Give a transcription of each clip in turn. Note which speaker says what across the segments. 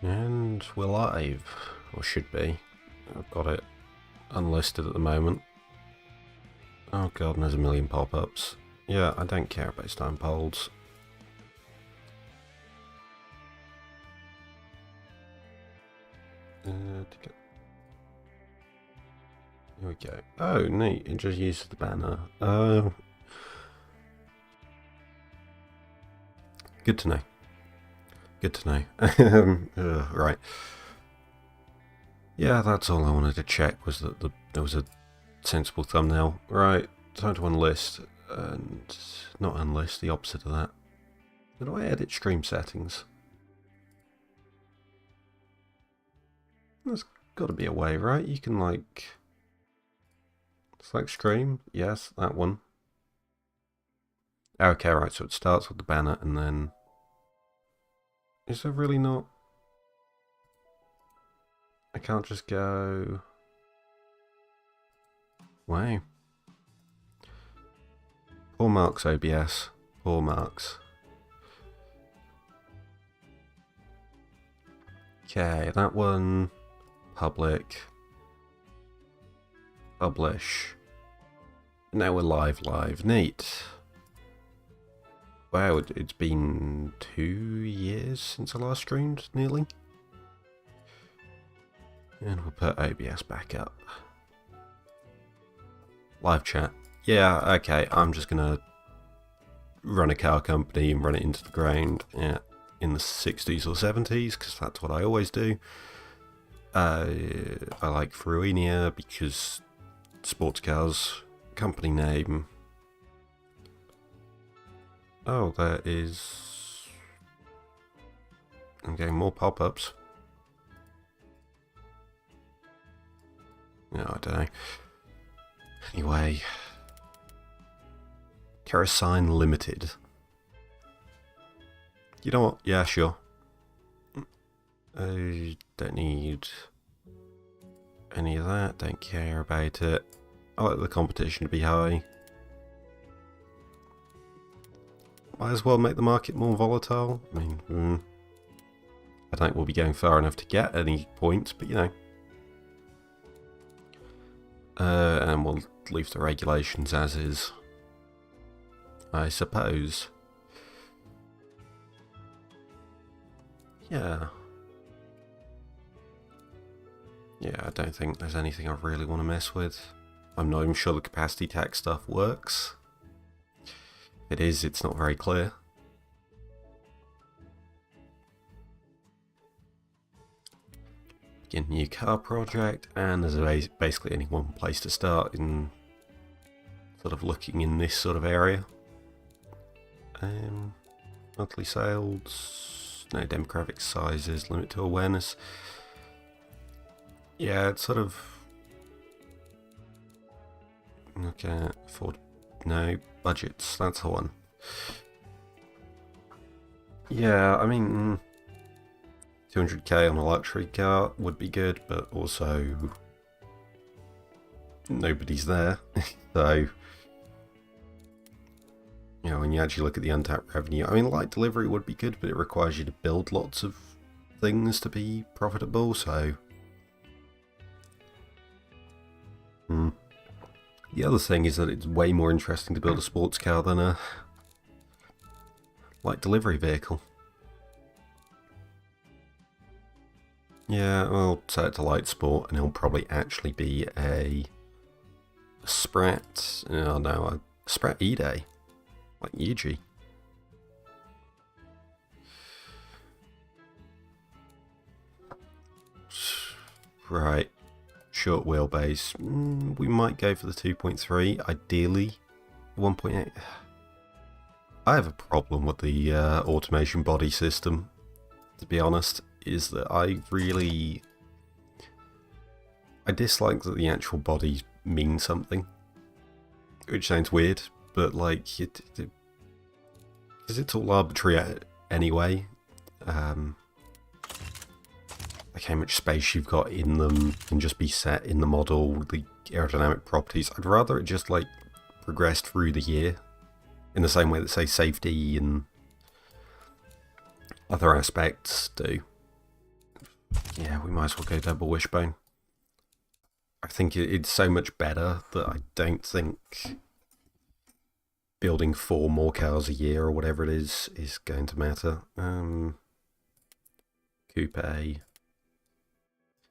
Speaker 1: And we're live, or should be. I've got it unlisted at the moment. Oh god, and there's a million pop-ups. Yeah, I don't care about time polls. Here we go. Oh, neat, it just uses the banner. Good to know. Good to know. Right. Yeah, that's all I wanted to check, was that there was a sensible thumbnail. Right, time to unlist, and not unlist, the opposite of that. How do I edit stream settings? There's got to be a way, right? You can, like, select stream. Yes, that one. Okay, right, so it starts with the banner, and then... Is there really not... I can't just go... Wow. Poor marks, OBS. Poor marks. Okay, that one... Public. Publish. Now we're live. Neat. Wow, it's been 2 years since I last streamed, nearly. And we'll put OBS back up. Live chat. Yeah, okay, I'm just gonna run a car company and run it into the ground in the 60s or 70s, because that's what I always do. I like Fruinia because sports cars, company name. Oh, there is... I'm getting more pop-ups. No, I don't know. Anyway... Kerosene Limited. You know what? Yeah, sure. I don't need any of that. Don't care about it. I like the competition to be high. Might as well make the market more volatile. I mean, I don't think we'll be going far enough to get any points, but you know. And we'll leave the regulations as is, I suppose. Yeah. Yeah, I don't think there's anything I really want to mess with. I'm not even sure the capacity tax stuff works. If it is, it's not very clear. Begin new car project, and there's basically only one place to start in sort of looking in this sort of area. Monthly sales, no demographic sizes, limit to awareness. Yeah, it's sort of... Okay, afford... No, budgets, that's the one. Yeah, I mean... 200k on a luxury car would be good, but also... Nobody's there, so... You know, when you actually look at the untapped revenue, I mean, light delivery would be good, but it requires you to build lots of things to be profitable, so... The other thing is that it's way more interesting to build a sports car than a light delivery vehicle. Yeah, I'll set it to light sport, and it'll probably actually be a Sprat, oh no, a Sprat E-Day, like Yuji. Right. Short wheelbase. We might go for the 2.3, ideally 1.8. I have a problem with the automation body system, to be honest, is that I dislike that the actual bodies mean something, which sounds weird, but like, because it's all arbitrary anyway. Like how much space you've got in them can just be set in the model, the aerodynamic properties. I'd rather it just like progress through the year in the same way that, say, safety and other aspects do. Yeah, we might as well go double wishbone. I think it's so much better that I don't think building 4 more cows a year or whatever it is going to matter. Coupe.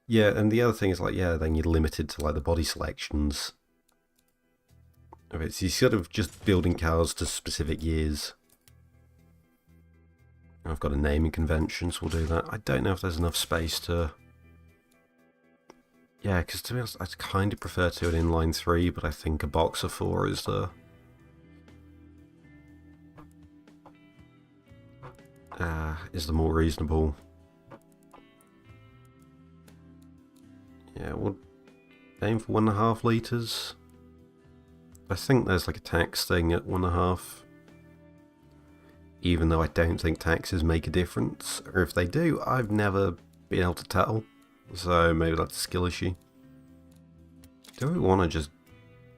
Speaker 1: Yeah, and the other thing is like, yeah, then you're limited to like the body selections of it. So you're sort of just building cows to specific years. I've got a naming convention, so we'll do that. I don't know if there's enough space to... Yeah, because to be honest, I kind of prefer to do an inline 3, but I think a boxer 4 is the... is the more reasonable. Yeah, we'll aim for 1.5 litres. I think there's like a tax thing at 1.5. Even though I don't think taxes make a difference. Or if they do, I've never been able to tell. So maybe that's a skill issue. Do we want to just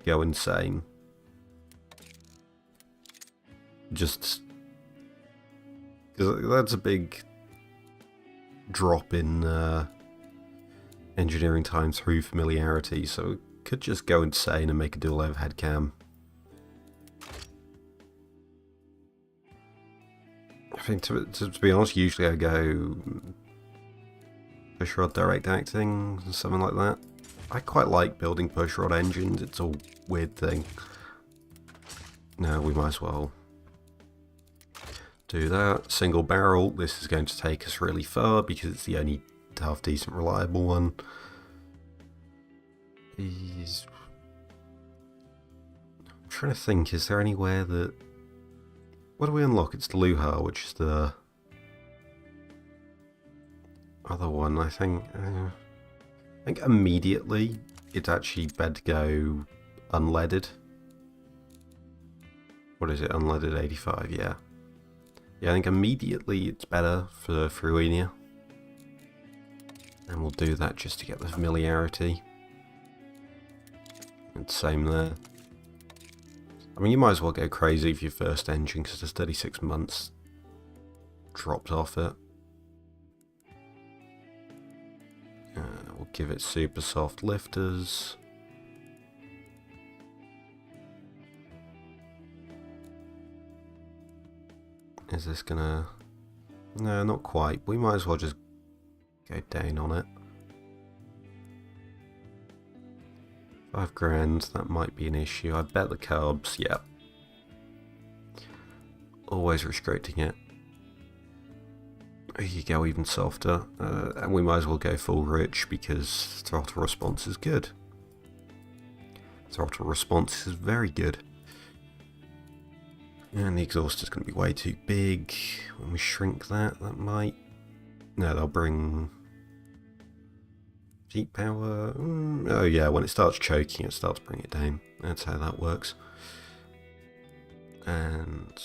Speaker 1: go insane? Just... because that's a big drop in engineering time through familiarity, so we could just go insane and make a dual overhead cam. I think to be honest, usually I go pushrod direct acting, something like that. I quite like building pushrod engines, it's a weird thing. No, we might as well do that. Single barrel, this is going to take us really far because it's the only half decent reliable one. I'm trying to think, is there anywhere that... What do we unlock? It's the Luha, which is the other one, I think. I think immediately it's actually better to go unleaded. What is it? Unleaded 85, yeah. Yeah, I think immediately it's better for Fruinia. And we'll do that just to get the familiarity. And same there. I mean, you might as well go crazy for your first engine because there's 36 months dropped off it. We'll give it super soft lifters. Is this gonna... No, not quite. We might as well just go down on it. 5 grand, that might be an issue. I bet the carbs, yeah. Always restricting it. You go even softer. And we might as well go full rich because throttle response is good. Throttle response is very good. And the exhaust is going to be way too big. When we shrink that, that might... No, they'll bring... Heat power... Oh yeah, when it starts choking, it starts bringing it down. That's how that works. And...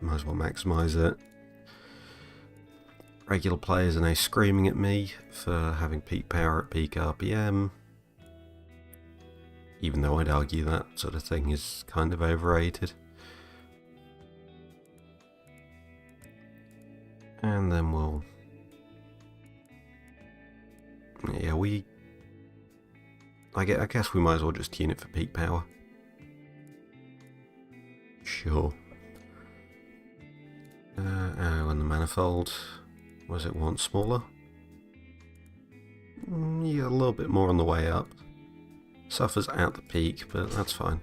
Speaker 1: might as well maximise it. Regular players are now screaming at me for having peak power at peak RPM. Even though I'd argue that sort of thing is kind of overrated. And then we'll... Yeah, I guess we might as well just tune it for peak power. Sure. Oh, and the manifold... Was it once smaller? Yeah, a little bit more on the way up. Suffers at the peak, but that's fine.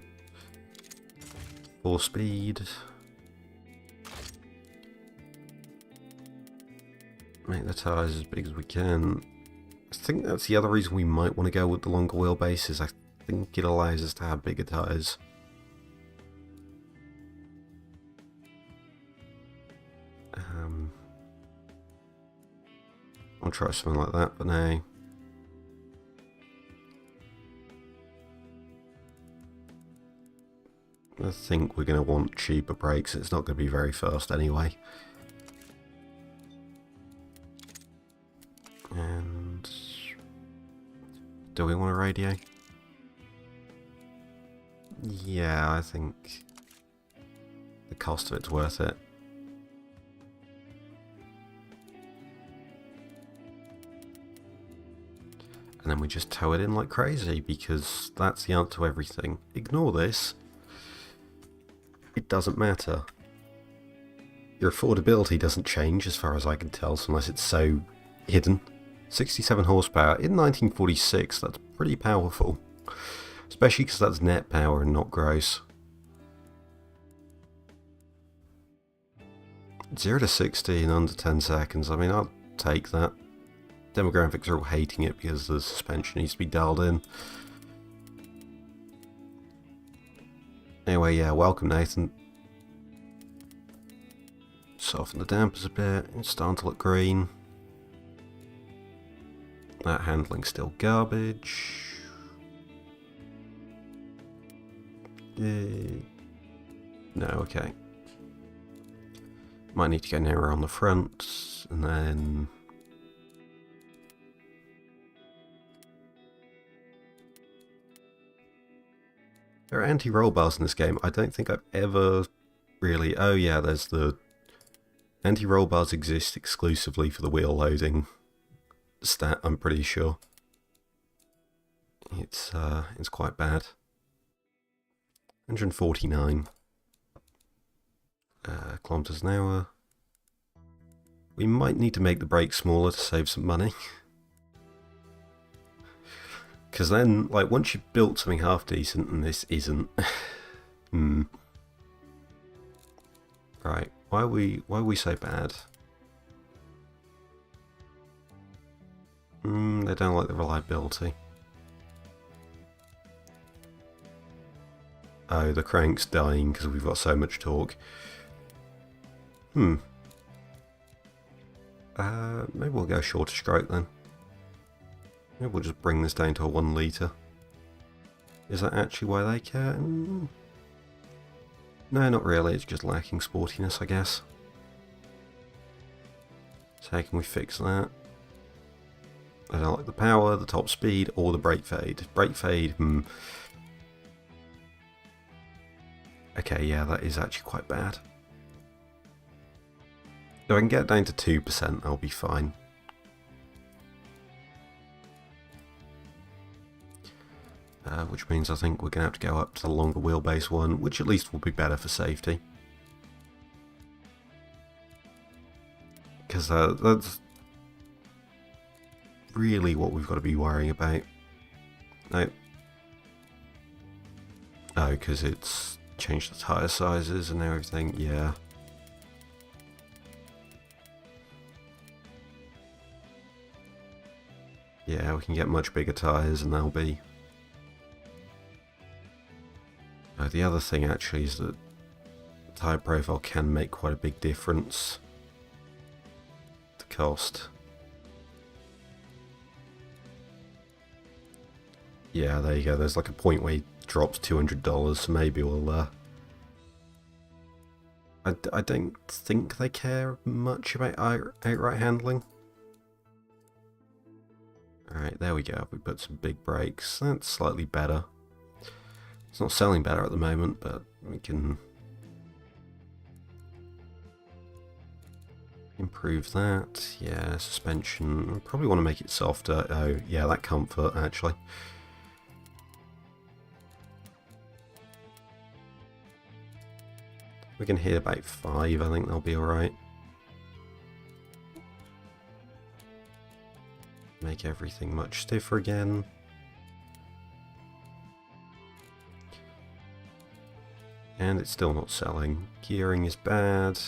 Speaker 1: 4 speed. Make the tyres as big as we can. I think that's the other reason we might want to go with the longer wheelbases. I think it allows us to have bigger tyres. I'll try something like that for now. I think we're going to want cheaper brakes. It's not going to be very fast anyway. And do we want a radio? Yeah, I think the cost of it's worth it. And then we just tow it in like crazy, because that's the answer to everything. Ignore this. It doesn't matter. Your affordability doesn't change as far as I can tell, unless it's so hidden. 67 horsepower. In 1946, that's pretty powerful. Especially because that's net power and not gross. 0 to 60 in under 10 seconds. I mean, I'll take that. Demographics are all hating it because the suspension needs to be dialed in. Anyway, yeah, welcome Nathan. Soften the dampers a bit. It's starting to look green. That handling's still garbage. No, okay. Might need to go nearer on the front, and then... There are anti-roll bars in this game. I don't think I've ever really... Oh yeah, there's the... Anti-roll bars exist exclusively for the wheel loading stat, I'm pretty sure. It's quite bad. 149 kilometers an hour. We might need to make the brakes smaller to save some money. Because then, like, once you've built something half decent and this isn't... Right, why are we so bad? They don't like the reliability. Oh, the crank's dying because we've got so much torque. Maybe we'll go shorter stroke then. Maybe we'll just bring this down to a 1 litre. Is that actually why they care? No, not really. It's just lacking sportiness, I guess. So how can we fix that? I don't like the power, the top speed, or the brake fade. Brake fade, Okay, yeah, that is actually quite bad. If I can get down to 2%, I'll be fine. Which means I think we're going to have to go up to the longer wheelbase one, which at least will be better for safety. Because that's really what we've got to be worrying about. No. Oh, because it's changed the tyre sizes and everything, yeah. Yeah, we can get much bigger tyres and they'll be... the other thing actually is that tyre profile can make quite a big difference. The cost. Yeah, there you go. There's like a point where he drops $200, so maybe we'll... I don't think they care much about outright handling. Alright, there we go. We put some big brakes. That's slightly better. It's not selling better at the moment, but we can improve that. Yeah, suspension. Probably want to make it softer. Oh, yeah, that comfort, actually. We can hit about 5, I think that'll be alright. Make everything much stiffer again. And it's still not selling. Gearing is bad.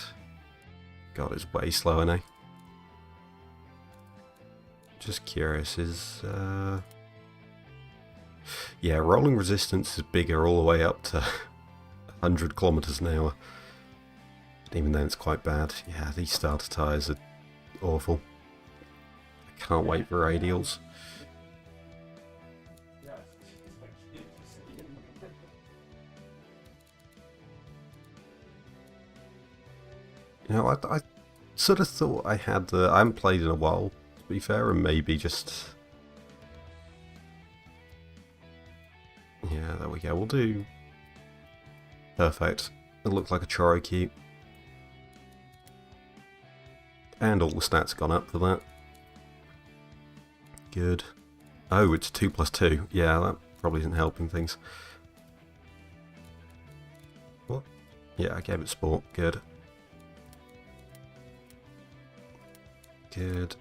Speaker 1: God, it's way slower now. Just curious, is... Yeah, rolling resistance is bigger all the way up to 100 kilometers an hour. Even then it's quite bad. Yeah, these starter tyres are awful. I can't wait for radials. You know, I sort of thought I had the... I haven't played in a while, to be fair, and maybe just... Yeah, there we go. We'll do... Perfect. It looked like a Cherokee. And all the stats gone up for that. Good. Oh, it's 2+2. Yeah, that probably isn't helping things. What? Yeah, I gave it sport. Good. Good.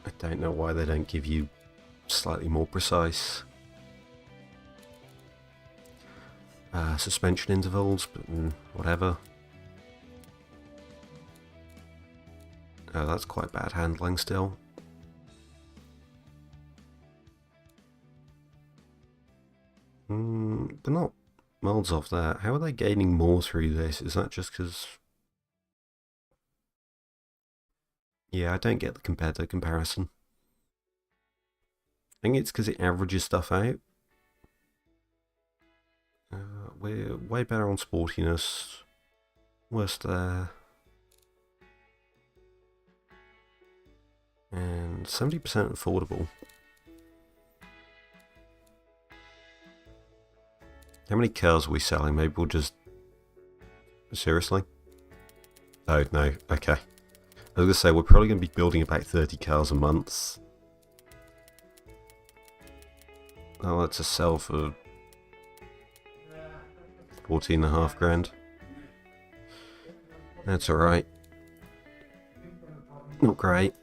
Speaker 1: I don't know why they don't give you slightly more precise suspension intervals, but whatever. Oh, that's quite bad handling still. They're not miles off that. How are they gaining more through this? Is that just because... Yeah, I don't get the competitor comparison. I think it's because it averages stuff out. We're way better on sportiness. Worse there. And 70% affordable. How many cars are we selling? Maybe we'll just... Seriously? Oh, no. Okay. I was going to say, we're probably going to be building about 30 cars a month. Oh, that's a sell for 14.5 grand. That's alright. Not great.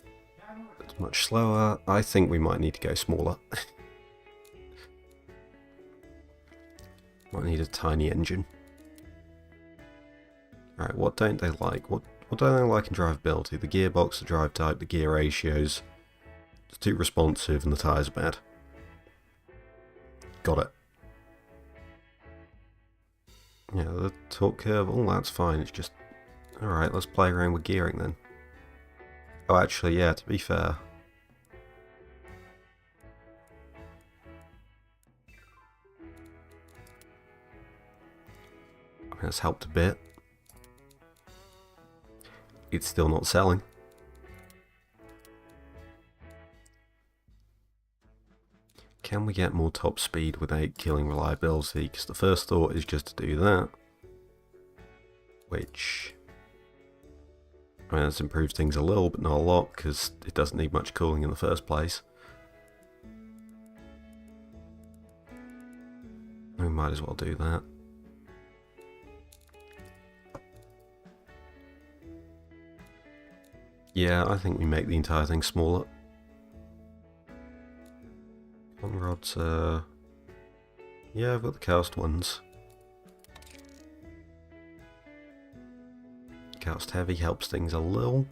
Speaker 1: It's much slower. I think we might need to go smaller. Might need a tiny engine. Alright, what don't they like? What don't they like in drivability? The gearbox, the drive type, the gear ratios. It's too responsive and the tyres are bad. Got it. Yeah, the torque curve, all that's fine, it's just... Alright, let's play around with gearing then. Oh, actually, yeah, to be fair. I mean, that's helped a bit. It's still not selling. Can we get more top speed without killing reliability? Because the first thought is just to do that. Which... I mean, that's improved things a little, but not a lot, because it doesn't need much cooling in the first place. We might as well do that. Yeah, I think we make the entire thing smaller. On rods, yeah, I've got the cast ones. Cast heavy helps things a little.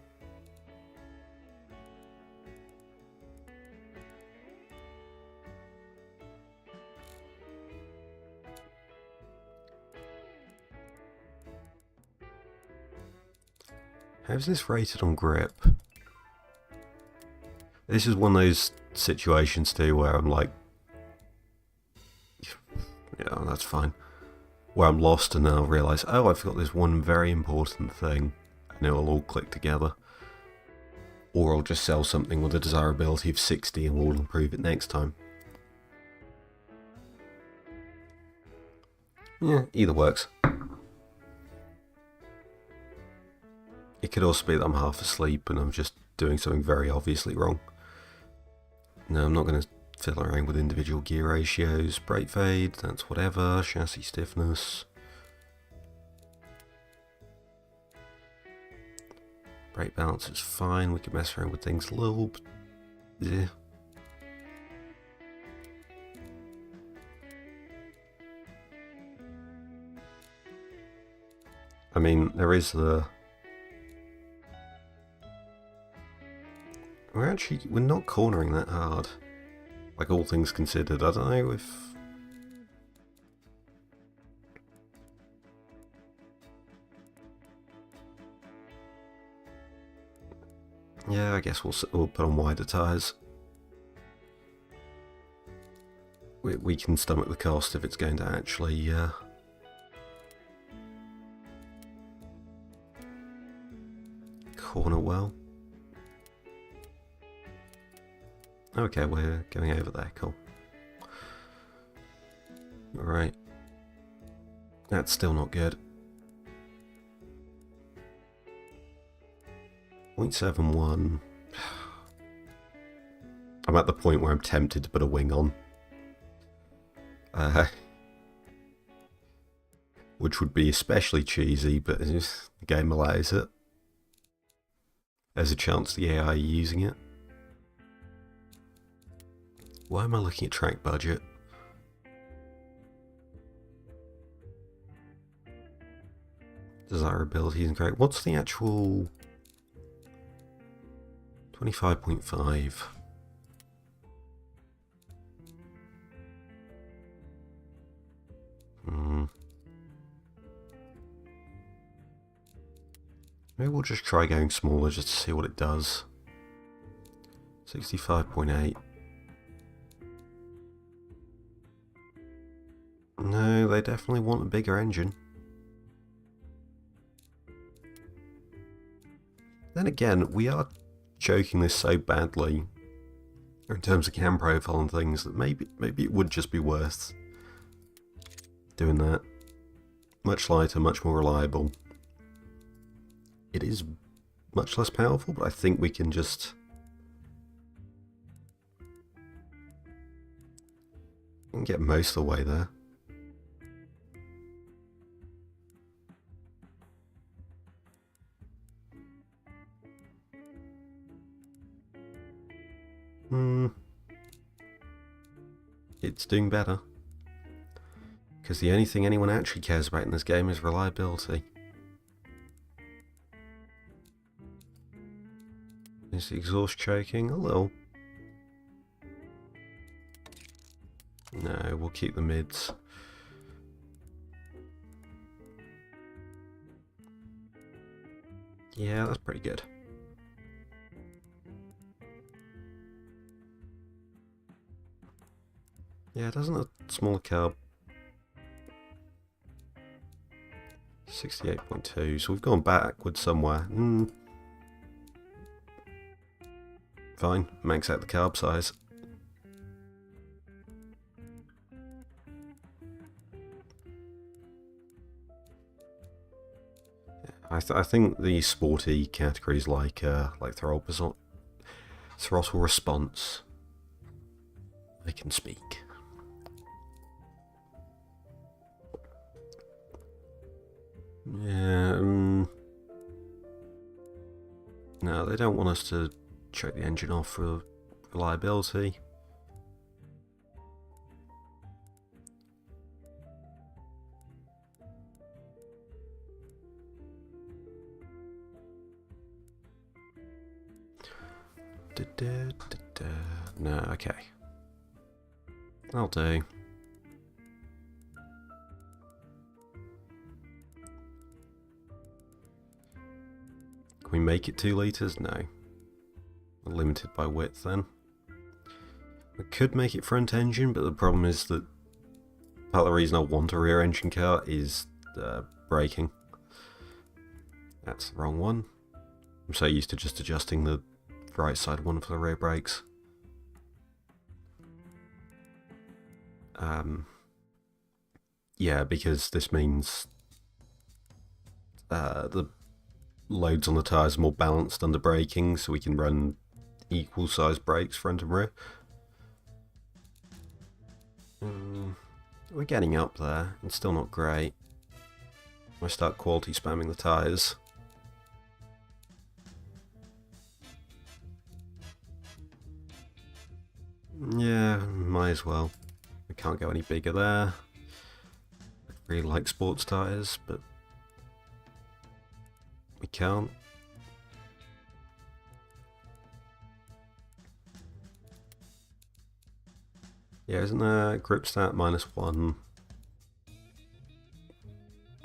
Speaker 1: How's this rated on grip? This is one of those situations too where I'm like, yeah, that's fine. Where I'm lost and then I'll realise, oh, I've got this one very important thing, and it'll all click together. Or I'll just sell something with a desirability of 60 and we'll improve it next time. Yeah, either works. It could also be that I'm half asleep and I'm just doing something very obviously wrong. No, I'm not going to fiddle around with individual gear ratios. Brake fade, that's whatever. Chassis stiffness. Brake balance is fine. We can mess around with things a little, but yeah. I mean, there is the... We're not cornering that hard. Like, all things considered. I don't know if... Yeah, I guess we'll put on wider tyres. We can stomach the cost if it's going to actually... corner well. Okay, we're going over there, cool. Alright. That's still not good. 0.71. I'm at the point where I'm tempted to put a wing on. Which would be especially cheesy, but the game allows it. There's a chance the AI are using it. Why am I looking at track budget? Desirability isn't great. What's the actual... 25.5. Maybe we'll just try going smaller just to see what it does. 65.8. No, they definitely want a bigger engine. Then again, we are choking this so badly in terms of cam profile and things that maybe it would just be worth doing that. Much lighter, much more reliable. It is much less powerful, but I think we can just... get most of the way there. It's doing better. Because the only thing anyone actually cares about in this game is reliability. Is the exhaust choking? A little. No, we'll keep the mids. Yeah, that's pretty good. Yeah, doesn't a smaller carb... 68.2, so we've gone backwards somewhere. Fine, max out the carb size. I think the sporty categories like throttle response, they can speak. Yeah, no, they don't want us to check the engine off for reliability. No, okay. I'll do. Can we make it 2 litres? No. We're limited by width then. I could make it front engine, but the problem is that part of the reason I want a rear engine car is braking. That's the wrong one. I'm so used to just adjusting the right side one for the rear brakes. Yeah, because this means the loads on the tyres are more balanced under braking, so we can run equal size brakes front and rear. We're getting up there. It's still not great. I start quality spamming the tyres. Yeah, might as well. We can't go any bigger there. I really like sports tyres, but we can't. Yeah, isn't there grip stat -1?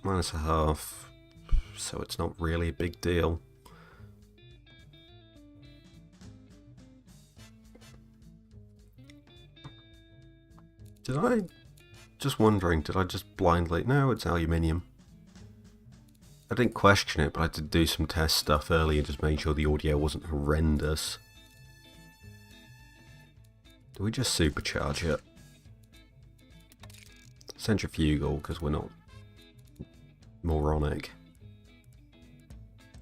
Speaker 1: -1/2. So it's not really a big deal. Did I... just wondering, did I just blindly... No, it's aluminium. I didn't question it, but I did do some test stuff earlier, just made sure the audio wasn't horrendous. Do we just supercharge it? Centrifugal, because we're not moronic.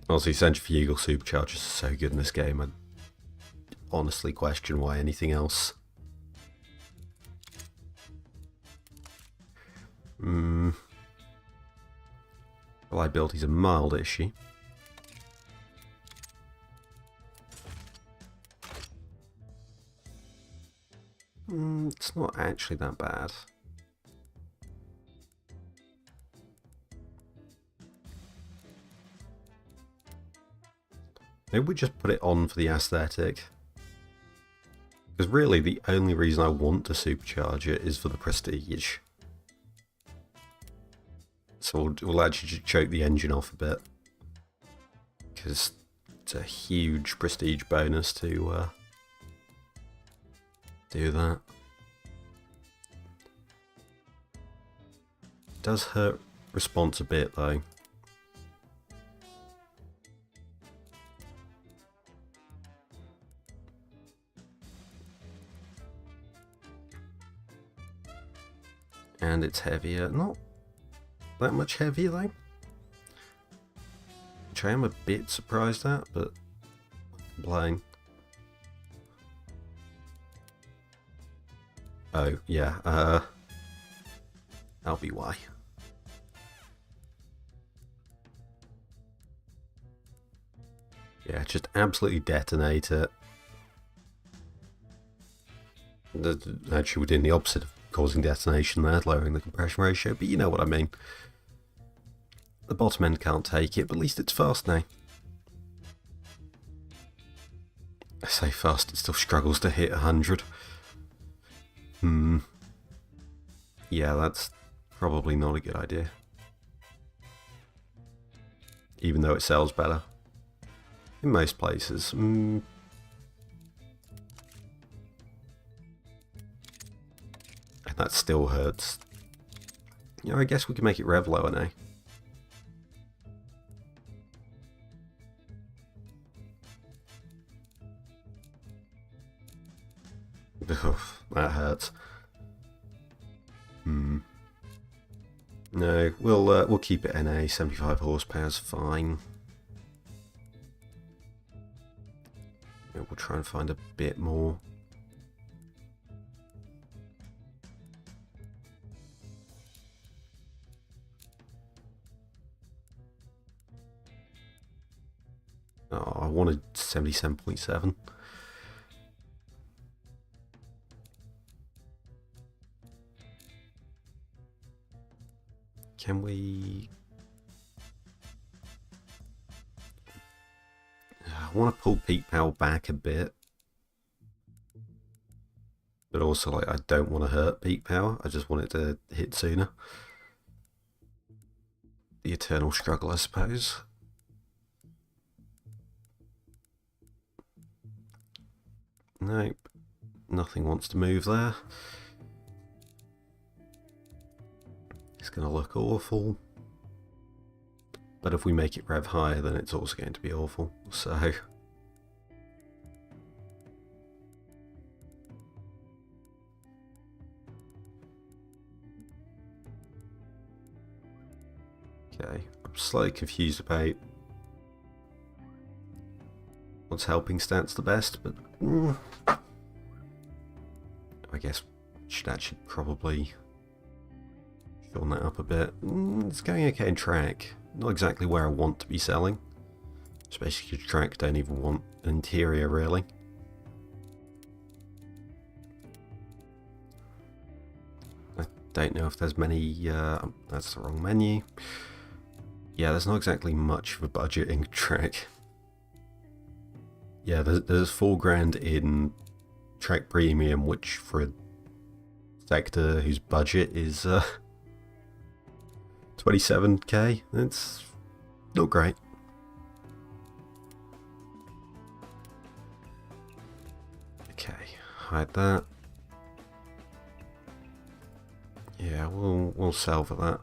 Speaker 1: Honestly, centrifugal superchargers are so good in this game, I honestly question why anything else. Reliability's a mild issue. It's not actually that bad. Maybe we just put it on for the aesthetic. Because really, the only reason I want to supercharge it is for the prestige. So we'll actually just choke the engine off a bit. Because it's a huge prestige bonus to do that. It does hurt response a bit though. And it's heavier. Not that much heavier though. Which I am a bit surprised at, but complain. Oh, yeah, that'll be why. Yeah, just absolutely detonate it. Actually, we're doing the opposite of causing detonation there, lowering the compression ratio, but you know what I mean. The bottom end can't take it, but at least it's fast now. I say fast, it still struggles to hit 100. Yeah, that's probably not a good idea. Even though it sells better. In most places. And that still hurts. You know, I guess we can make it rev lower now. That hurts. No, we'll keep it NA. 75 horsepower's fine. Yeah, we'll try and find a bit more. Oh, I wanted 77.7. Can we... I want to pull peak power back a bit. But also, like, I don't want to hurt peak power. I just want it to hit sooner. The eternal struggle, I suppose. Nope. Nothing wants to move there. It's going to look awful. But if we make it rev higher, then it's also going to be awful. So... Okay, I'm slightly confused about what's helping stats the best, but I guess should actually probably fill that up a bit. It's going okay in track, not exactly where I want to be selling, especially because track don't even want an interior really. I don't know if there's many, that's the wrong menu. Yeah, there's not exactly much of a budget in track. Yeah, there's $4,000 in track premium, which for a sector whose budget is 27k, it's not great. Okay, hide that. Yeah, we'll sell for that.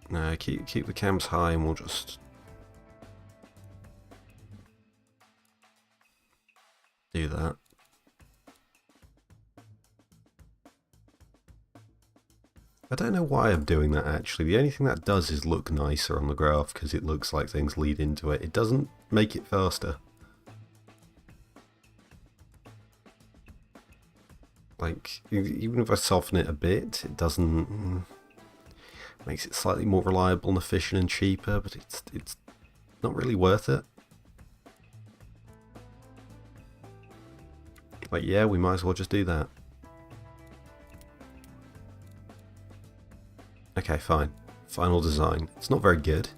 Speaker 1: No, keep the cams high and we'll just do that. I don't know why I'm doing that actually. The only thing that does is look nicer on the graph because it looks like things lead into it. It doesn't make it faster. Like, even if I soften it a bit, it doesn't... makes it slightly more reliable and efficient and cheaper, but it's not really worth it. Like, yeah, we might as well just do that. Okay, fine. Final design. It's not very good.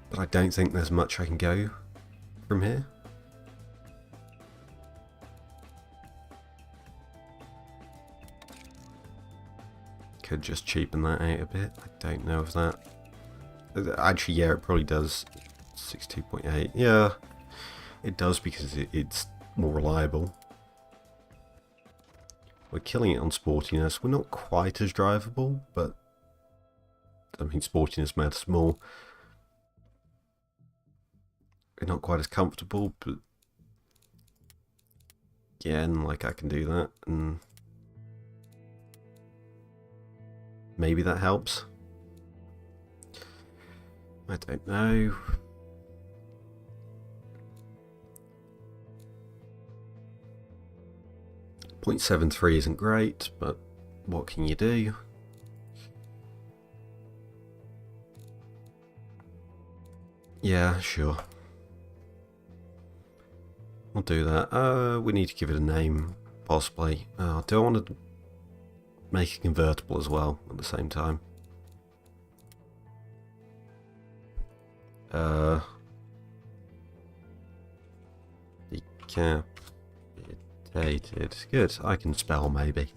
Speaker 1: But I don't think there's much I can go from here. Could just cheapen that out a bit. I don't know if that... Actually, yeah, it probably does. 62.8. Yeah, it does because it's more reliable. We're killing it on sportiness. We're not quite as drivable, but I mean, sportiness matters more. We're not quite as comfortable, but again, like I can do that, and maybe that helps. I don't know. .73 isn't great, but what can you do? Yeah, sure. We'll do that. We need to give it a name, possibly. Do I want to make a convertible as well at the same time? Decapitated. Good, I can spell maybe.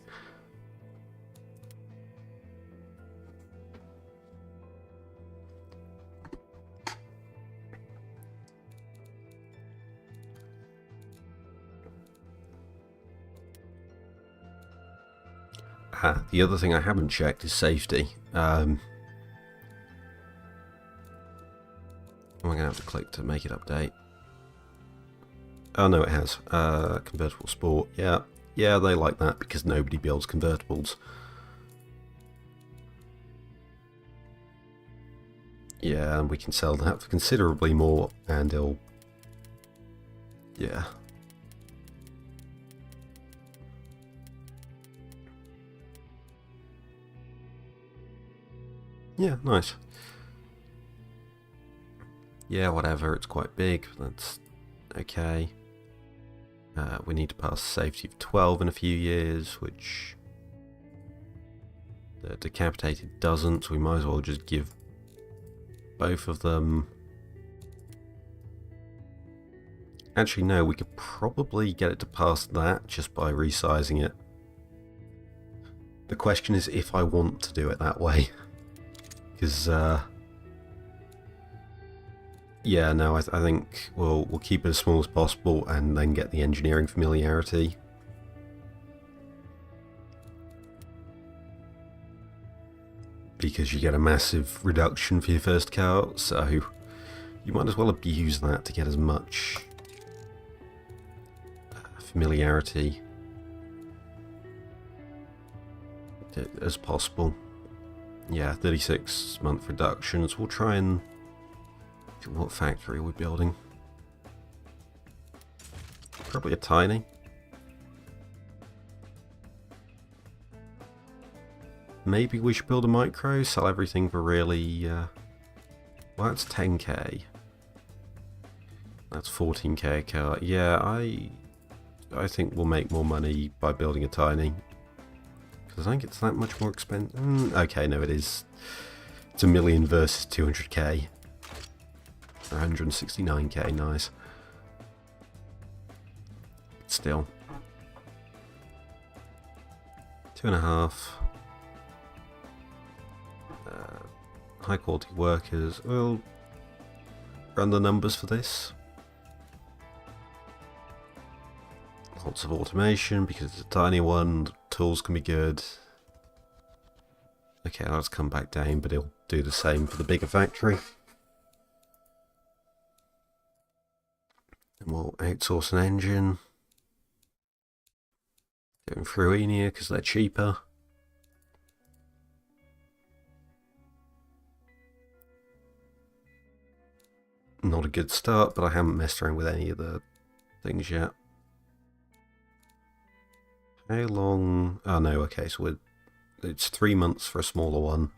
Speaker 1: The other thing I haven't checked is safety. Am I going to have to click to make it update? Oh no, it has. Convertible Sport. Yeah, they like that because nobody builds convertibles. Yeah, and we can sell that for considerably more, and it'll... yeah. Yeah, nice. Yeah, whatever, it's quite big, that's okay. We need to pass safety of 12 in a few years, which the decapitated doesn't, so we might as well just give both of them. Actually, no, we could probably get it to pass that just by resizing it. The question is if I want to do it that way. Because, yeah, no, I think we'll keep it as small as possible and then get the engineering familiarity. Because you get a massive reduction for your first car, so you might as well abuse that to get as much familiarity as possible. Yeah, 36-month reductions. We'll try and... what factory we're building. Probably a tiny. Maybe we should build a micro, sell everything for really... well, that's 10k. That's 14k a car. Yeah, I think we'll make more money by building a tiny. Because I think it's that much more expensive. Okay, no, it is. It's a million versus 200k. 169k, nice. Still. 2.5. High quality workers. We'll run the numbers for this. Lots of automation because it's a tiny one. Tools can be good. Okay, I'll just come back down, but it'll do the same for the bigger factory. And we'll outsource an engine. Going through in here because they're cheaper. Not a good start, but I haven't messed around with any of the things yet. How long? Oh no, okay, so it's 3 months for a smaller one.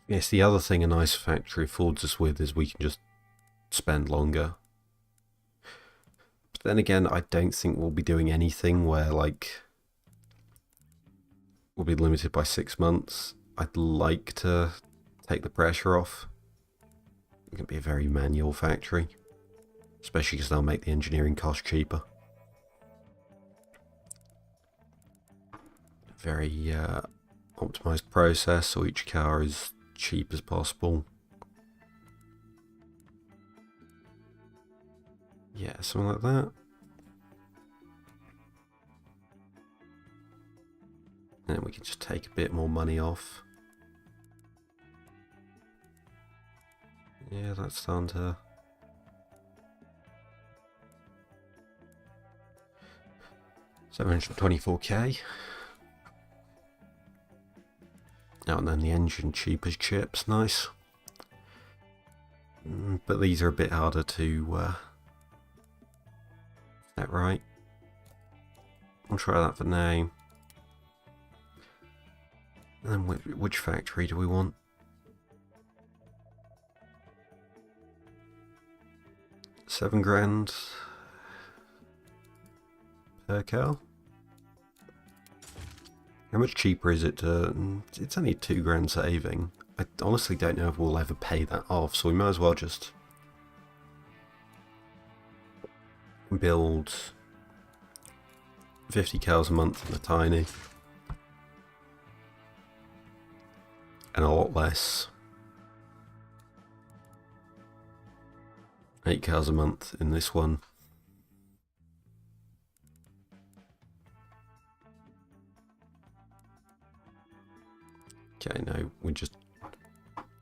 Speaker 1: Yes, the other thing a nice factory affords us with is we can just spend longer. But then again, I don't think we'll be doing anything where, like, we'll be limited by 6 months. I'd like to take the pressure off. It's going to be a very manual factory, especially because they'll make the engineering cost cheaper. Very optimized process, so each car is cheap as possible. Yeah, something like that. And then we can just take a bit more money off. Yeah, that's starting to... $724k. Oh, and then the engine cheap as chips, nice. But these are a bit harder to set right. I'll try that for now. And then which factory do we want? $7,000 per car. How much cheaper is it to... It's only $2,000 saving. I honestly don't know if we'll ever pay that off, so we might as well just build 50 cars a month in a tiny. And a lot less. 8 cars a month in this one. Okay, no, we just...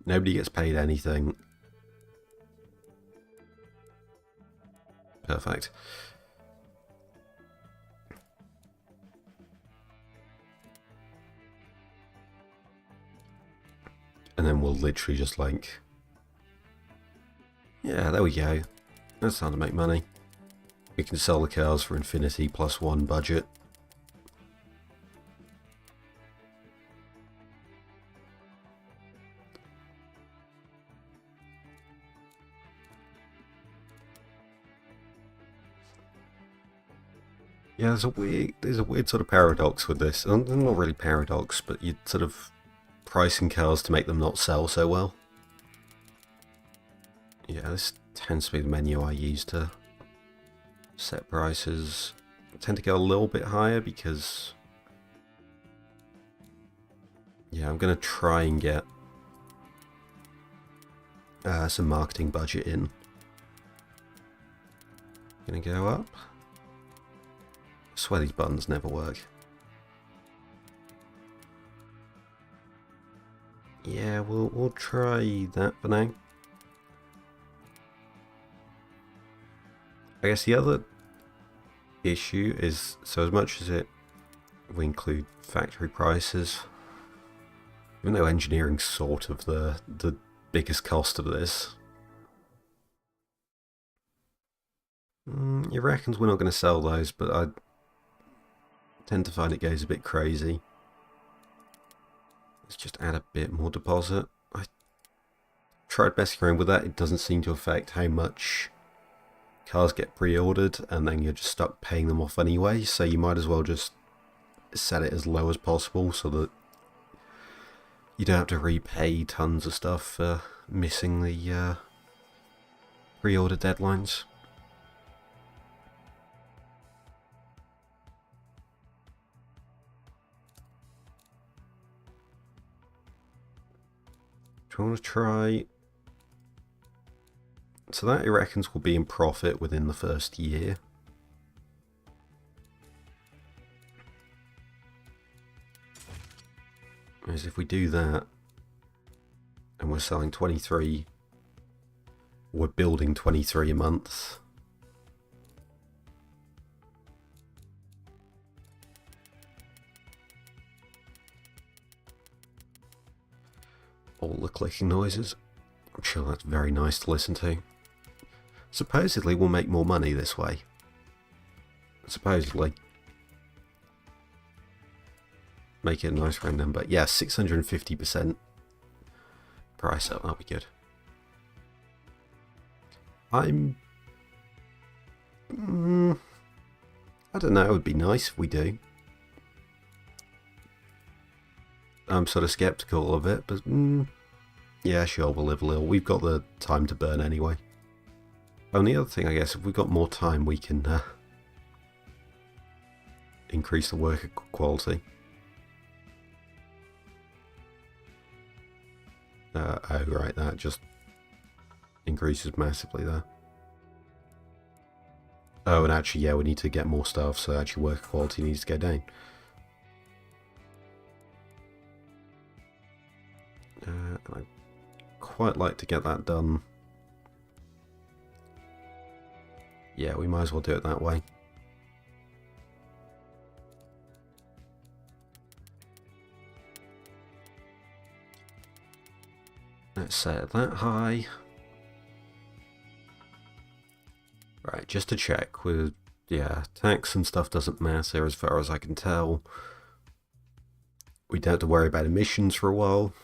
Speaker 1: Nobody gets paid anything. Perfect. And then we'll literally just like... Yeah, there we go. That's how to make money. We can sell the cars for infinity plus 1 budget. Yeah, there's a weird sort of paradox with this. Not really paradox, but you're sort of pricing cars to make them not sell so well. Yeah, this tends to be the menu I use to set prices. I tend to go a little bit higher because... Yeah, I'm going to try and get some marketing budget in. Going to go up. I swear these buttons never work. Yeah, we'll try that for now. I guess the other issue is, so as much as we include factory prices, even though engineering's sort of the biggest cost of this, you reckons we're not going to sell those, but I tend to find it goes a bit crazy. Let's just add a bit more deposit. I tried messing around with that, it doesn't seem to affect how much cars get pre-ordered, and then you're just stuck paying them off anyway, so you might as well just set it as low as possible so that you don't have to repay tons of stuff for missing the pre-order deadlines. Do you want to try... So that, he reckons, will be in profit within the first year. Whereas if we do that, and we're selling 23, we're building 23 a month. all the clicking noises. I'm sure that's very nice to listen to. Supposedly we'll make more money this way. Supposedly. Make it a nice round number. Yeah, 650% price up, that'll be good. I don't know, it would be nice if we do. I'm sort of skeptical of it, but yeah, sure, we'll live a little. We've got the time to burn anyway. And the other thing, I guess, if we've got more time, we can increase the worker quality. Oh, right, that just increases massively there. Oh, and actually, yeah, we need to get more stuff, so actually worker quality needs to go down. And I'd quite like to get that done. Yeah, we might as well do it that way. Let's set it that high. Right, just to check with, yeah, tax and stuff doesn't matter as far as I can tell. We don't have to worry about emissions for a while.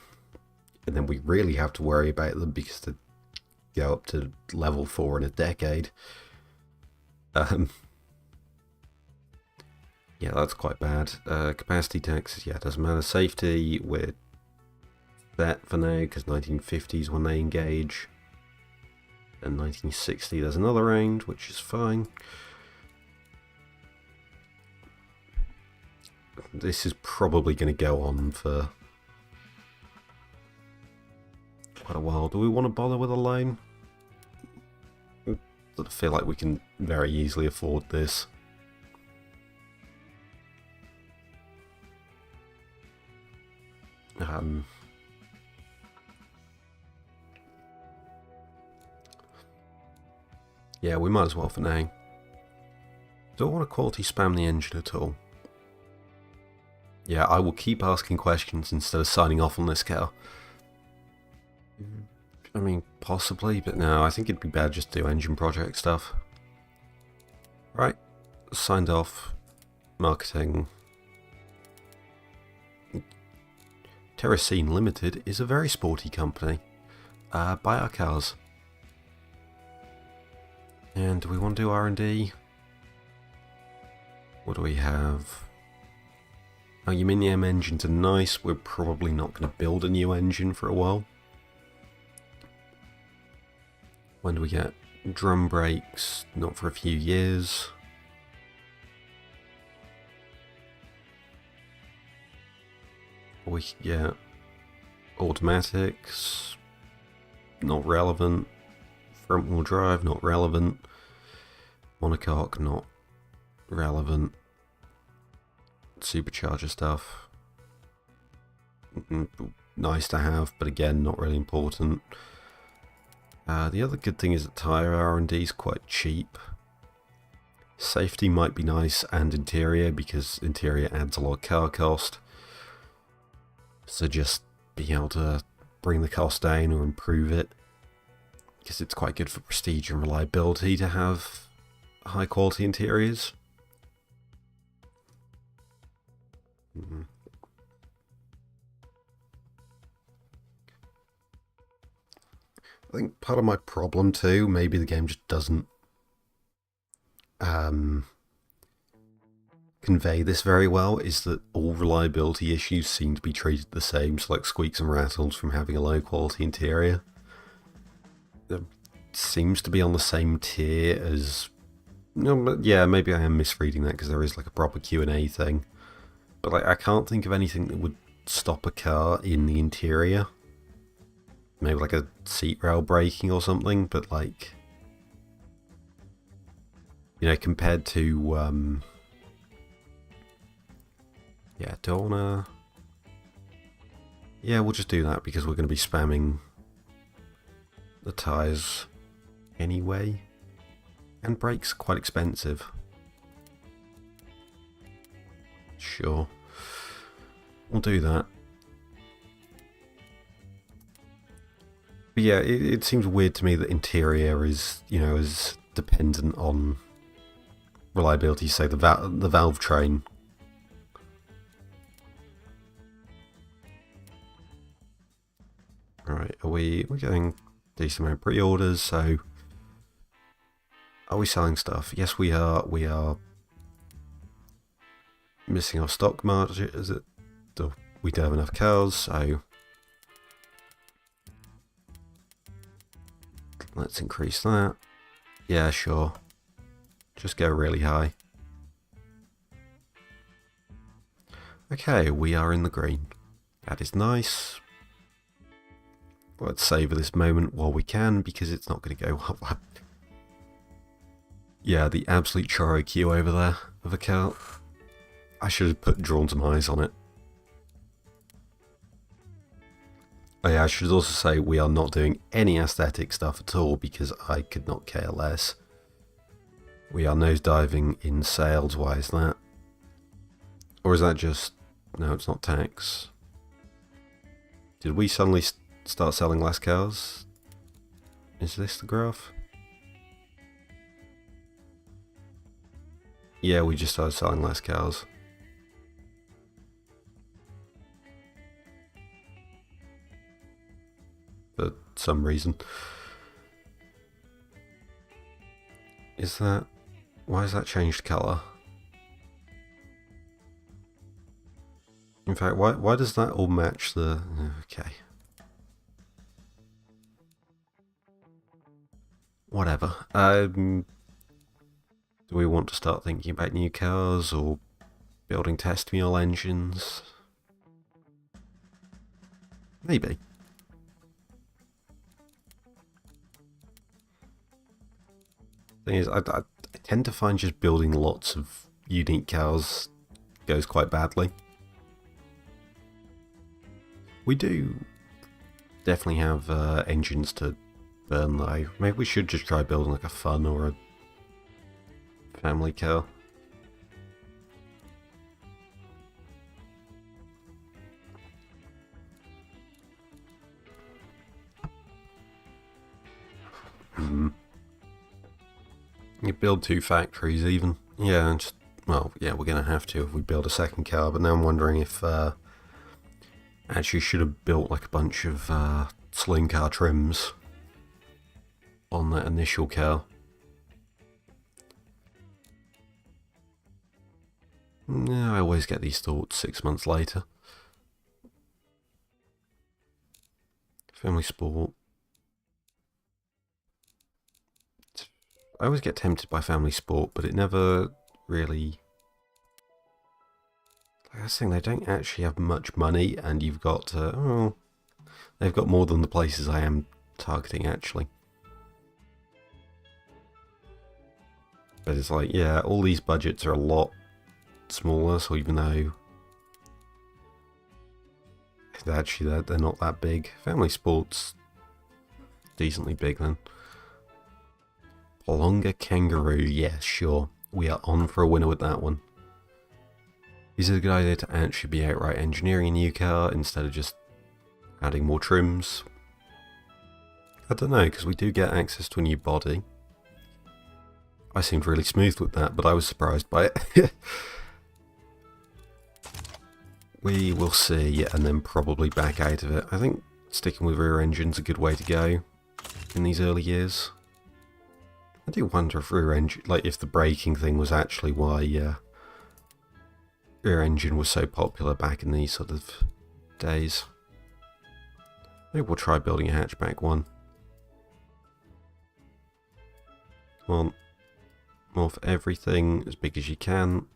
Speaker 1: And then we really have to worry about them because they go up to level 4 in a decade. Yeah, that's quite bad. Capacity taxes, yeah, doesn't matter. Safety, we're set for now because 1950s when they engage. And 1960 there's another round, which is fine. This is probably going to go on for quite a while. Do we want to bother with a loan? I feel like we can very easily afford this. Yeah, we might as well for now. Do I want to quality spam the engine at all? Yeah, I will keep asking questions instead of signing off on this car. I mean, possibly, but no, I think it'd be bad just to do engine project stuff. Right, signed off. Marketing. Terracine Limited is a very sporty company. Buy our cars. And do we want to do R&D? What do we have? Aluminium engines are nice. We're probably not going to build a new engine for a while. When do we get drum brakes? Not for a few years. We can get automatics. Not relevant. Front wheel drive, not relevant. Monocoque, not relevant. Supercharger stuff. Nice to have, but again, not really important. The other good thing is that tyre R&D is quite cheap. Safety might be nice, and interior, because interior adds a lot of car cost. So just being able to bring the cost down or improve it, because it's quite good for prestige and reliability to have high quality interiors. I think part of my problem too, maybe the game just doesn't convey this very well, is that all reliability issues seem to be treated the same, so like squeaks and rattles from having a low quality interior. It seems to be on the same tier as... No, but yeah, maybe I am misreading that because there is like a proper Q&A thing. But like, I can't think of anything that would stop a car in the interior. Maybe like a seat rail braking or something, but like... You know, compared to... yeah, do I wanna... Yeah, we'll just do that because we're going to be spamming the tyres anyway. And brakes are quite expensive. Sure. We'll do that. But yeah, it seems weird to me that interior is, as dependent on reliability. Say the valve train. Right, we're getting decent amount of pre-orders, so are we selling stuff? Yes, we are. We are missing our stock margin. Is it? We don't have enough cows, so let's increase that. Yeah, sure. Just go really high. Okay, we are in the green. That is nice. Let's savour this moment while we can, because it's not going to go up. Yeah, the absolute choro queue over there of a cow. I should have drawn some eyes on it. Oh yeah, I should also say we are not doing any aesthetic stuff at all, because I could not care less. We are nosediving in sales. Why is that? Or is that just... No, it's not tax. Did we suddenly start selling less cows? Is this the graph? Yeah, we just started selling less cows. For some reason. Is that... Why has that changed colour? In fact, why does that all match the... Okay. Whatever. Do we want to start thinking about new cars or building test mule engines? Maybe. Thing is, I tend to find just building lots of unique cars goes quite badly. We do definitely have engines to burn though. Maybe we should just try building like a fun or a family car. You build 2 factories even. Yeah, just, well, yeah, we're going to have to if we build a second car, but now I'm wondering if actually should have built like a bunch of slim car trims on that initial car. Yeah, I always get these thoughts 6 months later. Family Sport. I always get tempted by Family Sport, but it never really... Like I was saying, they don't actually have much money, and you've got... oh, they've got more than the places I am targeting, actually. But it's like, yeah, all these budgets are a lot smaller, so even though... Actually, they're not that big. Family Sport's decently big, then. Longer Kangaroo, yes, sure. We are on for a winner with that one. Is it a good idea to actually be outright engineering a new car instead of just adding more trims? I don't know, because we do get access to a new body. I seemed really smooth with that, but I was surprised by it. We will see, and then probably back out of it. I think sticking with rear engine's a good way to go in these early years. I do wonder if rear engine, like if the braking thing was actually why rear engine was so popular back in these sort of days. Maybe we'll try building a hatchback one. Come on. More for everything, as big as you can.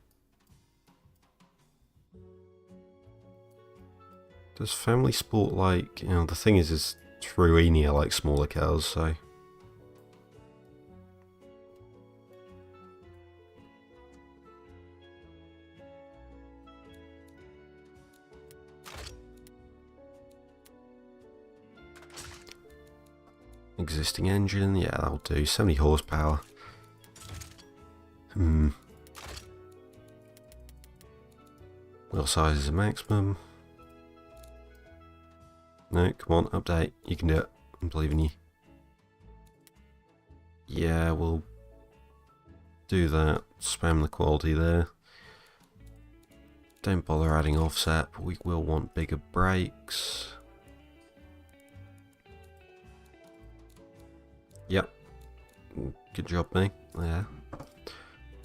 Speaker 1: Does Family Sport like, the thing is Truenia like smaller cars, so... Existing engine, yeah, that'll do. 70 horsepower. Wheel size is a maximum. No, come on, update. You can do it. I believe in you. Yeah, we'll do that. Spam the quality there. Don't bother adding offset, but we will want bigger brakes. Yep. Good job, mate. Yeah.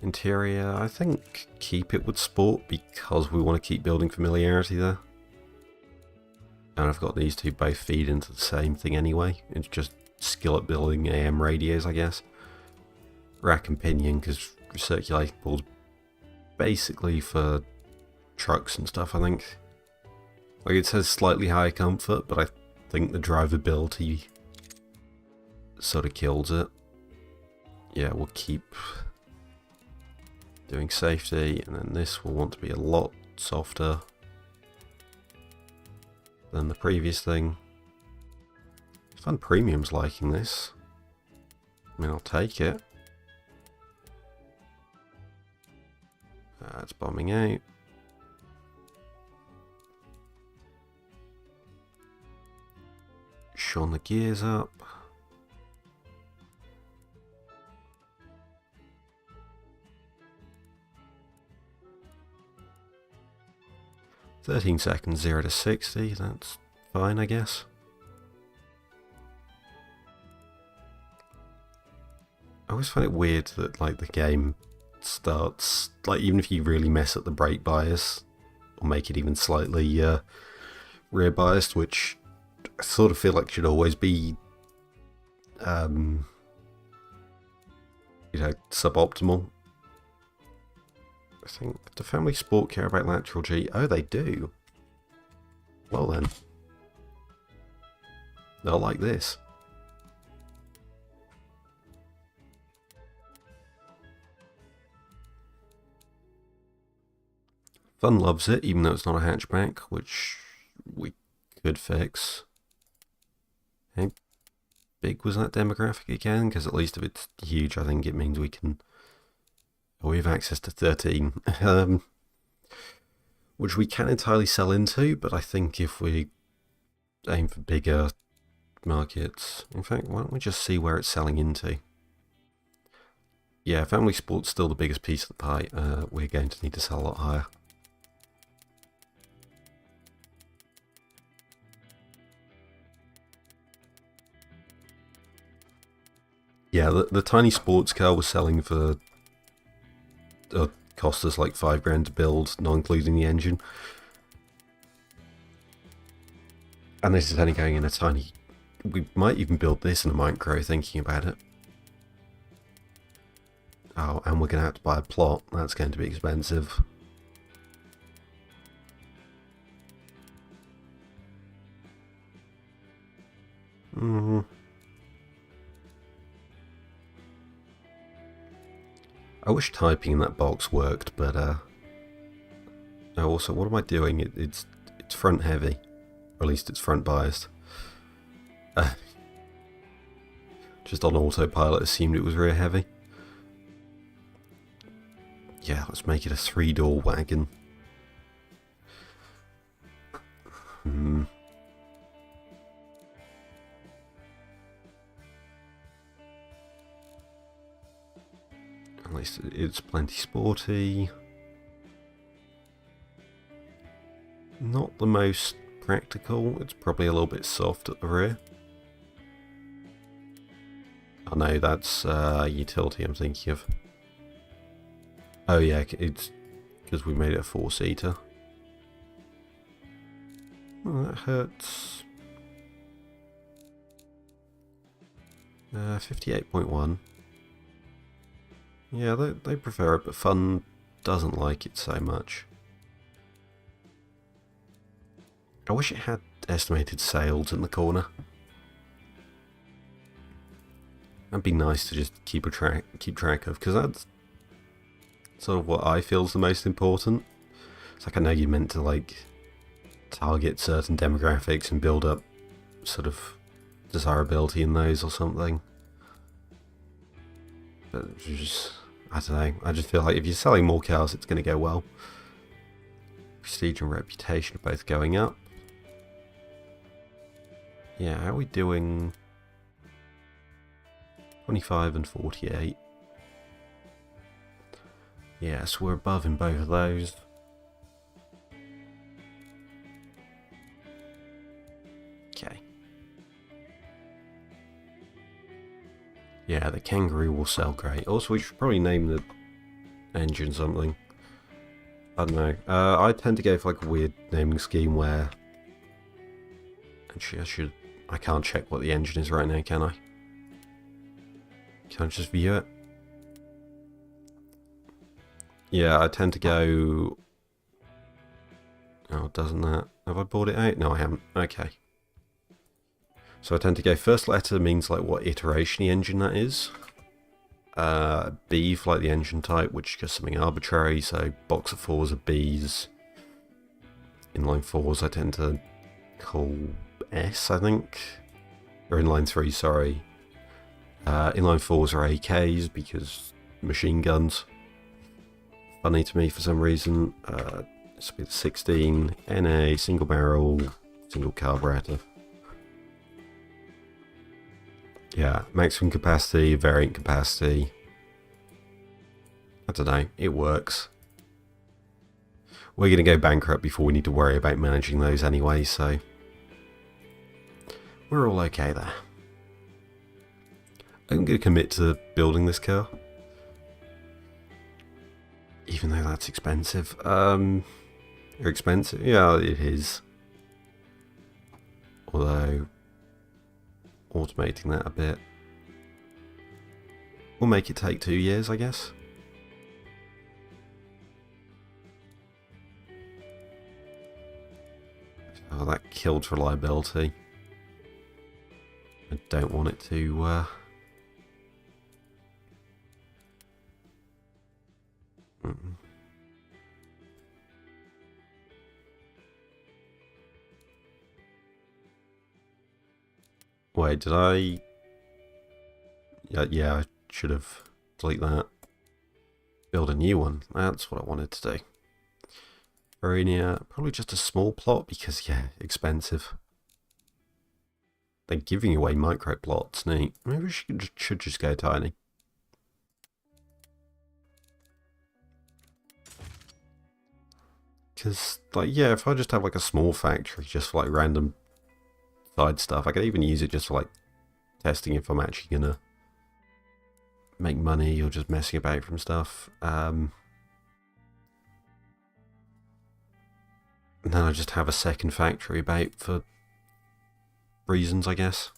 Speaker 1: Interior, I think keep it with sport because we want to keep building familiarity there. And I've got these two both feed into the same thing anyway. It's just skill at building AM radios, I guess. Rack and pinion, because recirculating balls basically for trucks and stuff, I think. Like, it says slightly higher comfort, but I think the drivability sort of kills it. Yeah, we'll keep doing safety, and then this will want to be a lot softer than the previous thing. Fun Premium's liking this. I mean, I'll take it. It's bombing out. Shone the gears up. "13 seconds, 0 to 60, that's fine, I guess. I always find it weird that, like, the game starts, like, even if you really mess up the brake bias, or make it even slightly rear biased, which I sort of feel like should always be, you know, suboptimal. I think, do Family Sport care about lateral G? Oh, they do. Well then. They'll like this. Fun loves it, even though it's not a hatchback, which we could fix. How big was that demographic again? Because at least if it's huge, I think it means we can... We have access to 13, which we can entirely sell into, but I think if we aim for bigger markets... In fact, why don't we just see where it's selling into? Yeah, Family Sport's still the biggest piece of the pie. We're going to need to sell a lot higher. Yeah, the tiny sports car was selling for... cost us like £5 to build, not including the engine. And this is only going in a tiny... We might even build this in a micro, thinking about it. Oh, and we're going to have to buy a plot. That's going to be expensive. I wish typing in that box worked, but also, what am I doing? It's front heavy, or at least it's front biased. Just on autopilot, assumed it was rear heavy. Yeah, let's make it a 3-door wagon. At least it's plenty sporty. Not the most practical, it's probably a little bit soft at the rear. Oh no, that's utility I'm thinking of. Oh yeah, it's because we made it a 4-seater. Oh, that hurts. 58.1. Yeah, they prefer it, but Fun doesn't like it so much. I wish it had estimated sales in the corner. That'd be nice to just keep track of, because that's sort of what I feel is the most important. It's like, I know you're meant to like target certain demographics and build up sort of desirability in those or something. But just, I don't know, I just feel like if you're selling more cars, it's going to go well. Prestige and reputation are both going up. Yeah, how are we doing 25 and 48. Yes, we're above in both of those. Okay. Yeah, the Kangaroo will sell great. Also, we should probably name the engine something. I don't know. I tend to go for like a weird naming scheme where... Actually, I can't check what the engine is right now, can I? Can I just view it? Yeah, I tend to go... Oh, doesn't that... Have I bought it out? No, I haven't. Okay. So I tend to go first letter means like what iteration the engine that is. B for like the engine type, which is just something arbitrary. So box of 4s are Bs. Inline 4s I tend to call S, I think. Or inline 3, sorry. Inline 4s are AKs because machine guns. Funny to me for some reason. This will be the 16, NA, single barrel, single carburetor. Yeah, maximum capacity, variant capacity. I don't know, it works. We're going to go bankrupt before we need to worry about managing those anyway, so we're all okay there. I'm going to commit to building this car. Even though that's expensive. Expensive? Yeah, it is. Although, automating that a bit will make it take 2 years, I guess. Oh, that killed reliability. I don't want it to... Wait, did I... Yeah, I should have delete that. Build a new one. That's what I wanted to do. Very near. Probably just a small plot because, yeah, expensive. They're giving away micro plots. Neat. Maybe we should just go tiny. Because, like, yeah, if I just have, like, a small factory just for, like, random side stuff, I could even use it just for, like, testing if I'm actually gonna make money or just messing about from stuff. And then I just have a second factory about for reasons, I guess.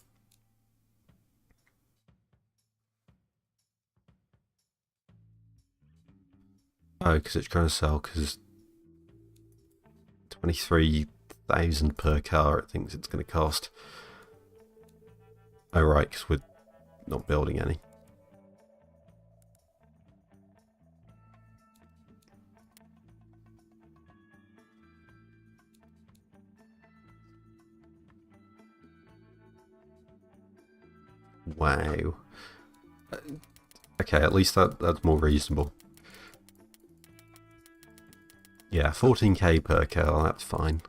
Speaker 1: Oh, because it's trying to sell, because 23,000 per car it thinks it's going to cost. Oh right, because we're not building any. Wow. Okay, at least that's more reasonable. Yeah, 14k per car, that's fine.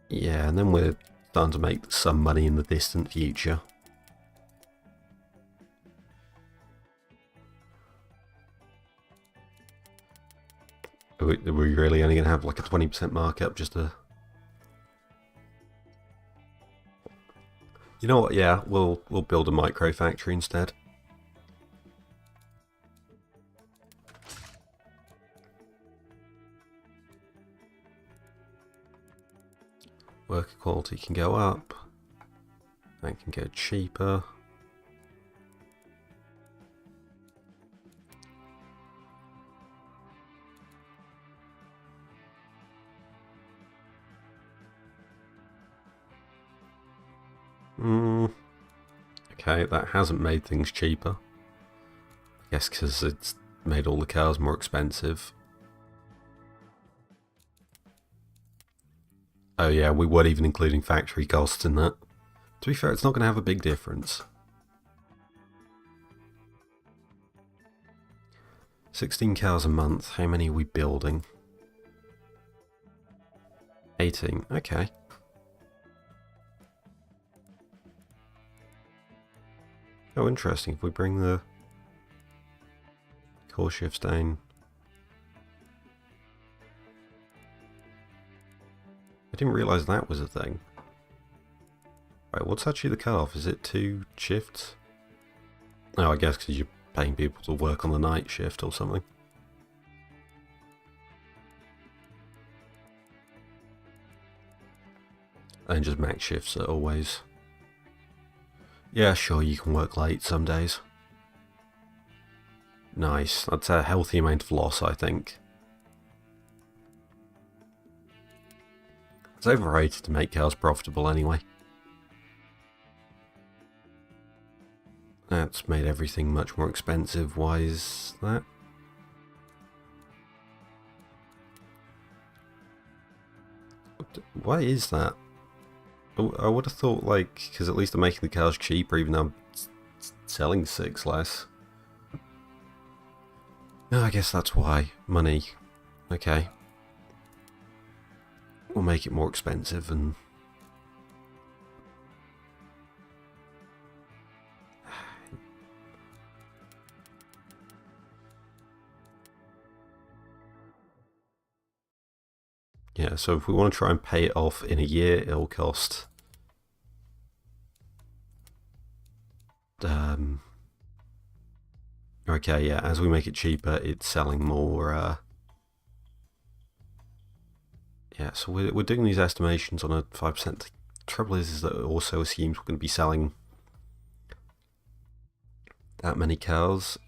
Speaker 1: Yeah, and then we're starting to make some money in the distant future. Are we really only going to have like a 20% markup just to... You know what, yeah, we'll build a micro factory instead. Worker quality can go up. That can go cheaper. Okay, that hasn't made things cheaper. I guess because it's made all the cars more expensive. Oh yeah, we weren't even including factory costs in that. To be fair, it's not going to have a big difference. 16 cars a month. How many are we building? 18. Okay. Oh, interesting. If we bring the core shifts down... I didn't realise that was a thing. Right, what's actually the cut-off? Is it 2 shifts? Oh, I guess because you're paying people to work on the night shift or something. And just max shifts are always... Yeah, sure, you can work late some days. Nice. That's a healthy amount of loss, I think. It's overrated to make cars profitable anyway. That's made everything much more expensive. Why is that? Why is that? I would have thought, like, because at least they're making the cars cheaper, even though I'm selling 6 less. No, I guess that's why. Money. Okay. We'll make it more expensive and... Yeah, so if we want to try and pay it off in a year, it'll cost... Okay, yeah, as we make it cheaper, it's selling more... Yeah, so we're doing these estimations on a 5%. The trouble is that it also assumes we're going to be selling that many cars.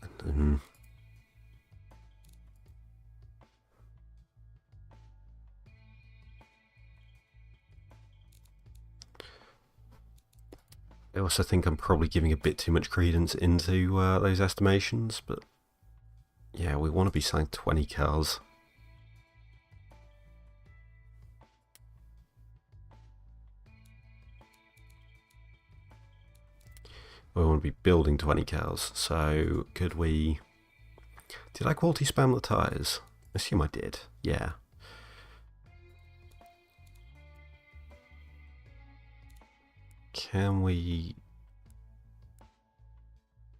Speaker 1: I also think I'm probably giving a bit too much credence into those estimations, but yeah, we want to be selling 20 cars. We want to be building 20 cars, so could we... Did I quality spam the tyres? I assume I did, yeah. Can we...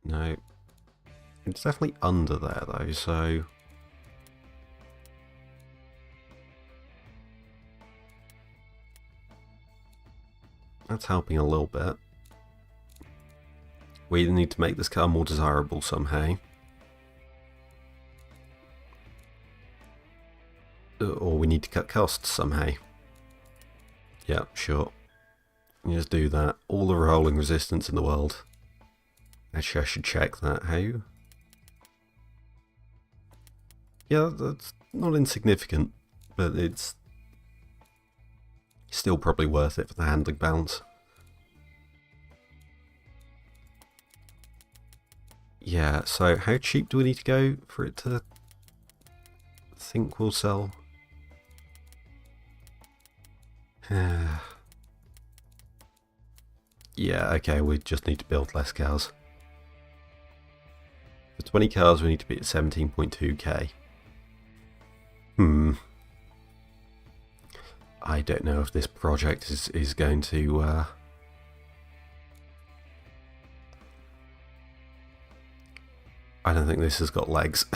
Speaker 1: No. It's definitely under there though, so... That's helping a little bit. We either need to make this car more desirable somehow, or we need to cut costs somehow. Yeah, sure. You just do that. All the rolling resistance in the world. Actually, I should check that. How? Yeah, that's not insignificant, but it's still probably worth it for the handling balance. Yeah, so how cheap do we need to go for it to think we'll sell? Yeah, okay, we just need to build less cars. For 20 cars, we need to be at 17.2k. I don't know if this project is going to... I don't think this has got legs.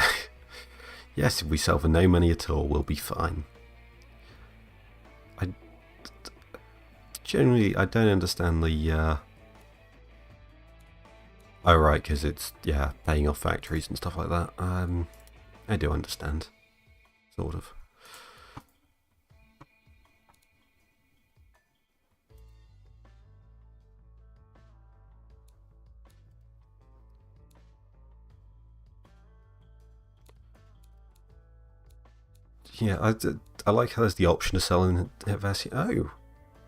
Speaker 1: Yes, if we sell for no money at all, we'll be fine. Generally, I don't understand the... Oh, right, because it's, yeah, paying off factories and stuff like that. I do understand. Sort of. Yeah, I like how there's the option to sell in Hevasi. Oh,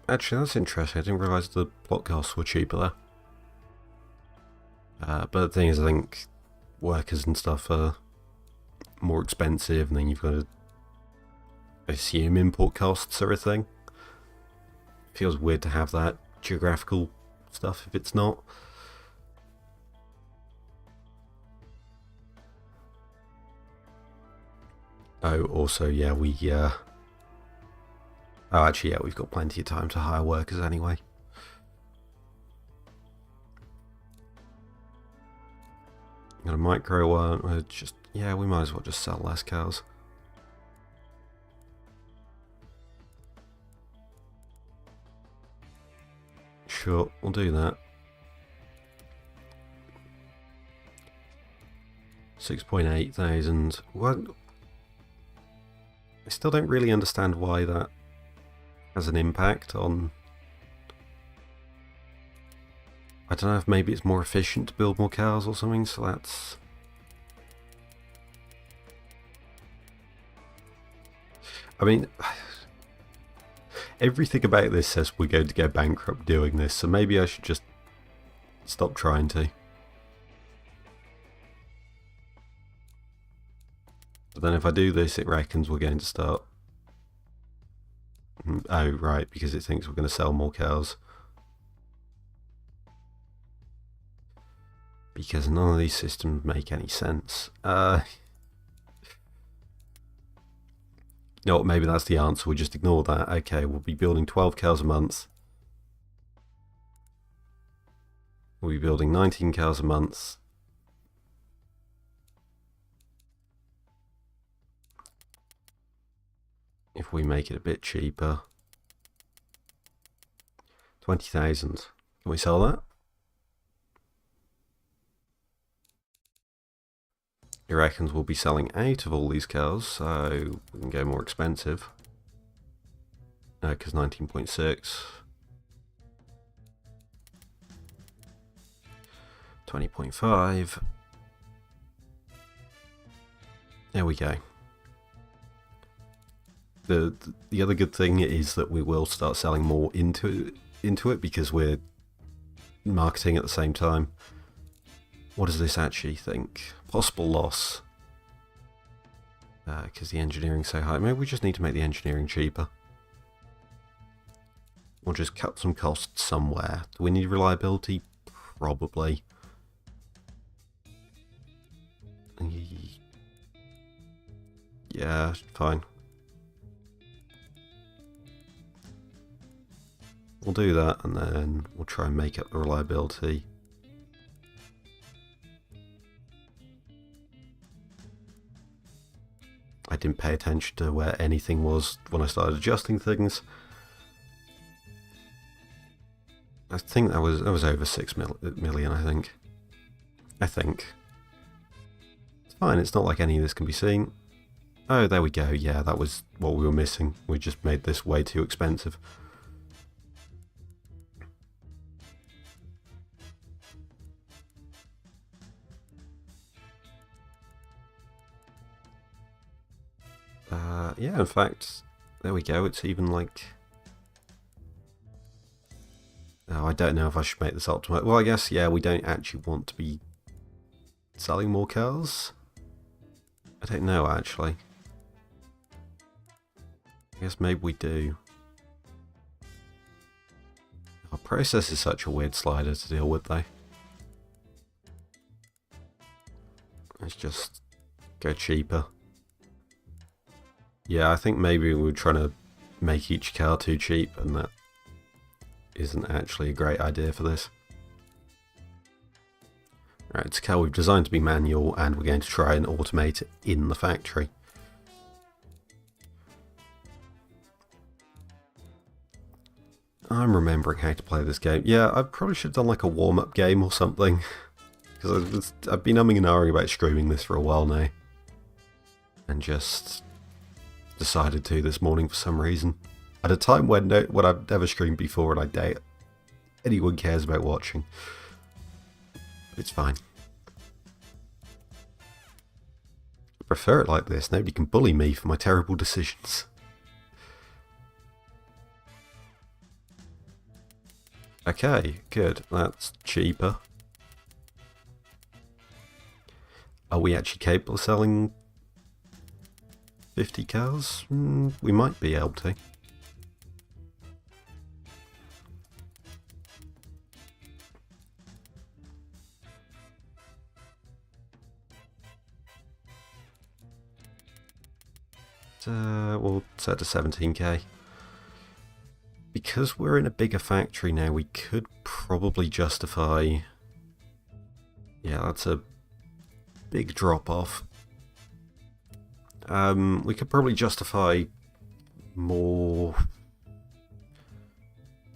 Speaker 1: actually, that's interesting. I didn't realise the plot costs were cheaper there. But the thing is, I think workers and stuff are more expensive, and then you've got to assume import costs are a thing. Feels weird to have that geographical stuff if it's not. Oh, also, yeah, oh, actually, yeah, we've got plenty of time to hire workers anyway. Got a micro one. We're just, yeah, we might as well just sell less cows. Sure, we'll do that. 6.8 thousand. What? I still don't really understand why that has an impact on... I don't know if maybe it's more efficient to build more cows or something, so that's... I mean, everything about this says we're going to go bankrupt doing this, so maybe I should just stop trying to. But then if I do this, it reckons we're going to start... Oh, right, because it thinks we're going to sell more cows. Because none of these systems make any sense. You know what, maybe that's the answer, we'll just ignore that. Okay, we'll be building 12 cows a month. We'll be building 19 cows a month. If we make it a bit cheaper. 20,000. Can we sell that? It reckons we'll be selling out of all these cows, so we can go more expensive. Because 19.6. 20.5. There we go. The other good thing is that we will start selling more into it because we're marketing at the same time. What does this actually think? Possible loss. Because the engineering's so high. Maybe we just need to make the engineering cheaper. Or just cut some costs somewhere. Do we need reliability? Probably. Yeah, fine. We'll do that and then we'll try and make up the reliability. I didn't pay attention to where anything was when I started adjusting things. I think that was over 6 million, I think. It's fine, it's not like any of this can be seen. Oh, there we go, yeah, that was what we were missing. We just made this way too expensive. Yeah, in fact, there we go, it's even like... Oh, I don't know if I should make this optimal. Well, I guess, yeah, we don't actually want to be selling more cars. I don't know, actually. I guess maybe we do. Our process is such a weird slider to deal with, though. Let's just go cheaper. Yeah, I think maybe we're trying to make each car too cheap, and that isn't actually a great idea for this. Right, it's a car we've designed to be manual, and we're going to try and automate it in the factory. I'm remembering how to play this game. Yeah, I probably should have done like a warm-up game or something, because I've been umming and ahhing about streaming this for a while now, and just decided to this morning for some reason. At a time when I've never streamed before and I doubt anyone cares about watching. It's fine. I prefer it like this. Nobody can bully me for my terrible decisions. Okay, good. That's cheaper. Are we actually capable of selling 50 cars? We might be able to. We'll set to 17k. Because we're in a bigger factory now, we could probably justify... Yeah, that's a big drop off. We could probably justify more.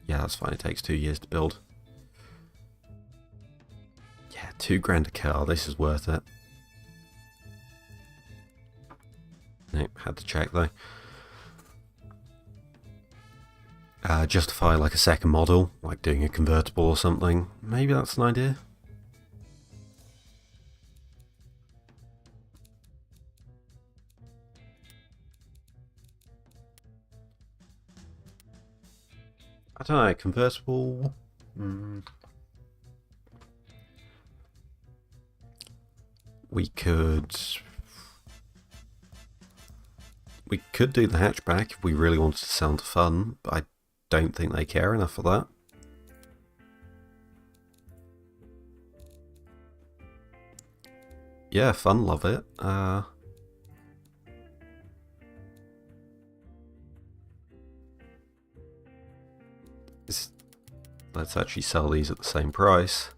Speaker 1: Yeah, that's fine. It takes 2 years to build. Yeah, $2,000 a car. This is worth it. Nope, had to check though. Justify like a second model, like doing a convertible or something. Maybe that's an idea. I don't know, convertible. We could do the hatchback if we really wanted to sound fun, but I don't think they care enough for that. Yeah, fun, love it. Let's actually sell these at the same price.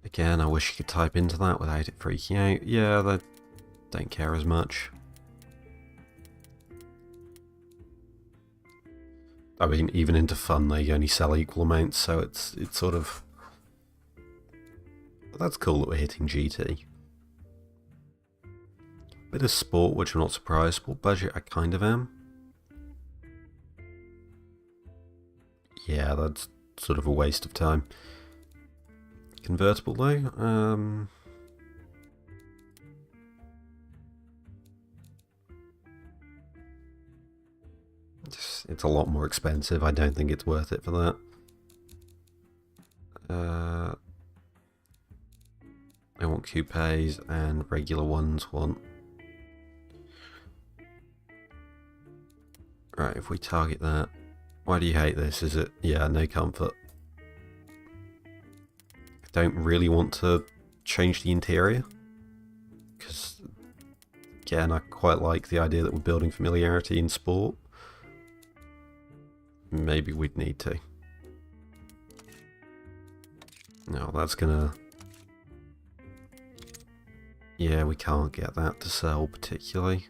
Speaker 1: Again, I wish you could type into that without it freaking out. Yeah, they don't care as much. I mean, even into fun, they only sell equal amounts, so it's sort of. But that's cool that we're hitting GT. Bit of sport, which I'm not surprised. What budget I kind of am. Yeah, that's sort of a waste of time. Convertible though. It's a lot more expensive. I don't think it's worth it for that. I want coupes and regular ones want. Right, if we target that. Why do you hate this? Is it? Yeah, no comfort. I don't really want to change the interior. Because, again, I quite like the idea that we're building familiarity in sport. Maybe we'd need to. No, that's gonna. Yeah, we can't get that to sell particularly.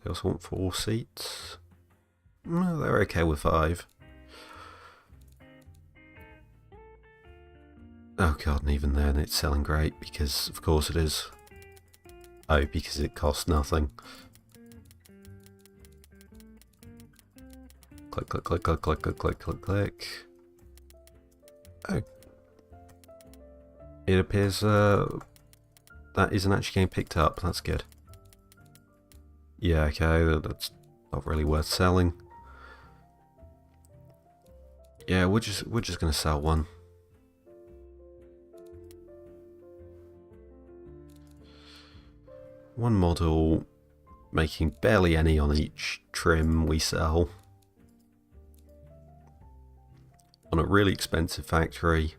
Speaker 1: They also want 4 seats. No, they're okay with 5. Oh god, and even then it's selling great because of course it is. Oh, because it costs nothing. Click, click, click, click, click, click, click, click, click. Oh. It appears that isn't actually getting picked up. That's good. Yeah, okay, that's not really worth selling. Yeah, we're just gonna sell one. One model, making barely any on each trim we sell. On a really expensive factory.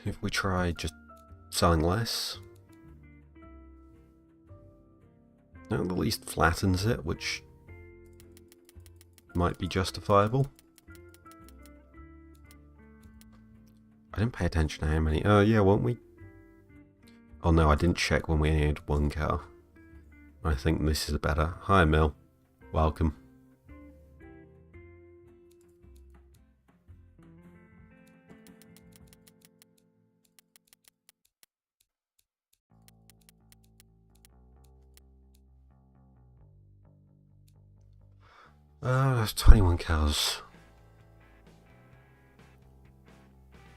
Speaker 1: If we try just selling less, that at least flattens it, which might be justifiable. I didn't pay attention to how many. Oh yeah, won't we? Oh no, I didn't check when we only had 1 car. I think this is better. Hi Mill, welcome. There's 21 cars.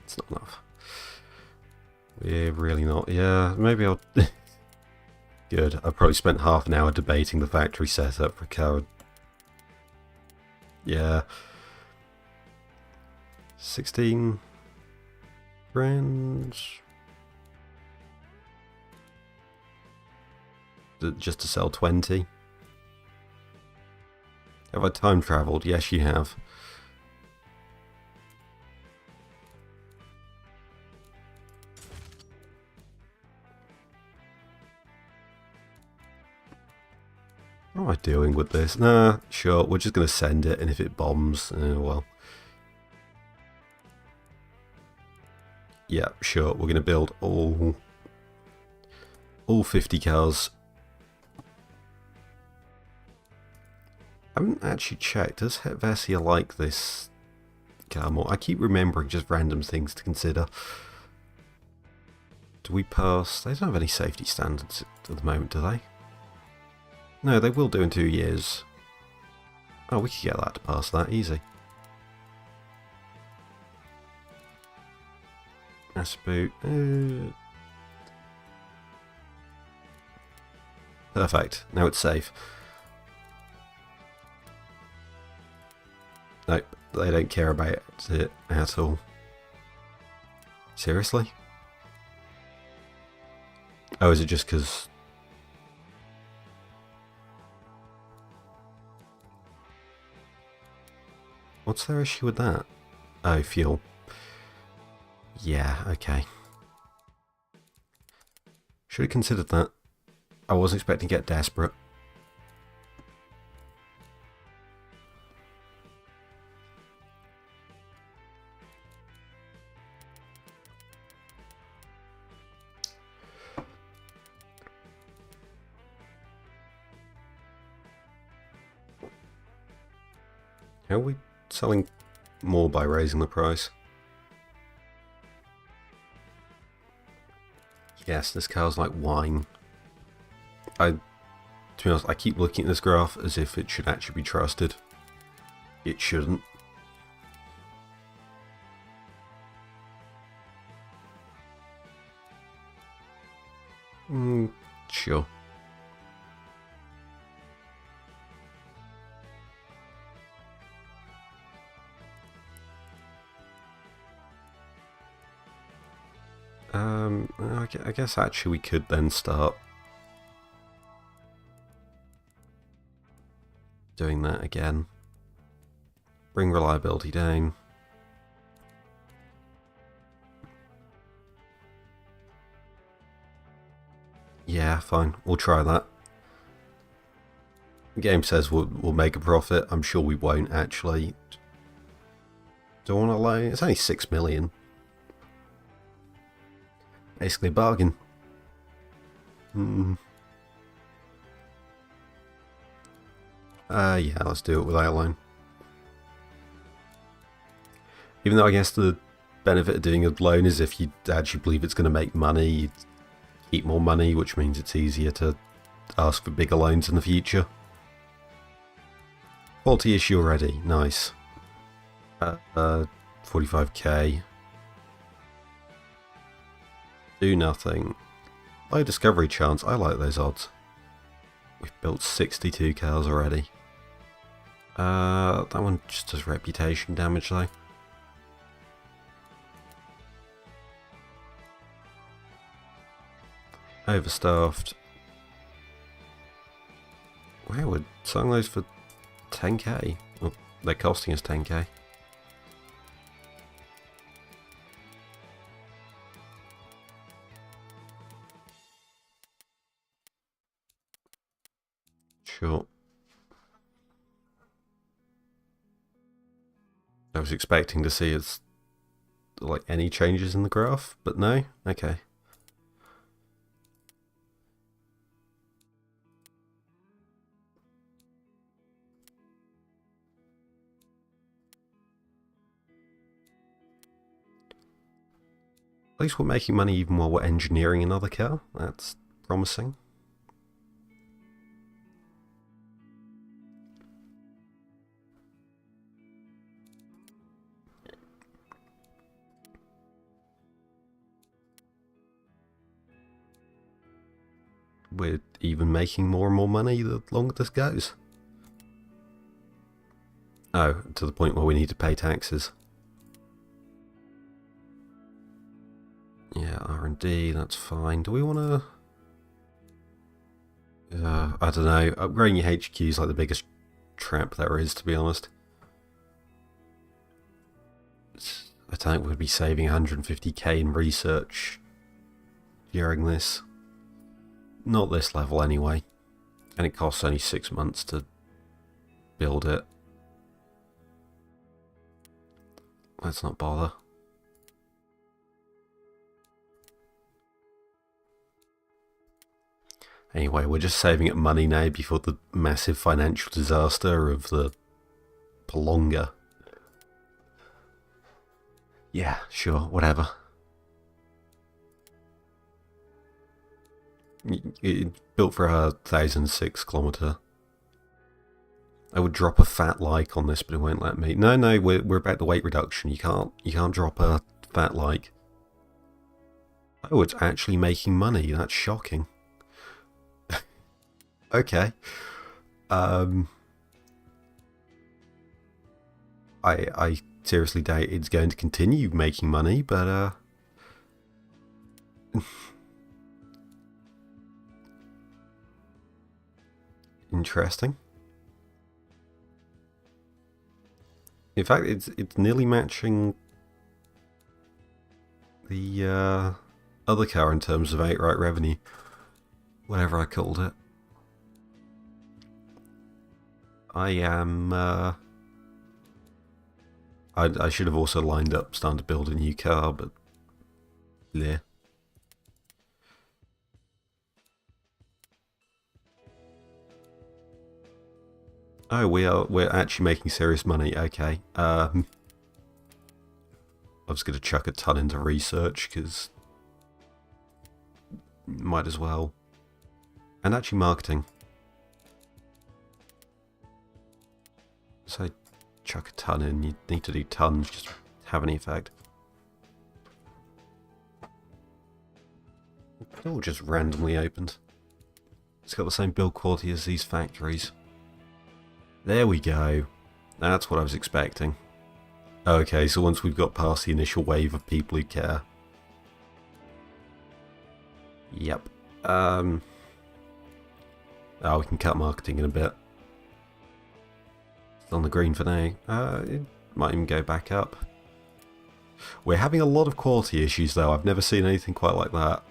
Speaker 1: It's not enough. Yeah, really not. Yeah, maybe I'll. Good. I probably spent half an hour debating the factory setup for a car. Yeah. 16 grand. Just to sell 20. Have I time travelled? Yes, you have. What am I doing with this? Nah, sure, we're just going to send it, and if it bombs, well. Yeah, sure, we're going to build all 50 cars. I haven't actually checked. Does Helvetia like this car more? I keep remembering just random things to consider. Do we pass? They don't have any safety standards at the moment, do they? No, they will do in 2 years. Oh, we could get that to pass that, easy. That's about... perfect. Now it's safe. Nope, they don't care about it at all. Seriously? Oh, is it just because... What's their issue with that? Oh, fuel. Yeah, okay. Should have considered that. I wasn't expecting to get desperate. How are we selling more by raising the price? Yes, this car's like wine. To be honest, I keep looking at this graph as if it should actually be trusted. It shouldn't. Sure. I guess actually we could then start doing that again. Bring reliability down. Yeah, fine. We'll try that. The game says we'll make a profit. I'm sure we won't actually. Do I want to loan? It's only 6 million. Basically a bargain. Yeah, let's do it without a loan. Even though I guess the benefit of doing a loan is if you actually believe it's going to make money, you keep more money, which means it's easier to ask for bigger loans in the future. Quality issue already, nice. 45k. Do nothing. Low discovery chance, I like those odds. We've built 62 cars already. That one just does reputation damage though. Overstaffed. Wow, we're selling those for 10k. Well, they're costing us 10k. Sure. I was expecting to see like any changes in the graph, but no? Okay. At least we're making money even while we're engineering another car. That's promising. We're even making more and more money the longer this goes. Oh, to the point where we need to pay taxes. Yeah, R&D, that's fine. Do we want to... I don't know. Upgrading your HQ is like the biggest trap there is, to be honest. I don't think we'd be saving 150k in research during this. Not this level, anyway. And it costs only 6 months to build it. Let's not bother. Anyway, we're just saving up money now before the massive financial disaster of the Polonga. Yeah, sure, whatever. It's built for a 1,006 kilometer. I would drop a fat like on this, but it won't let me. No, we're about the weight reduction. You can't drop a fat like. Oh, it's actually making money. That's shocking. Okay. I seriously doubt it's going to continue making money, but interesting. In fact, it's nearly matching the other car in terms of outright revenue, whatever I called it. I am. I should have also lined up starting to build a new car, but yeah. Oh, we're actually making serious money. Okay. I was going to chuck a ton into research because might as well, and actually marketing. So chuck a ton in. You need to do tons just to have any effect. It's all just randomly opened. It's got the same build quality as these factories. There we go. That's what I was expecting. Okay, so once we've got past the initial wave of people who care. Yep. Oh, we can cut marketing in a bit. It's on the green for now. It might even go back up. We're having a lot of quality issues though. I've never seen anything quite like that.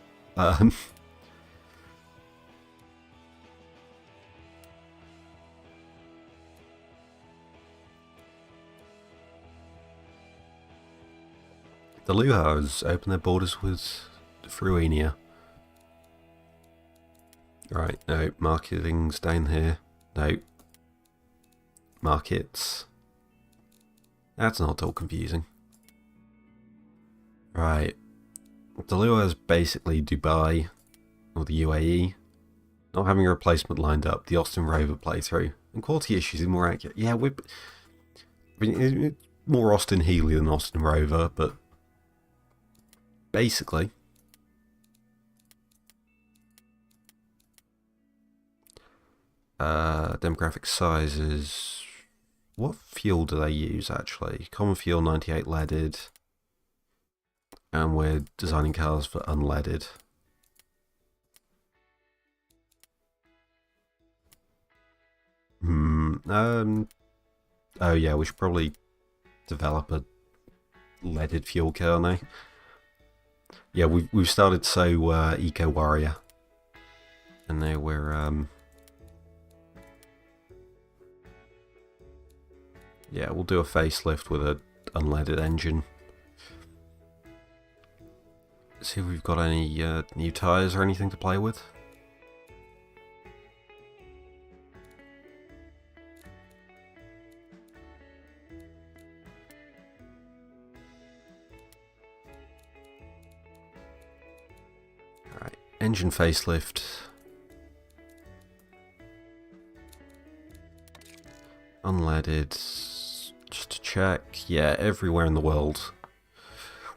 Speaker 1: The Luhars open their borders with Fruenia. Right, no, marketing's down here. No. Markets. That's not all confusing. Right. The Luhars basically Dubai, or the UAE. Not having a replacement lined up, the Austin Rover playthrough. And quality issues is more accurate. Yeah, I mean, it's more Austin Healey than Austin Rover, but basically. Demographic sizes. What fuel do they use actually? Common fuel 98 leaded. And we're designing cars for unleaded. Oh yeah, we should probably develop a leaded fuel car now. Yeah, we've started so Eco Warrior. And now we're yeah, we'll do a facelift with an unleaded engine. See if we've got any new tyres or anything to play with. Alright, engine facelift. Unleaded. Just to check. Yeah, everywhere in the world.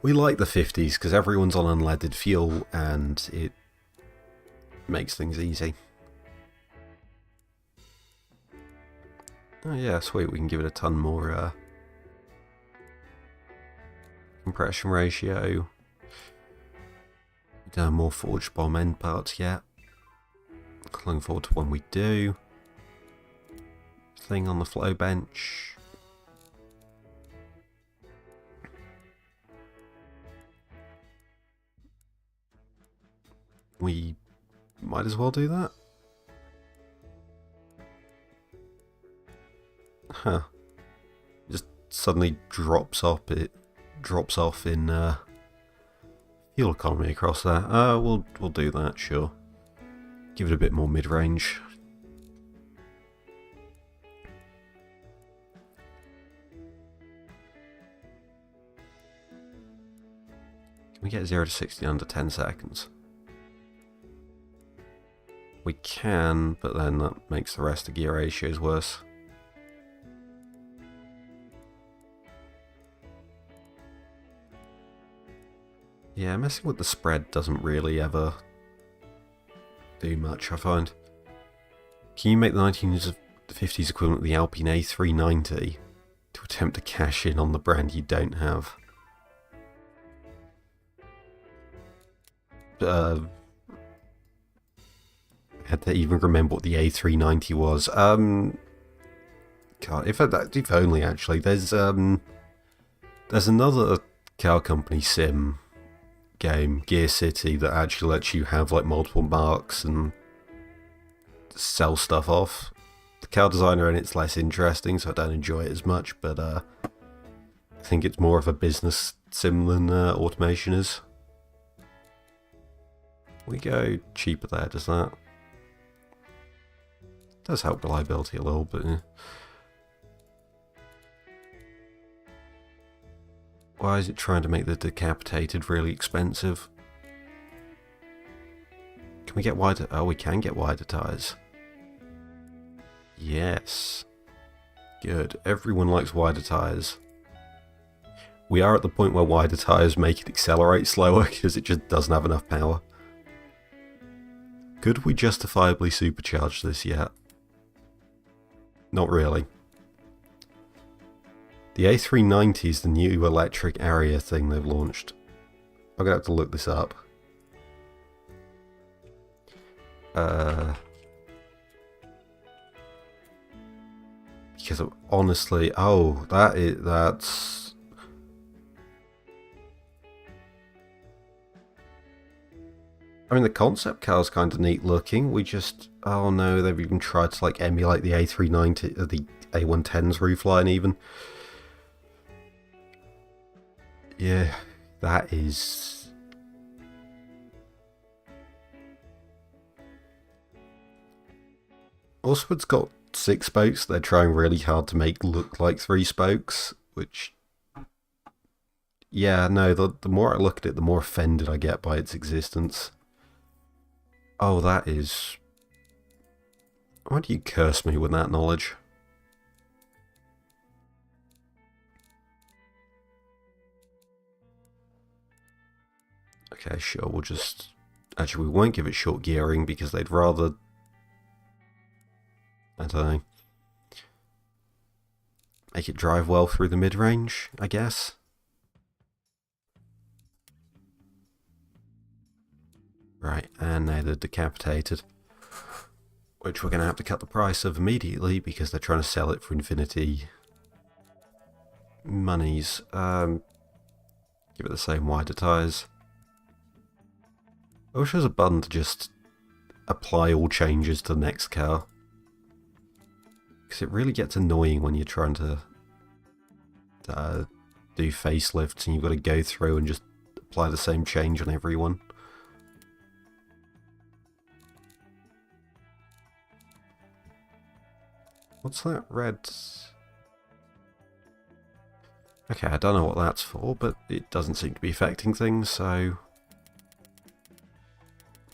Speaker 1: We like the 50s because everyone's on unleaded fuel and it makes things easy. Oh yeah, sweet, we can give it a ton more compression ratio. We don't have more forged bomb end parts yet. Looking forward to when we do. Thing on the flow bench. We might as well do that. Huh. Just suddenly drops off. It drops off in fuel economy across there. We'll do that, sure. Give it a bit more mid-range. Can we get 0 to 60 under 10 seconds? We can, but then that makes the rest of gear ratios worse. Yeah, messing with the spread doesn't really ever do much, I find. Can you make the 1950s equivalent of the Alpine A390 to attempt to cash in on the brand you don't have? I had to even remember what the A390 was. God, if only actually. There's another car company sim game, Gear City, that actually lets you have like multiple marks and sell stuff off. The car designer in it's less interesting, so I don't enjoy it as much, but I think it's more of a business sim than automation is. We go cheaper there, does that? Does help reliability a little, but why is it trying to make the decapitated really expensive? Can we get wider? Oh, we can get wider tyres. Yes. Good. Everyone likes wider tyres. We are at the point where wider tyres make it accelerate slower because it just doesn't have enough power. Could we justifiably supercharge this yet? Not really. The A390 is the new electric area thing they've launched. I'm going to have to look this up. Because honestly, oh, that's... I mean, the concept car's kind of neat looking. We just... Oh no, they've even tried to like emulate the A390, the A110's roofline even. Yeah, that is... Also, it's got 6 spokes they're trying really hard to make look like 3 spokes, which... Yeah, no, the more I look at it, the more offended I get by its existence. Oh, that is... Why do you curse me with that knowledge? Okay, sure, we'll just... Actually, we won't give it short gearing because they'd rather... I don't know. Make it drive well through the mid-range, I guess. Right, and now they're decapitated. Which we're going to have to cut the price of immediately because they're trying to sell it for infinity monies. Give it the same wider tyres. I wish there was a button to just apply all changes to the next car. Because it really gets annoying when you're trying to do facelifts and you've got to go through and just apply the same change on everyone. What's that red? Okay, I don't know what that's for, but it doesn't seem to be affecting things, so...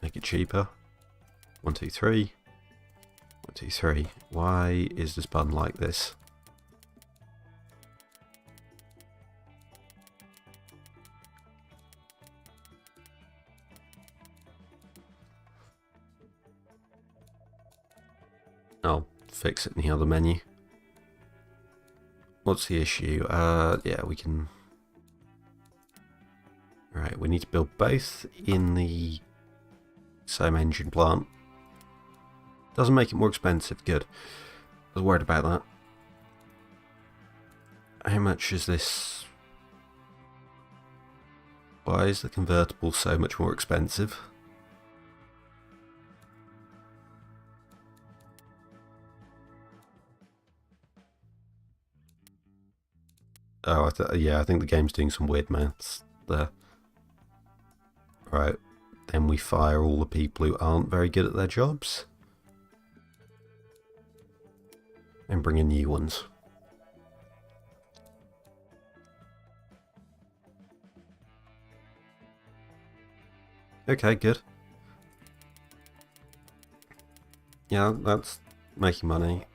Speaker 1: Make it cheaper. 1, 2, 3. 1, 2, 3. Why is this button like this? I'll fix it in the other menu. What's the issue? Yeah, we can... Right, we need to build both in the same engine plant. Doesn't make it more expensive, good. I was worried about that. How much is this? Why is the convertible so much more expensive? Oh, yeah, I think the game's doing some weird maths there. Right, then we fire all the people who aren't very good at their jobs. And bring in new ones. Okay, good. Yeah, that's making money.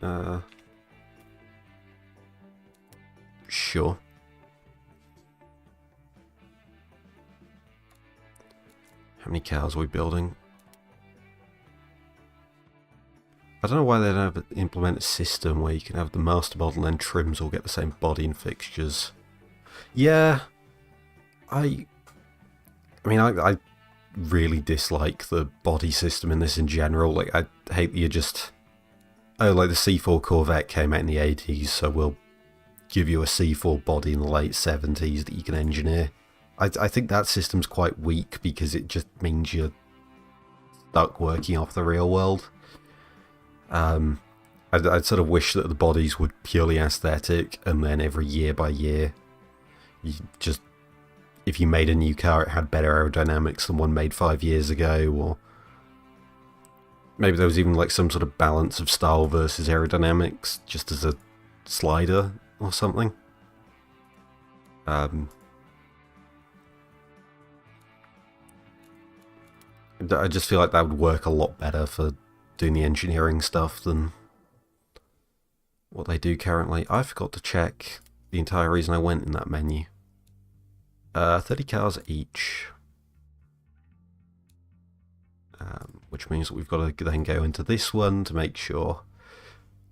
Speaker 1: Sure. How many cows are we building? I don't know why they don't implement a system where you can have the master model and trims all get the same body and fixtures. Yeah, I mean, I really dislike the body system in this in general. Like, I hate that you just... Oh, like the C4 Corvette came out in the 80s, so we'll give you a C4 body in the late 70s that you can engineer. I think that system's quite weak because it just means you're stuck working off the real world. I'd sort of wish that the bodies were purely aesthetic, and then every year by year, you just... If you made a new car, it had better aerodynamics than one made 5 years ago, or maybe there was even like some sort of balance of style versus aerodynamics, just as a slider or something. I just feel like that would work a lot better for doing the engineering stuff than what they do currently. I forgot to check the entire reason I went in that menu. 30 cars each. Which means that we've got to then go into this one to make sure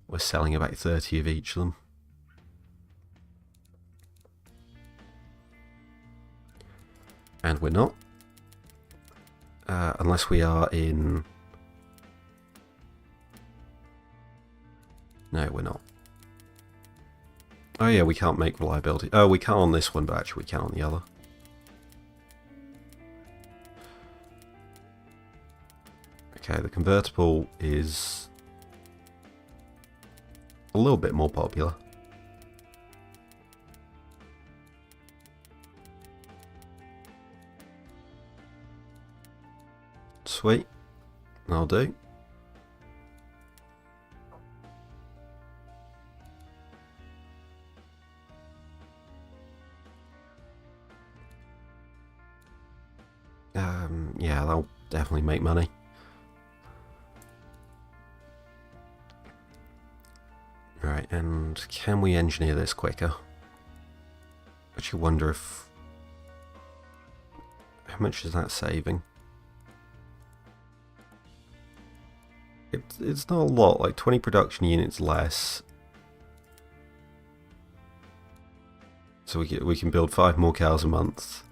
Speaker 1: we're selling about 30 of each of them. And we're not. Unless we are in... No, we're not. Oh yeah, we can't make reliability. Oh, we can on this one, but actually we can on the other. Okay, the convertible is a little bit more popular. Sweet. That'll do. Yeah, that'll definitely make money. Right, and can we engineer this quicker? I actually wonder if... How much is that saving? It's not a lot, like 20 production units less. So we can build 5 more cows a month.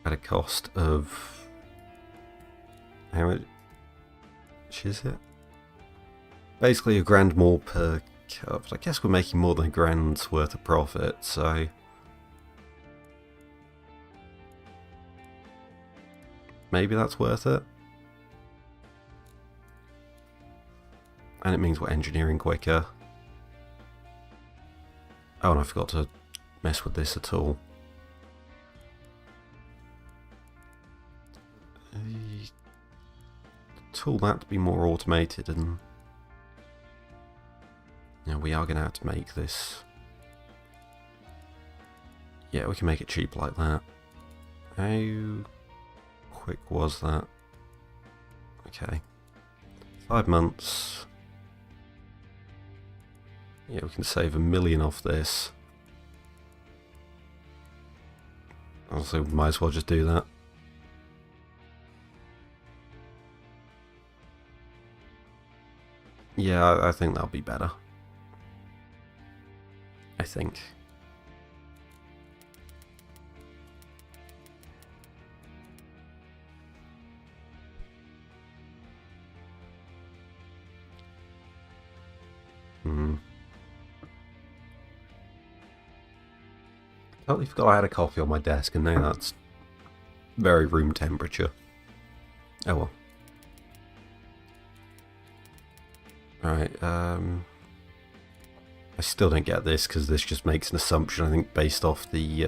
Speaker 1: At a cost of... How much is it? Basically $1,000 more per cow. I guess we're making more than $1,000's worth of profit, so... Maybe that's worth it. And it means we're engineering quicker. Oh, and I forgot to mess with this at all. Tool that to be more automated, and yeah, we are going to have to make this. Yeah, we can make it cheap like that. How quick was that? Okay, 5 months. Yeah, we can save $1 million off this. Also, might as well just do that. Yeah, I think that'll be better. I think. Totally forgot I had a coffee on my desk, and now that's very room temperature. Oh well. Right, I still don't get this because this just makes an assumption, I think, based off the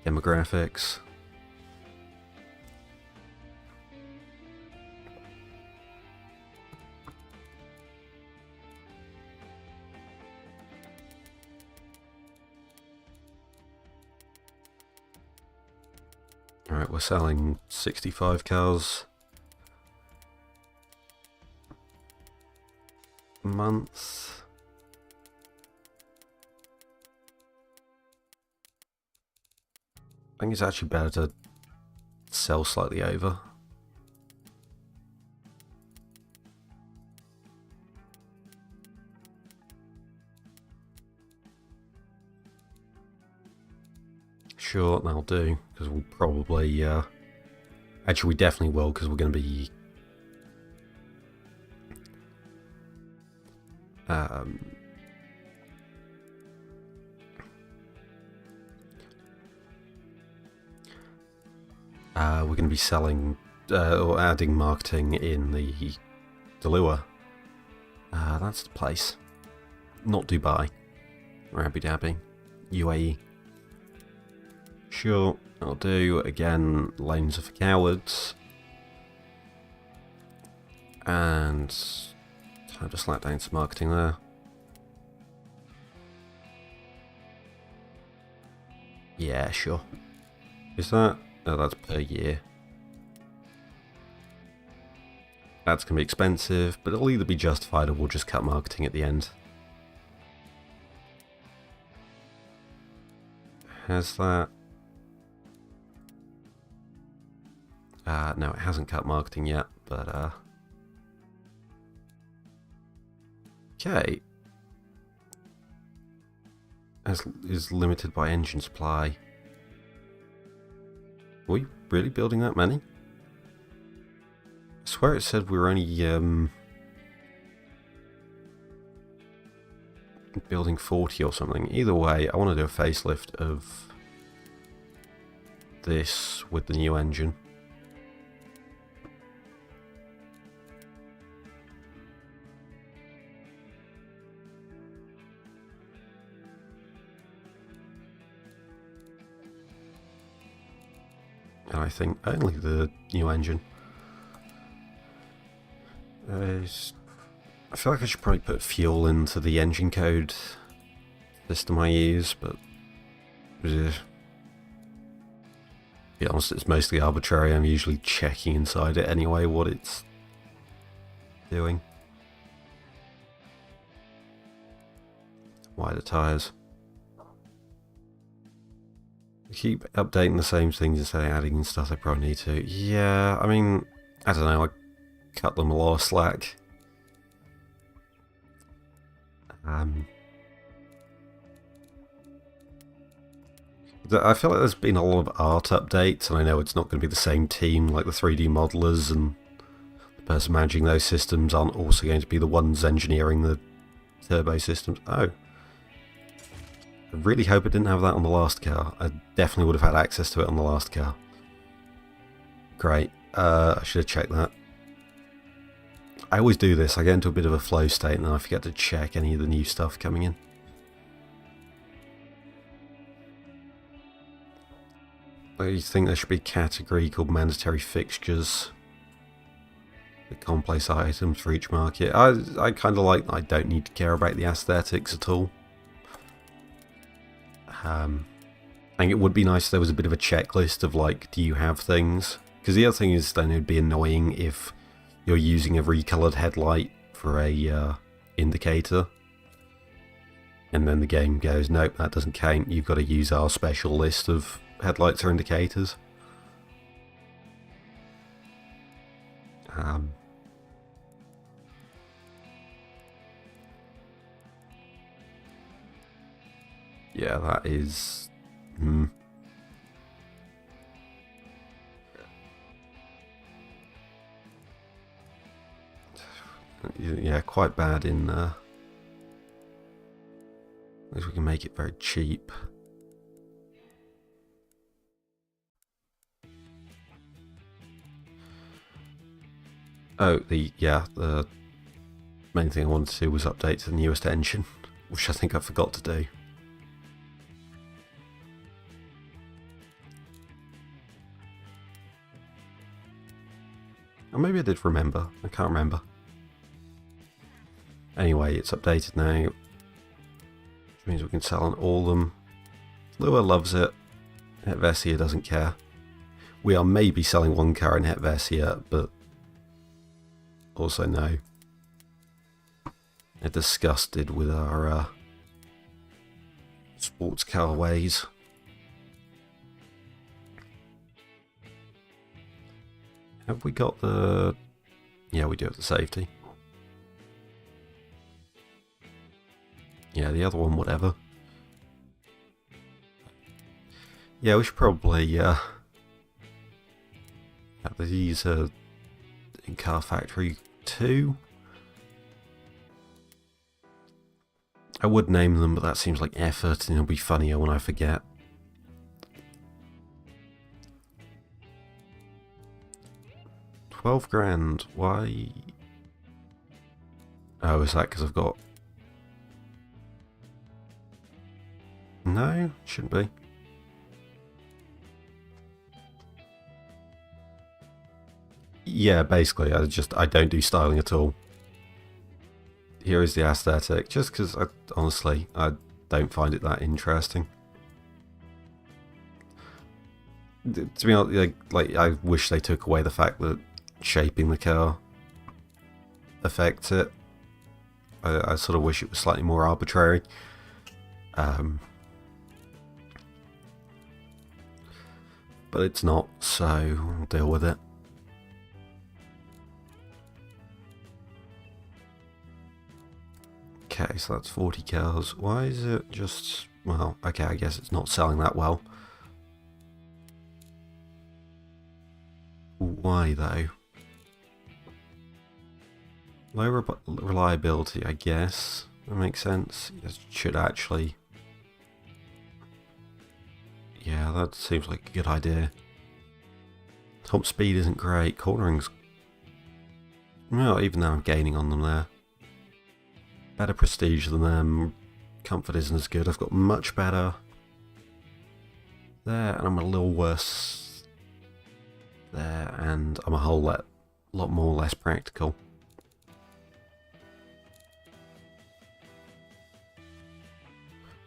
Speaker 1: demographics. Alright, we're selling 65 cars a month. I think it's actually better to sell slightly over. Sure, that'll do, because we'll probably, actually we definitely will, because we're going to be, we're going to be selling, or adding marketing in the Delua. That's the place. Not Dubai. Or Abu Dhabi. UAE. Sure, I'll do. Again, lanes are for cowards. And I'll just slap down some marketing there. Yeah, sure. Is that? Oh, that's per year. That's going to be expensive, but it'll either be justified or we'll just cut marketing at the end. Has that? No, it hasn't cut marketing yet, but okay. Is limited by engine supply. Are we really building that many? I swear it said we were only building 40 or something. Either way, I want to do a facelift of this with the new engine. And I think only the new engine. I feel like I should probably put fuel into the engine code system I use, but to be honest, it's mostly arbitrary. I'm usually checking inside it anyway what it's doing. Wider tyres. I keep updating the same things instead of adding stuff I probably need to. Yeah, I mean, I don't know, I cut them a lot of slack. I feel like there's been a lot of art updates, and I know it's not going to be the same team, like the 3D modelers and the person managing those systems aren't also going to be the ones engineering the turbo systems. Oh. I really hope I didn't have that on the last car. I definitely would have had access to it on the last car. Great. I should have checked that. I always do this. I get into a bit of a flow state and then I forget to check any of the new stuff coming in. I think there should be a category called mandatory fixtures. The complex items for each market. I kind of like that I don't need to care about the aesthetics at all. I think it would be nice if there was a bit of a checklist of like, do you have things? Because the other thing is then it would be annoying if you're using a recolored headlight for a indicator. And then the game goes, nope, that doesn't count. You've got to use our special list of headlights or indicators. Yeah, that is... Yeah, quite bad in... At least we can make it very cheap. Oh, the main thing I wanted to do was update to the newest engine, which I think I forgot to do. Or maybe I did remember, I can't remember. Anyway, it's updated now, which means we can sell on all of them. Lua loves it, Helvetia doesn't care. We are maybe selling one car in Helvetia, but also no. They're disgusted with our sports car ways. Have we got the... Yeah, we do have the safety. Yeah, the other one, whatever. Yeah, we should probably have these in Car Factory 2. I would name them, but that seems like effort, and it'll be funnier when I forget. $12,000. Why? Oh, is that because I've got... No, shouldn't be. Yeah, basically, I don't do styling at all. Here is the aesthetic, just because honestly, I don't find it that interesting. To be honest, like I wish they took away the fact that shaping the car affects it. I sort of wish it was slightly more arbitrary. But it's not, so we'll deal with it. Okay, so that's 40 cars. Why is it just... Well, okay, I guess it's not selling that well. Why, though? Low reliability, I guess. That makes sense. It should actually... Yeah, that seems like a good idea. Top speed isn't great. Cornering's... Well, even though I'm gaining on them there. Better prestige than them. Comfort isn't as good. I've got much better there, and I'm a little worse there, and I'm a whole lot more less practical.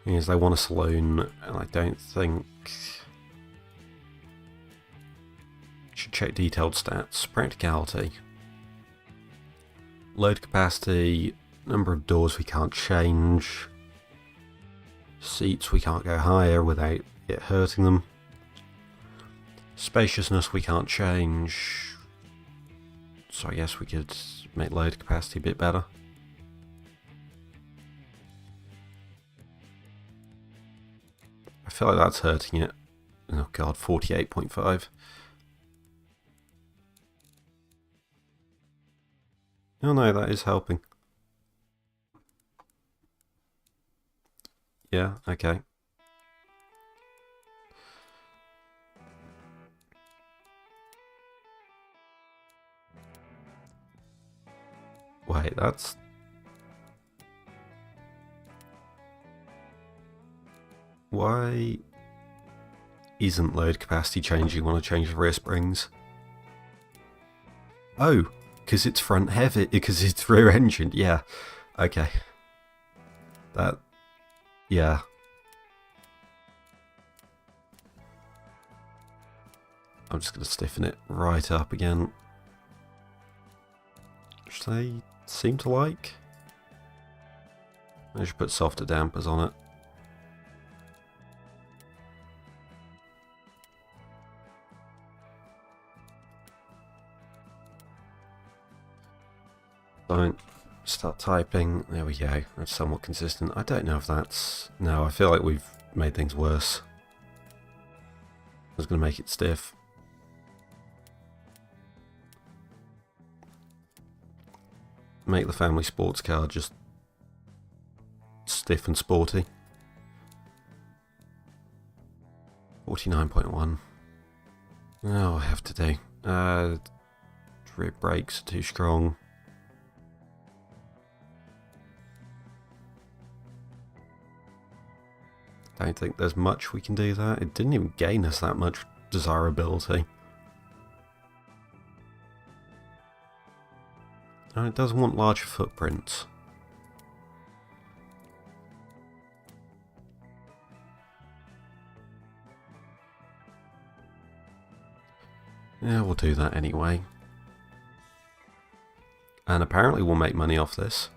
Speaker 1: Thing is, they want a saloon, and I don't think... Should check detailed stats. Practicality. Load capacity. Number of doors we can't change. Seats we can't go higher without it hurting them. Spaciousness we can't change. So I guess we could make load capacity a bit better. I feel like that's hurting it. Oh god, 48.5. Oh no, that is helping. Yeah, okay. Wait, that's... Why isn't load capacity changing when I change the rear springs? Oh, because it's front heavy, because it's rear engine, yeah. Okay. That... Yeah. I'm just going to stiffen it right up again. Which they seem to like. I should put softer dampers on it. Don't start typing. There we go. That's somewhat consistent. I don't know if that's... No, I feel like we've made things worse. I was going to make it stiff. Make the family sports car just stiff and sporty. 49.1. Oh, I have to do. Rear brakes are too strong. Don't think there's much we can do there. It didn't even gain us that much desirability. And it does want larger footprints. Yeah, we'll do that anyway. And apparently we'll make money off this.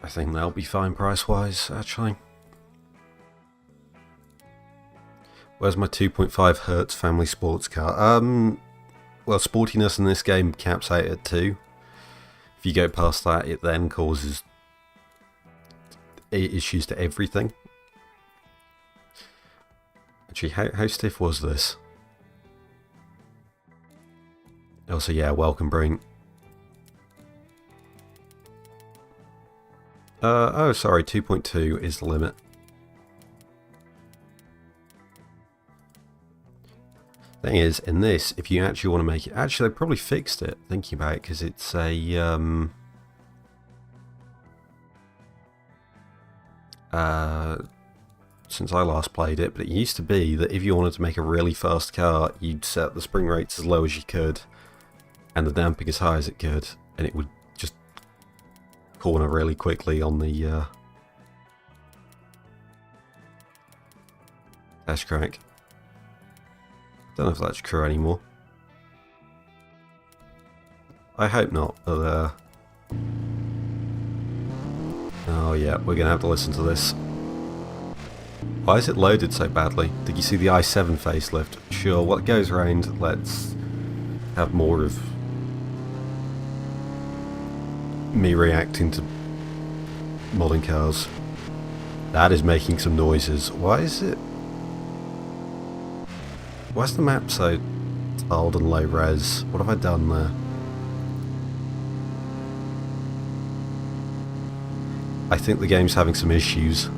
Speaker 1: I think that'll be fine price-wise, actually. Where's my 2.5 Hertz family sports car? Well, sportiness in this game caps out at 2. If you go past that, it then causes issues to everything. Actually, how stiff was this? Also, yeah, welcome, Brink. Oh, sorry, 2.2 is the limit. Thing is, in this, if you actually want to make it... Actually, they probably fixed it, thinking about it, because it's a... since I last played it, but it used to be that if you wanted to make a really fast car, you'd set the spring rates as low as you could, and the damping as high as it could, and it would just corner really quickly on the test track. Don't know if that's true anymore. I hope not, but oh yeah, we're gonna have to listen to this. Why is it loaded so badly? Did you see the i7 facelift? Sure, what goes round, let's have more of me reacting to modding cars. That is making some noises. Why is it... Why is the map so tiled and low res? What have I done there? I think the game's having some issues.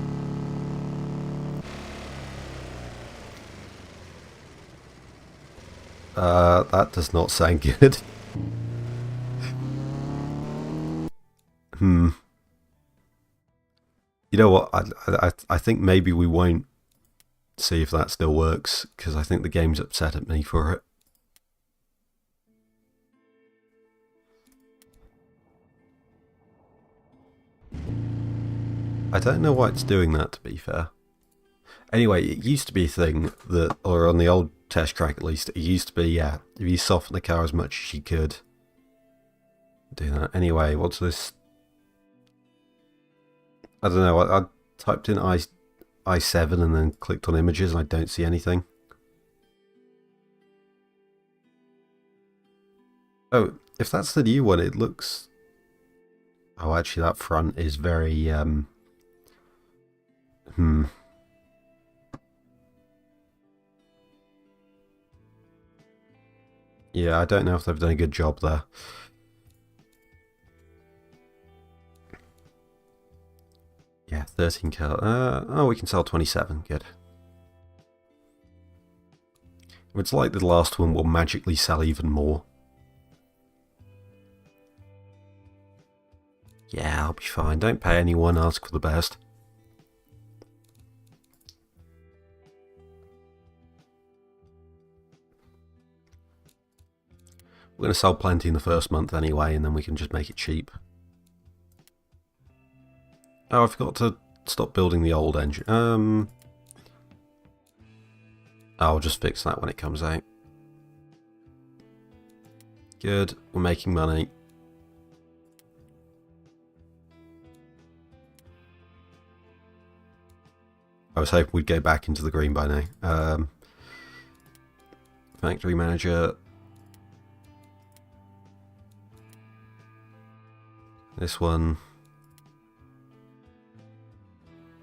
Speaker 1: That does not sound good. You know what? I think maybe we won't see if that still works, because I think the game's upset at me for it. I don't know why it's doing that, to be fair. Anyway, it used to be a thing that, or on the old test track at least, it used to be, yeah, if you soften the car as much as you could, do that. Anyway, what's this? I don't know, I typed in i7 and then clicked on images and I don't see anything. Oh, if that's the new one, it looks... Oh, actually that front is very, Yeah, I don't know if they've done a good job there. Yeah, 13 car. Oh, we can sell 27. Good. It's like the last one will magically sell even more. Yeah, I'll be fine. Don't pay anyone, ask for the best. We're going to sell plenty in the first month anyway, and then we can just make it cheap. Oh, I forgot to stop building the old engine. I'll just fix that when it comes out. Good, we're making money. I was hoping we'd go back into the green by now. Factory manager. This one.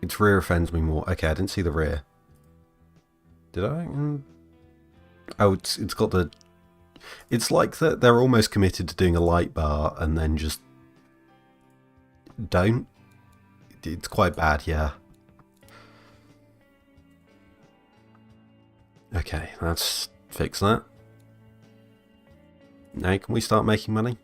Speaker 1: Its rear offends me more. Okay, I didn't see the rear. Did I? Oh, it's got the... It's like that they're almost committed to doing a light bar and then just don't. It's quite bad, yeah. Okay, let's fix that. Now can we start making money?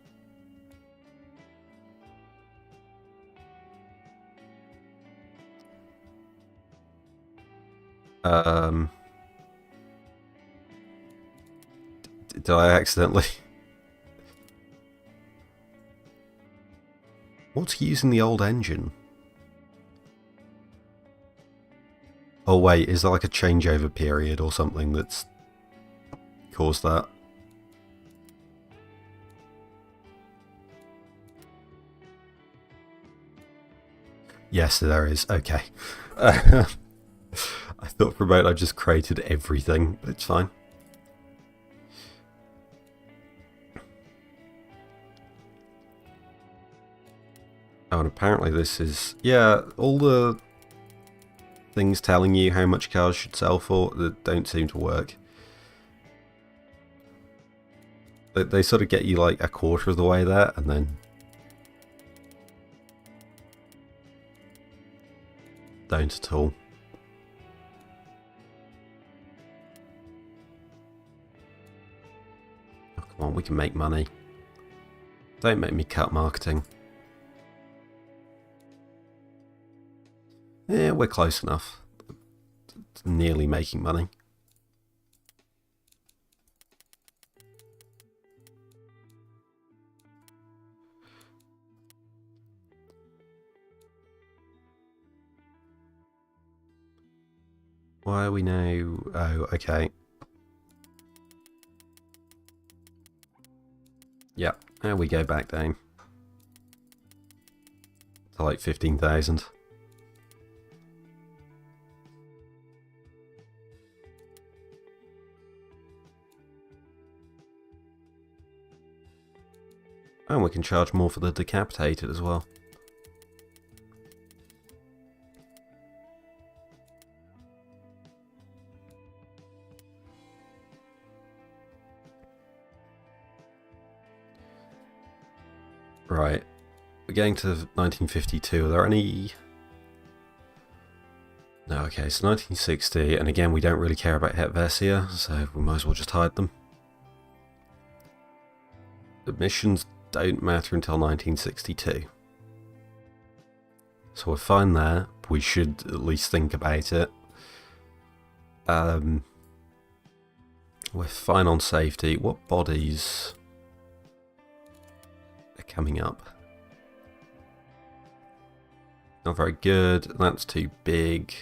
Speaker 1: Did I accidentally... What's using the old engine? Oh wait, is there like a changeover period or something that's caused that? Yes, there is. Okay. I thought for a moment I just created everything, but it's fine. Oh, and apparently this is... Yeah, all the things telling you how much cars should sell for that don't seem to work. They sort of get you like a quarter of the way there, and then don't at all. Oh, come on, we can make money. Don't make me cut marketing. Yeah, we're close enough. It's nearly making money. Why are we now... Oh, okay. Yeah, there we go back down. To like 15,000. And we can charge more for the decapitated as well. Right, we're getting to 1952. Are there any... No, okay, so 1960, and again, we don't really care about Helvetia, so we might as well just hide them. Emissions don't matter until 1962. So we're fine there. We should at least think about it. We're fine on safety. What bodies are coming up? Not very good. That's too big.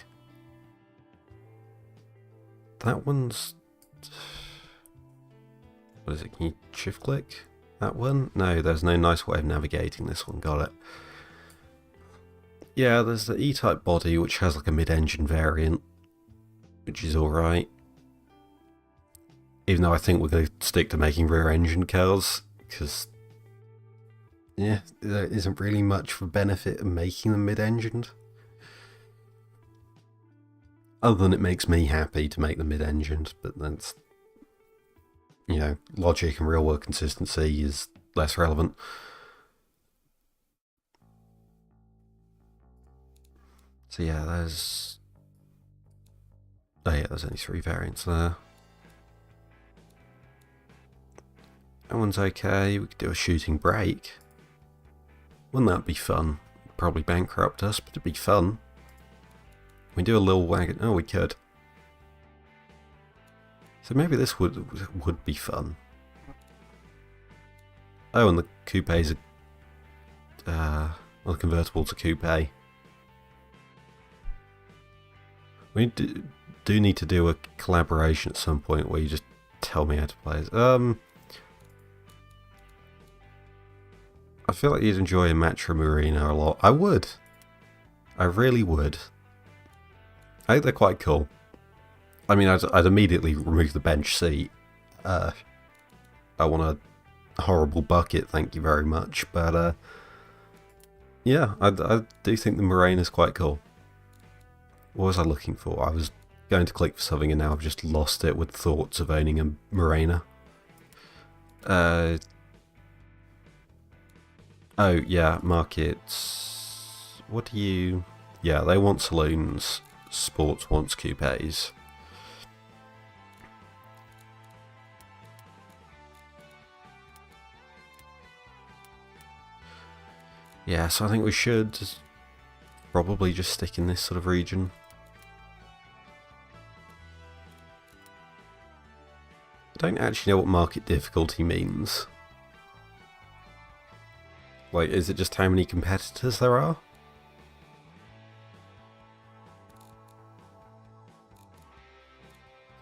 Speaker 1: That one's... What is it? Can you shift click? That one? No, there's no nice way of navigating this one. Got it. Yeah, there's the E-type body, which has like a mid-engine variant, which is alright. Even though I think we're going to stick to making rear-engine cars, because, yeah, there isn't really much for benefit in making them mid-engined. Other than it makes me happy to make them mid-engined, but that's... You know, logic and real-world consistency is less relevant. So yeah, there's... Oh yeah, there's only 3 variants there. That one's okay. We could do a shooting brake. Wouldn't that be fun? Probably bankrupt us, but it'd be fun. We do a little wagon. Oh, we could. So maybe this would be fun. Oh, and the coupes are... well, the convertible's a coupe. We do need to do a collaboration at some point where you just tell me how to play it. I feel like you'd enjoy a Metro Marina a lot. I would. I really would. I think they're quite cool. I mean, I'd immediately remove the bench seat. I want a horrible bucket, thank you very much. But, yeah, I do think the Marina is quite cool. What was I looking for? I was going to click for something and now I've just lost it with thoughts of owning a Marina. Oh, yeah, markets. What do you... Yeah, they want saloons. Sports wants coupes. Yeah, so I think we should probably just stick in this sort of region. I don't actually know what market difficulty means. Like, is it just how many competitors there are?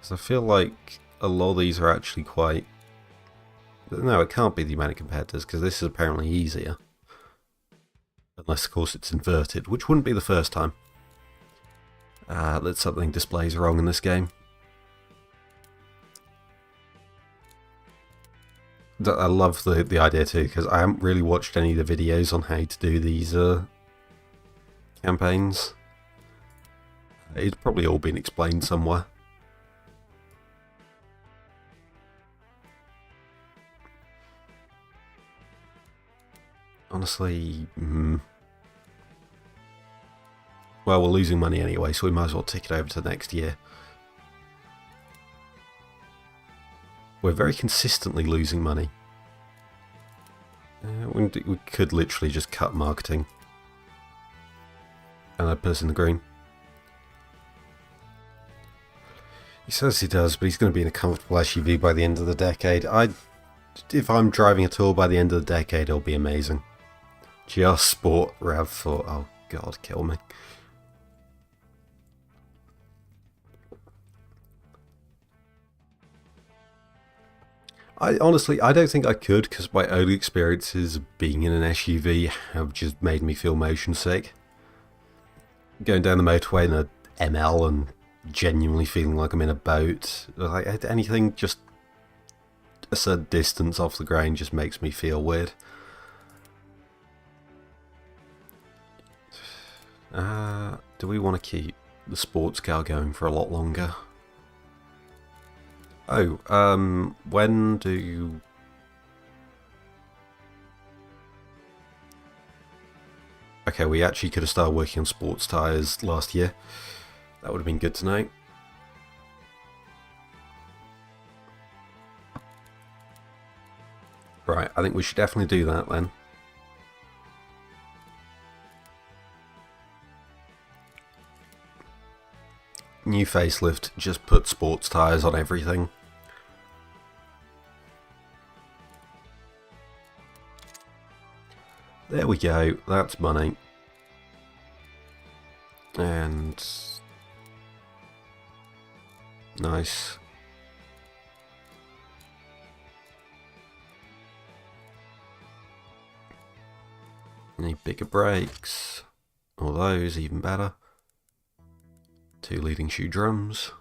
Speaker 1: Because I feel like a lot of these are actually quite... No, it can't be the amount of competitors, because this is apparently easier. Unless, of course, it's inverted, which wouldn't be the first time that something displays wrong in this game. I love the idea too, because I haven't really watched any of the videos on how to do these campaigns. It's probably all been explained somewhere. Honestly, well, we're losing money anyway, so we might as well tick it over to next year. We're very consistently losing money. We could literally just cut marketing. And that person in the green. He says he does, but he's going to be in a comfortable SUV by the end of the decade. If I'm driving at all by the end of the decade, it'll be amazing. Just sport RAV4. Oh god, kill me. I honestly don't think I could, because my own experiences of being in an SUV have just made me feel motion sick. Going down the motorway in a ML and genuinely feeling like I'm in a boat, like anything just a certain distance off the ground just makes me feel weird. Do we want to keep the sports car going for a lot longer? Oh, when do you... Okay, we actually could have started working on sports tyres last year. That would have been good to know. Right, I think we should definitely do that then. New facelift, just put sports tyres on everything. There we go, that's money. And... nice. Any bigger brakes? Or those, even better. 2 leading shoe drums.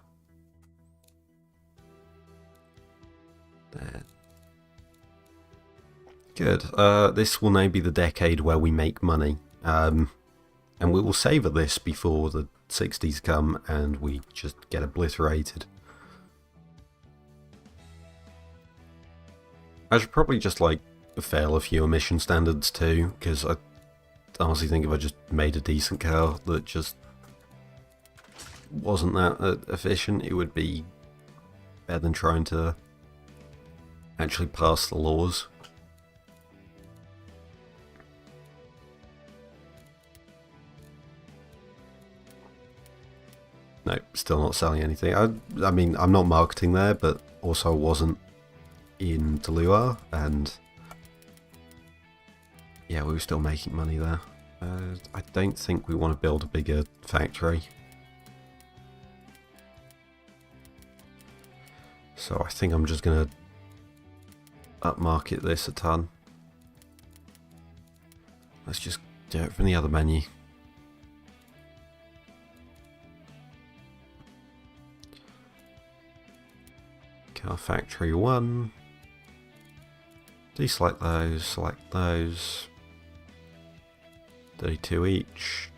Speaker 1: There. Good. This will now be the decade where we make money. And we will savour this before the 60s come and we just get obliterated. I should probably just like fail a few emission standards too, because I honestly think if I just made a decent car that just wasn't that efficient, it would be better than trying to actually pass the laws. No, still not selling anything. I mean, I'm not marketing there, but also I wasn't in Delua, and yeah, we were still making money there. I don't think we want to build a bigger factory. So I think I'm just going to upmarket this a ton. Let's just do it from the other menu. Car factory 1. Deselect those, select those. 32 each.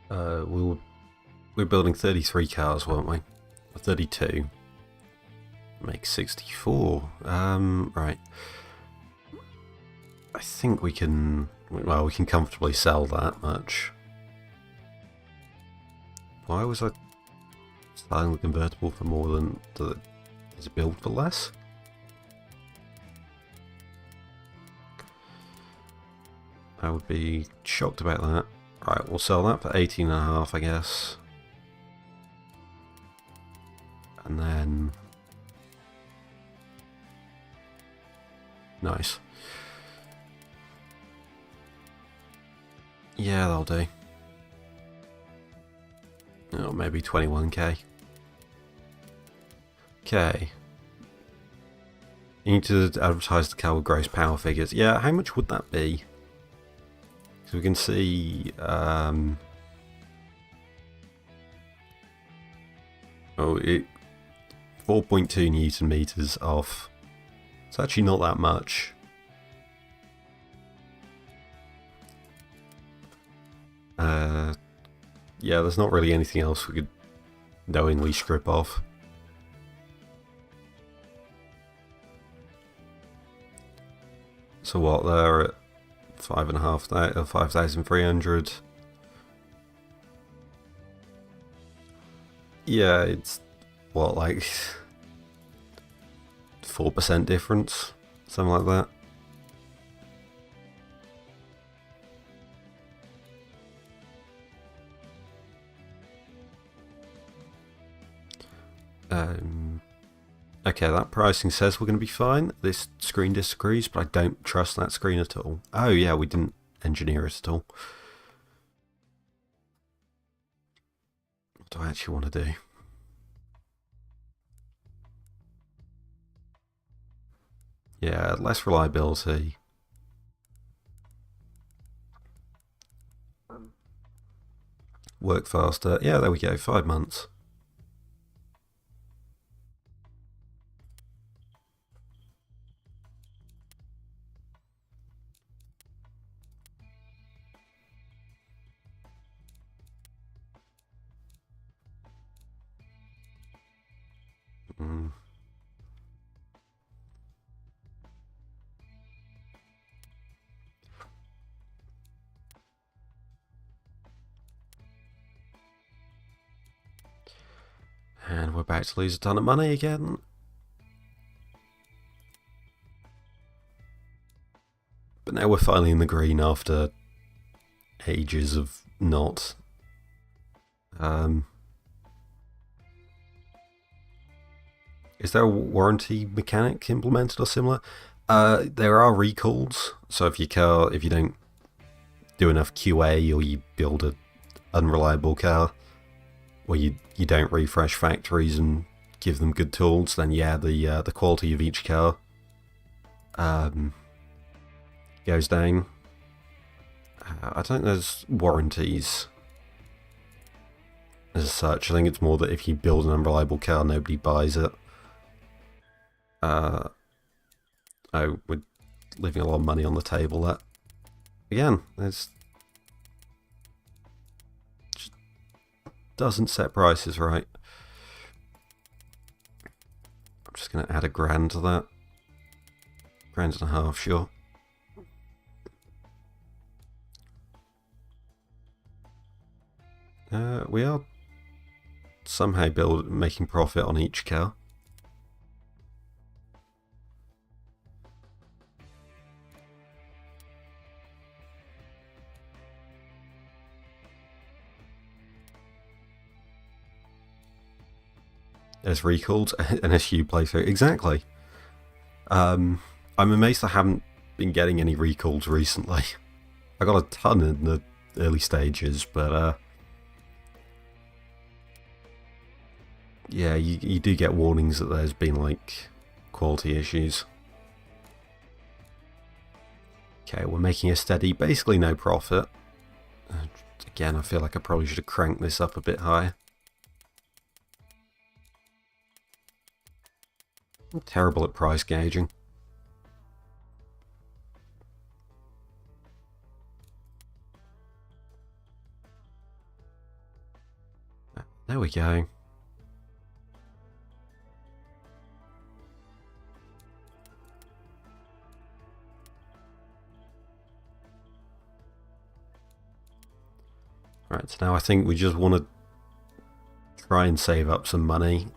Speaker 1: We were building 33 cars, weren't we? 32. Make 64. Right. I think we can... Well, we can comfortably sell that much. Why was I selling the convertible for more than... Is it built for less? I would be shocked about that. Right, we'll sell that for 18.5, I guess. And then... Nice. Yeah, that'll do. Oh, maybe 21k. Okay. You need to advertise the car with gross power figures. Yeah, how much would that be? So we can see... Oh, 4.2 Newton meters off. It's actually not that much. Yeah, there's not really anything else we could knowingly strip off. So what, they're at 5,300. Yeah, it's what, like 4% difference, something like that. Okay, that pricing says we're going to be fine. This screen disagrees, but I don't trust that screen at all. Oh yeah, we didn't engineer it at all. What do I actually want to do? Yeah, less reliability. Work faster. Yeah, there we go, 5 months. And we're about to lose a ton of money again. But now we're finally in the green after ages of not. Is there a warranty mechanic implemented or similar? There are recalls. So if you don't do enough QA or you build an unreliable car, or you don't refresh factories and give them good tools, then yeah, the quality of each car goes down. I don't think there's warranties as such. I think it's more that if you build an unreliable car, nobody buys it. Oh, we're leaving a lot of money on the table. That again, it's just doesn't set prices right. I'm just going to add £1,000 to that. £1.5, sure. We are somehow making profit on each car. There's recalled an SU playthrough. Exactly. I'm amazed I haven't been getting any recalls recently. I got a ton in the early stages, but yeah, you do get warnings that there's been like quality issues. Okay, we're making a steady, basically no profit. Again, I feel like I probably should have cranked this up a bit higher. I'm terrible at price gauging. There we go. Right, so now I think we just want to try and save up some money.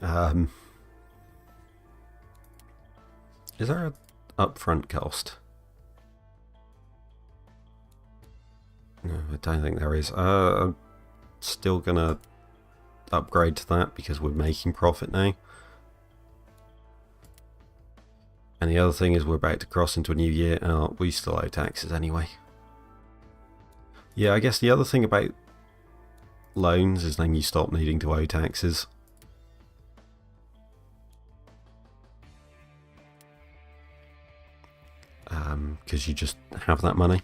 Speaker 1: Is there an upfront cost? No, I don't think there is. I'm still gonna upgrade to that because we're making profit now. And the other thing is we're about to cross into a new year. Oh, we still owe taxes anyway. Yeah, I guess the other thing about loans is then you stop needing to owe taxes. Because you just have that money.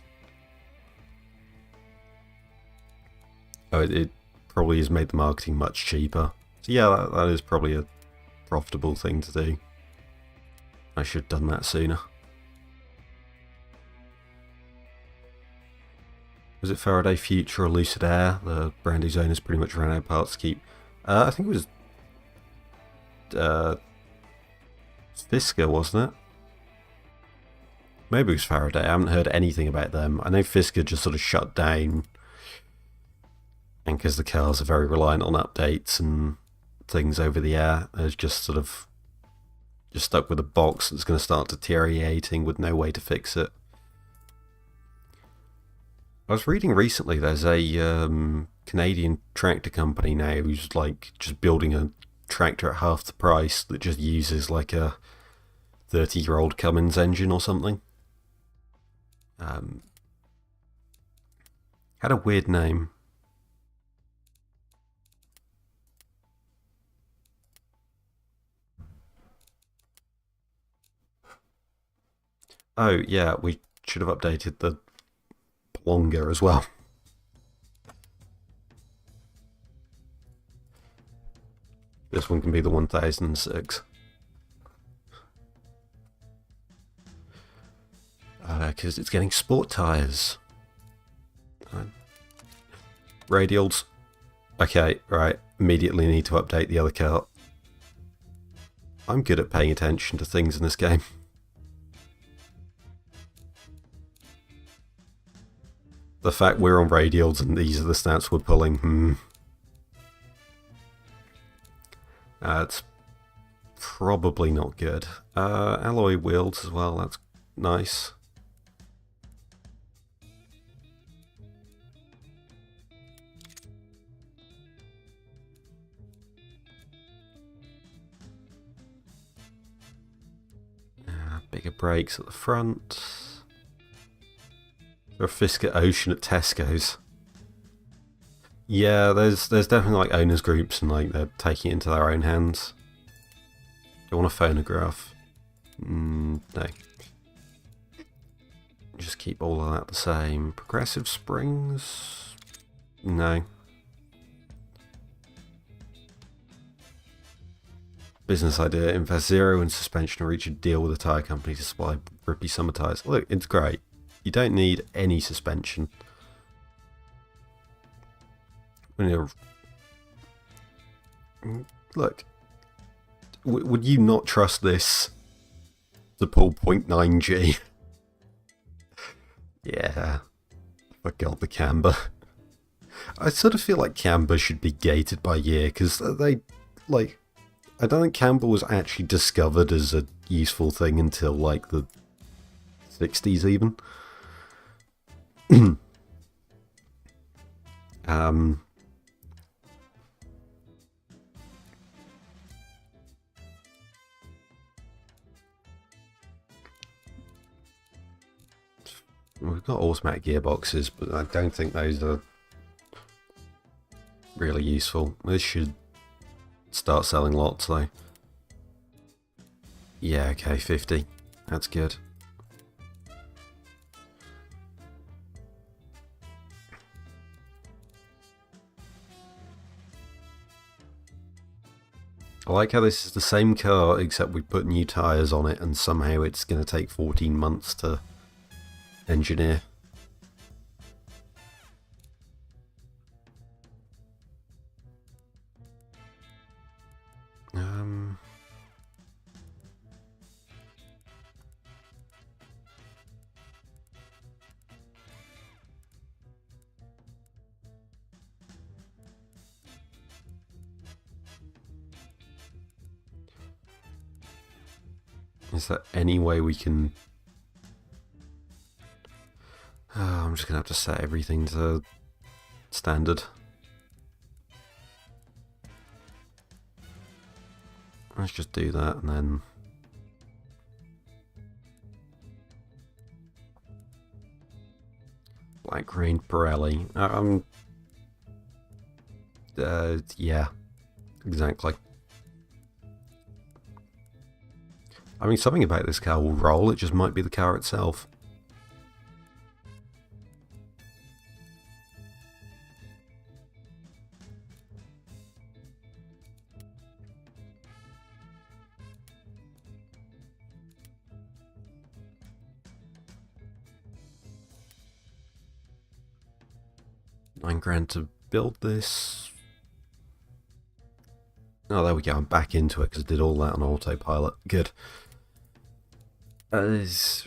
Speaker 1: Oh, it probably has made the marketing much cheaper. So yeah, that is probably a profitable thing to do. I should have done that sooner. Was it Faraday Future or Lucid Air? The brand whose owners pretty much ran out of parts to keep. I think it was Fisker, wasn't it? Maybe it was Faraday. I haven't heard anything about them. I know Fisker just sort of shut down. And because the cars are very reliant on updates and things over the air, it's just sort of just stuck with a box that's going to start deteriorating with no way to fix it. I was reading recently there's a Canadian tractor company now who's like just building a tractor at half the price that just uses like a 30-year-old Cummins engine or something. Had a weird name. Oh yeah, we should have updated the longer as well. This one can be the 1006. Because it's getting sport tyres. Radials. Okay, right. Immediately need to update the other car. I'm good at paying attention to things in this game. The fact we're on radials and these are the stats we're pulling, it's probably not good. Alloy wheels as well, that's nice. Bigger brakes at the front. Or a Fisker Ocean at Tesco's. Yeah, there's definitely like owners groups and like they're taking it into their own hands. Do you want a phonograph? No. Just keep all of that the same. Progressive springs? No. Business idea, invest zero in suspension or reach a deal with a tyre company to supply grippy summer tyres. Look, it's great. You don't need any suspension. Look, would you not trust this to pull 0.9G? Yeah. Forgot the camber. I sort of feel like camber should be gated by year, because they, like, I don't think camber was actually discovered as a useful thing until, like, the 60s even. We've got automatic gearboxes, but I don't think those are really useful. This should start selling lots though. Yeah, okay, 50. That's good. I like how this is the same car except we put new tyres on it and somehow it's going to take 14 months to engineer. Is there any way we can... I'm just going to have to set everything to standard. Let's just do that and then... Black grain Pirelli. Yeah, exactly. I mean, something about this car will roll, it just might be the car itself. £9 to build this. Oh, there we go. I'm back into it because I did all that on autopilot. Good. This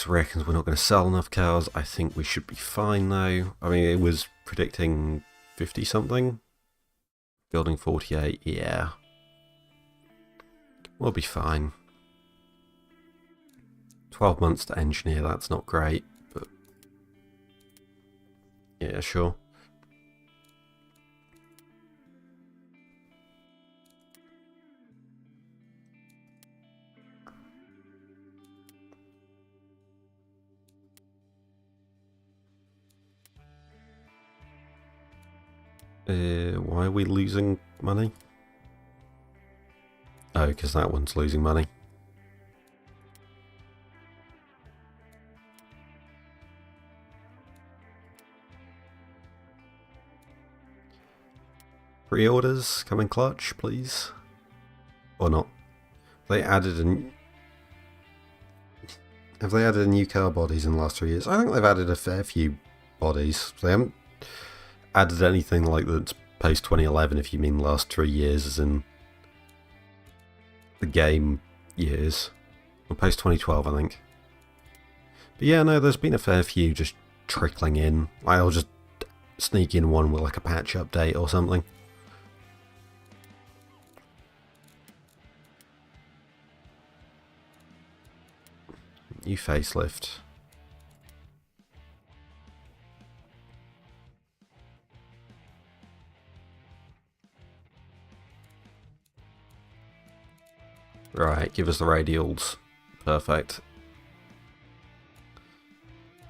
Speaker 1: reckons we're not going to sell enough cars. I think we should be fine though. I mean, it was predicting 50 something. Building 48, yeah. We'll be fine. 12 months to engineer, that's not great, but yeah, sure. Why are we losing money? Oh, because that one's losing money. Pre-orders come in clutch, please. Or not. Have they added new car bodies in the last 3 years? I think they've added a fair few bodies. They haven't added anything like that's post 2011, if you mean the last 3 years, as in the game years. Or post 2012, I think. But yeah, no, there's been a fair few just trickling in. I'll just sneak in one with like a patch update or something. New facelift. Right, give us the radials. Perfect.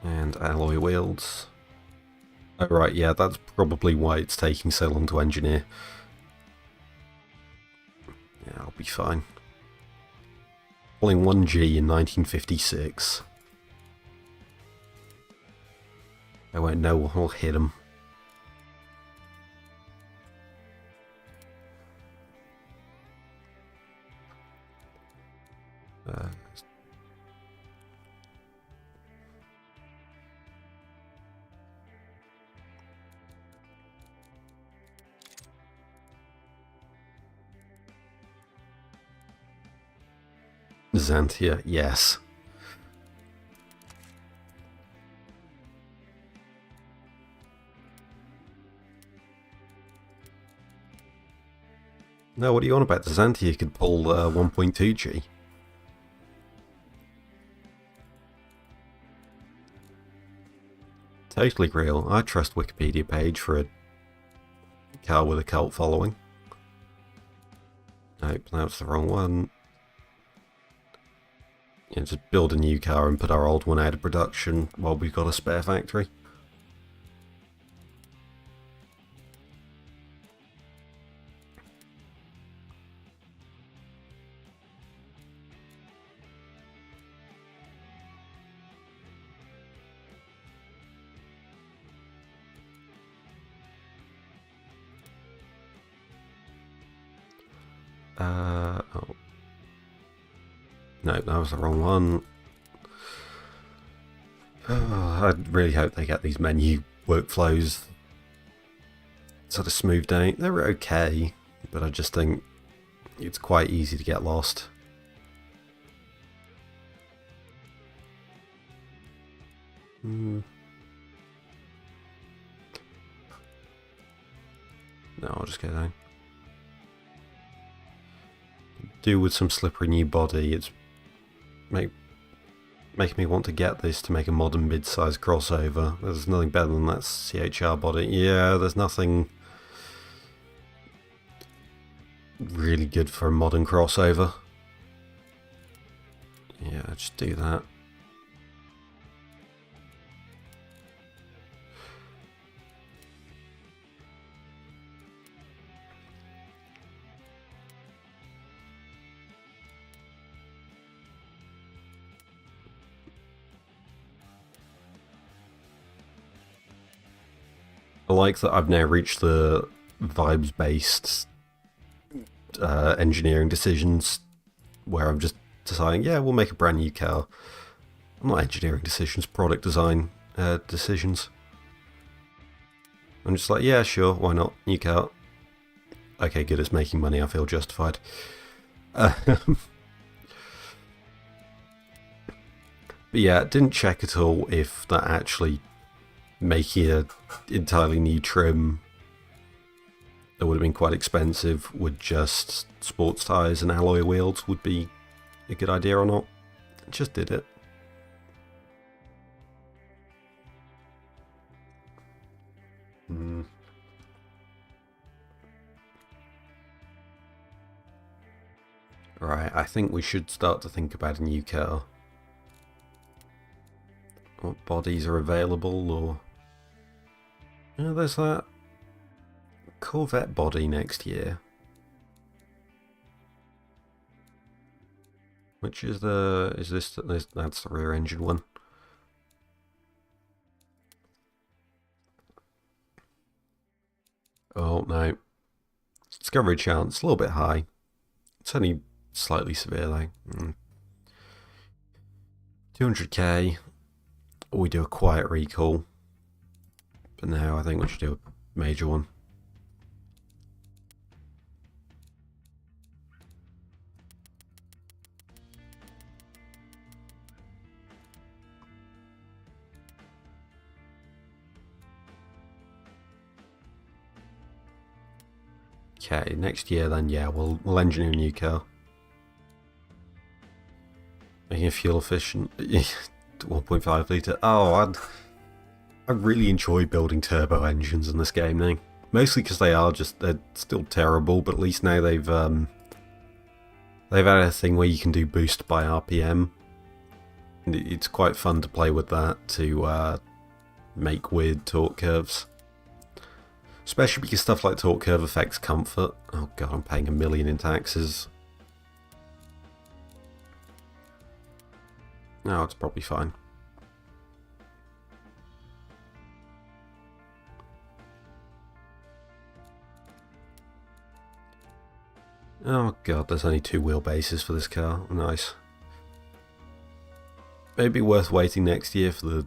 Speaker 1: And alloy wheels. Oh right, yeah, that's probably why it's taking so long to engineer. Yeah, I'll be fine. Pulling 1G in 1956. I won't know what will hit him. Xantia, yes. No, what are you on about? The Xantia could pull 1.2G. Totally real. I trust Wikipedia page for a car with a cult following. Nope, that's the wrong one. Yeah, just build a new car and put our old one out of production while we've got a spare factory. Oh. No, that was the wrong one. Oh, I really hope they get these menu workflows sort of smoothed out. They were okay, but I just think it's quite easy to get lost. No, I'll just go down. do with some slippery new body. It's making me want to get this to make a modern mid-size crossover. There's nothing better than that CHR body. Yeah, there's nothing really good for a modern crossover. Yeah, just do that. I like that I've now reached the vibes-based engineering decisions where I'm just deciding, yeah, we'll make a brand new car. Not engineering decisions, product design decisions. I'm just like, yeah, sure, why not? New car. Okay, good, it's making money, I feel justified. But yeah, didn't check at all if that actually making an entirely new trim that would have been quite expensive with just sports tyres and alloy wheels would be a good idea or not. Just did it. Right, I think we should start to think about a new car. What bodies are available, or... Yeah, there's that Corvette body next year. Which is the... that's the rear engine one. Oh, no. Discovery chance, a little bit high. It's only slightly severe, though. 200k. Or we do a quiet recall. But now I think we should do a major one. Okay, next year then, yeah, we'll engineer a new car. Making a fuel efficient 1.5 litre. Oh, I really enjoy building turbo engines in this game now. Mostly because they're still terrible, but at least now they've added a thing where you can do boost by RPM. And it's quite fun to play with that to make weird torque curves. Especially because stuff like torque curve affects comfort. Oh god, I'm paying $1 million in taxes. No, it's probably fine. Oh god, there's only 2 wheelbases for this car. Nice. Maybe worth waiting next year for the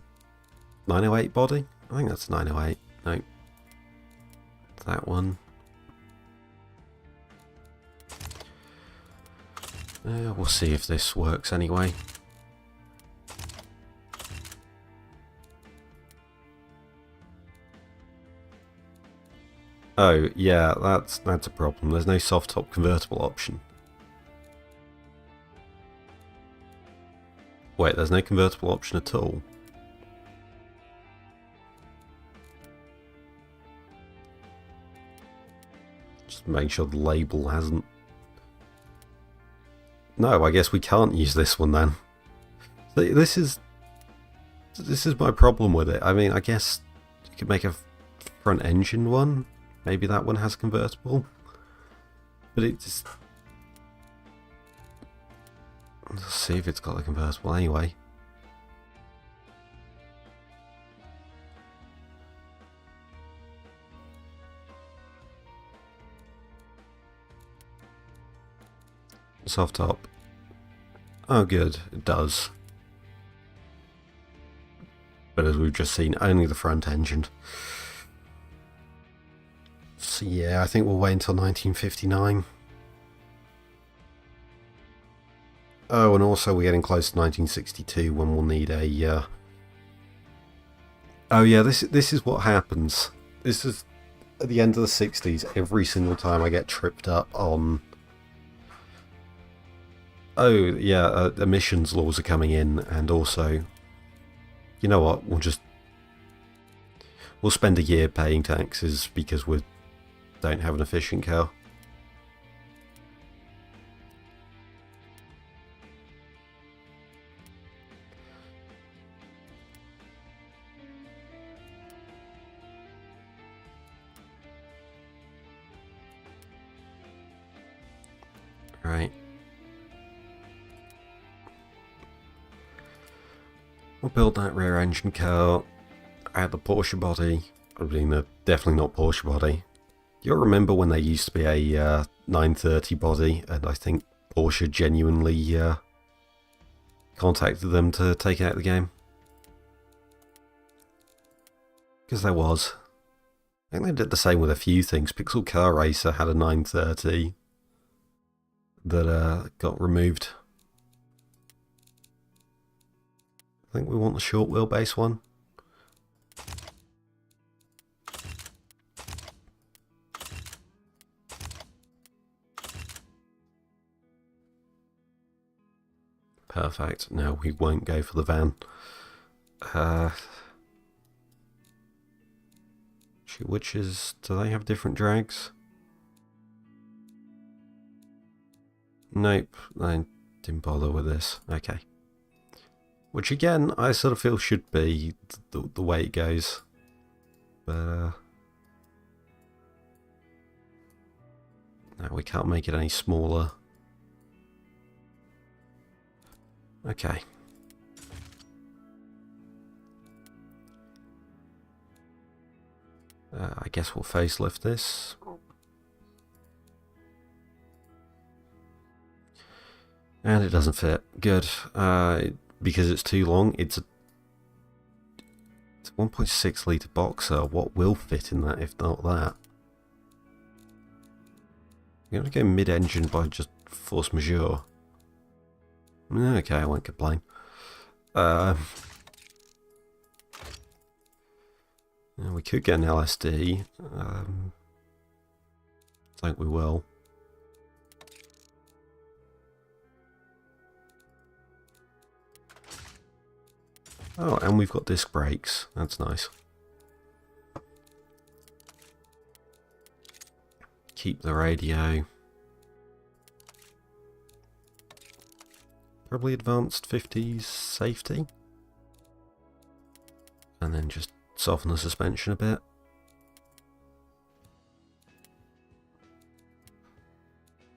Speaker 1: 908 body? I think that's 908. No. That one. We'll see if this works anyway. Oh, yeah, that's a problem. There's no soft top convertible option. Wait, there's no convertible option at all? Just make sure the label hasn't... No, I guess we can't use this one then. This is my problem with it. I mean, I guess you could make a front engine one. Maybe that one has convertible. But it just... Let's see if it's got a convertible anyway. Soft top. Oh good, it does. But as we've just seen, only the front engine. So yeah, I think we'll wait until 1959. Oh, and also we're getting close to 1962 when we'll need a... Oh yeah, this is what happens. This is at the end of the 60s, every single time I get tripped up on Oh, yeah, emissions laws are coming in, and also, you know what, we'll spend a year paying taxes because we don't have an efficient car. Right. We'll build that rear engine car, add the Porsche body. I mean, definitely not Porsche body. You'll remember when there used to be a 930 body, and I think Porsche genuinely contacted them to take it out of the game? Because there was. I think they did the same with a few things. Pixel Car Racer had a 930 that got removed. I think we want the short wheelbase one. Perfect. No, we won't go for the van. Which is... do they have different drags? Nope, I didn't bother with this. Okay. Which again, I sort of feel should be the way it goes. But, no, we can't make it any smaller. Okay. I guess we'll facelift this. And it doesn't fit. Good. Because it's too long, it's a 1.6 litre boxer. What will fit in that if not that? I'm going to go mid-engine by just force majeure. Okay, I won't complain. We could get an LSD. I think we will. Oh, and we've got disc brakes. That's nice. Keep the radio. Probably advanced 50s safety. And then just soften the suspension a bit.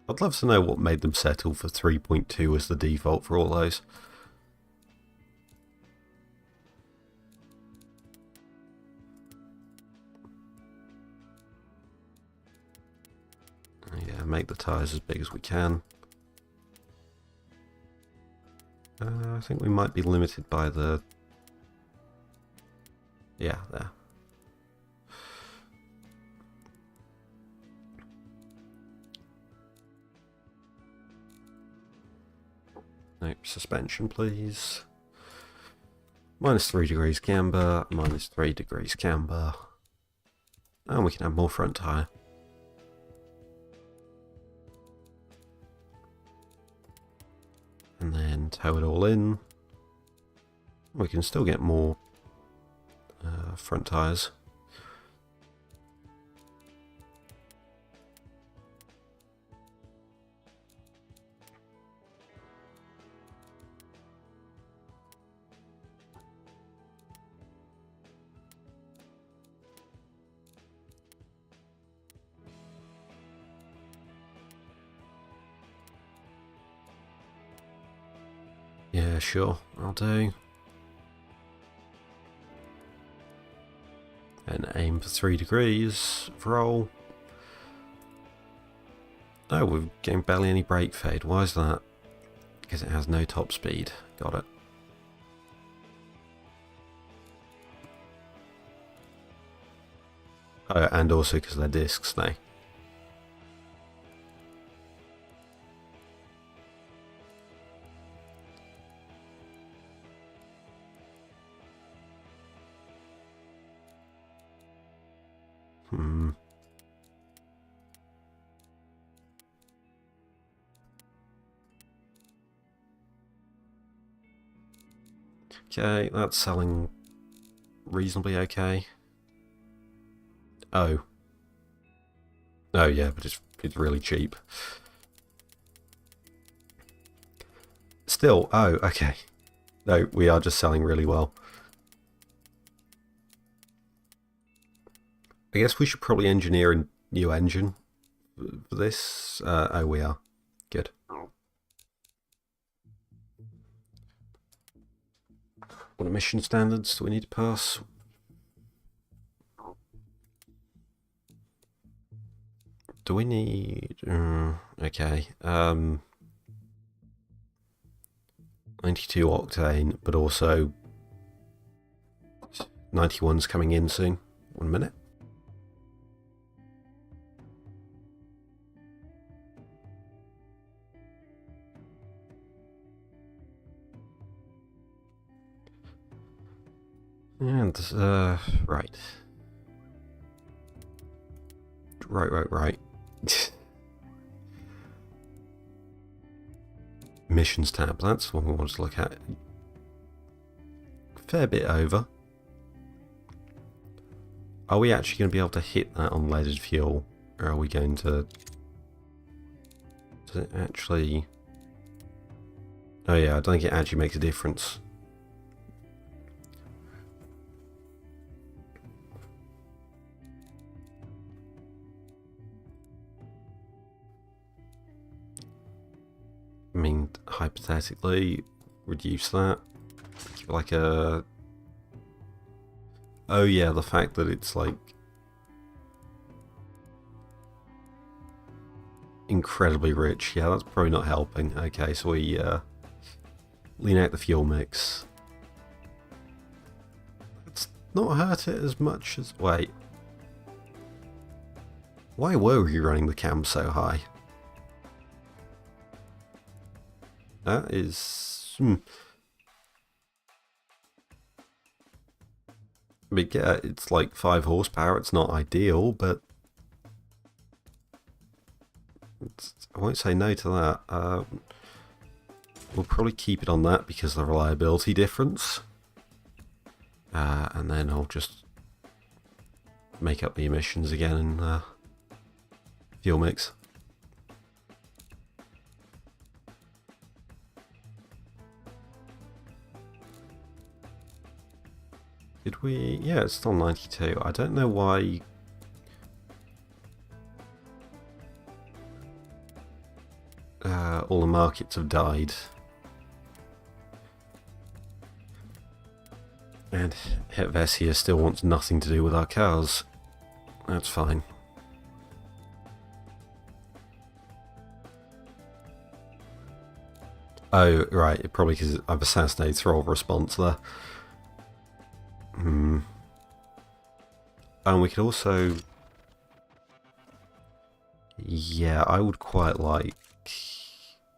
Speaker 1: I'd love to know what made them settle for 3.2 as the default for all those. Yeah, make the tyres as big as we can. I think we might be limited by the... yeah, there. Nope, suspension please. -3 degrees camber, -3 degrees camber. And we can have more front tyre. And then tow it all in. We can still get more front tyres. Yeah, sure, I'll do. And aim for 3 degrees, roll. Oh, we're getting barely any brake fade. Why is that? Because it has no top speed. Got it. Oh, and also because they're discs now. Okay, that's selling reasonably okay. Oh. Oh yeah, but it's really cheap. Still, oh, okay. No, we are just selling really well. I guess we should probably engineer a new engine for this. Oh, we are. Good. What emission standards do we need to pass? Do we need... okay. 92 octane, but also 91's coming in soon. 1 minute. And, right. Right. Missions tab, that's what we want to look at. Fair bit over. Are we actually going to be able to hit that on leaded fuel? Or are we going to... Does it actually... Oh yeah, I don't think it actually makes a difference. I mean, hypothetically, reduce that. Like a... Oh yeah, the fact that it's like... incredibly rich. Yeah, that's probably not helping. Okay, so we lean out the fuel mix. It's not hurt it as much as... Wait. Why were we running the cam so high? That is... I mean, yeah, it's like 5 horsepower. It's not ideal, but... I won't say no to that. We'll probably keep it on that because of the reliability difference. And then I'll just make up the emissions again in fuel mix. Did we? Yeah, it's still 92. I don't know why... all the markets have died. And Hetves here still wants nothing to do with our cars. That's fine. Oh, right, probably because I've assassinated throttle response there. And we could also... Yeah, I would quite like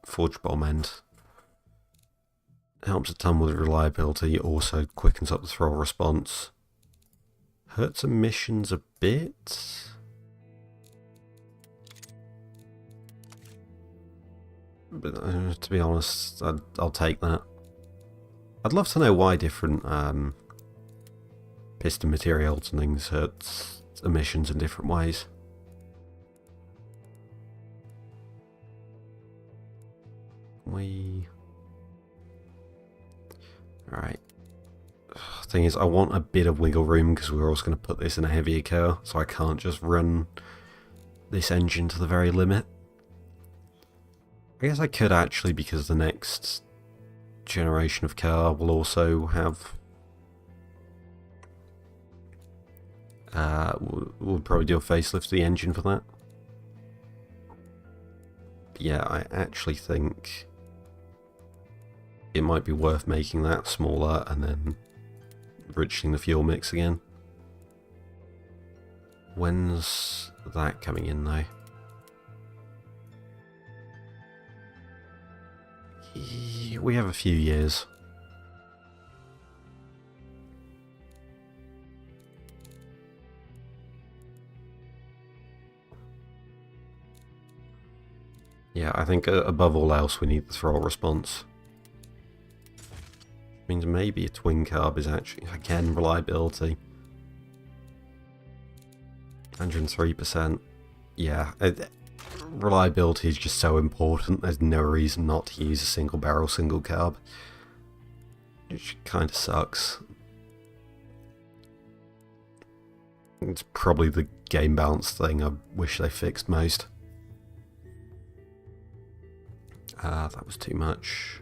Speaker 1: Forge Bomb End. Helps a ton with reliability, also quickens up the throttle response. Hurts emissions a bit. But to be honest, I'll take that. I'd love to know why different piston materials and things hurt emissions in different ways. Alright. Thing is, I want a bit of wiggle room because we're also going to put this in a heavier car, so I can't just run this engine to the very limit. I guess I could actually, because the next generation of car will also have... we'll probably do a facelift to the engine for that. But yeah, I actually think it might be worth making that smaller and then enriching the fuel mix again. When's that coming in though? We have a few years. Yeah, I think above all else we need the throttle response. Means maybe a twin carb is actually, again, reliability. 103%. Yeah, reliability is just so important. There's no reason not to use a single barrel, single carb. Which kind of sucks. It's probably the game balance thing I wish they fixed most. That was too much.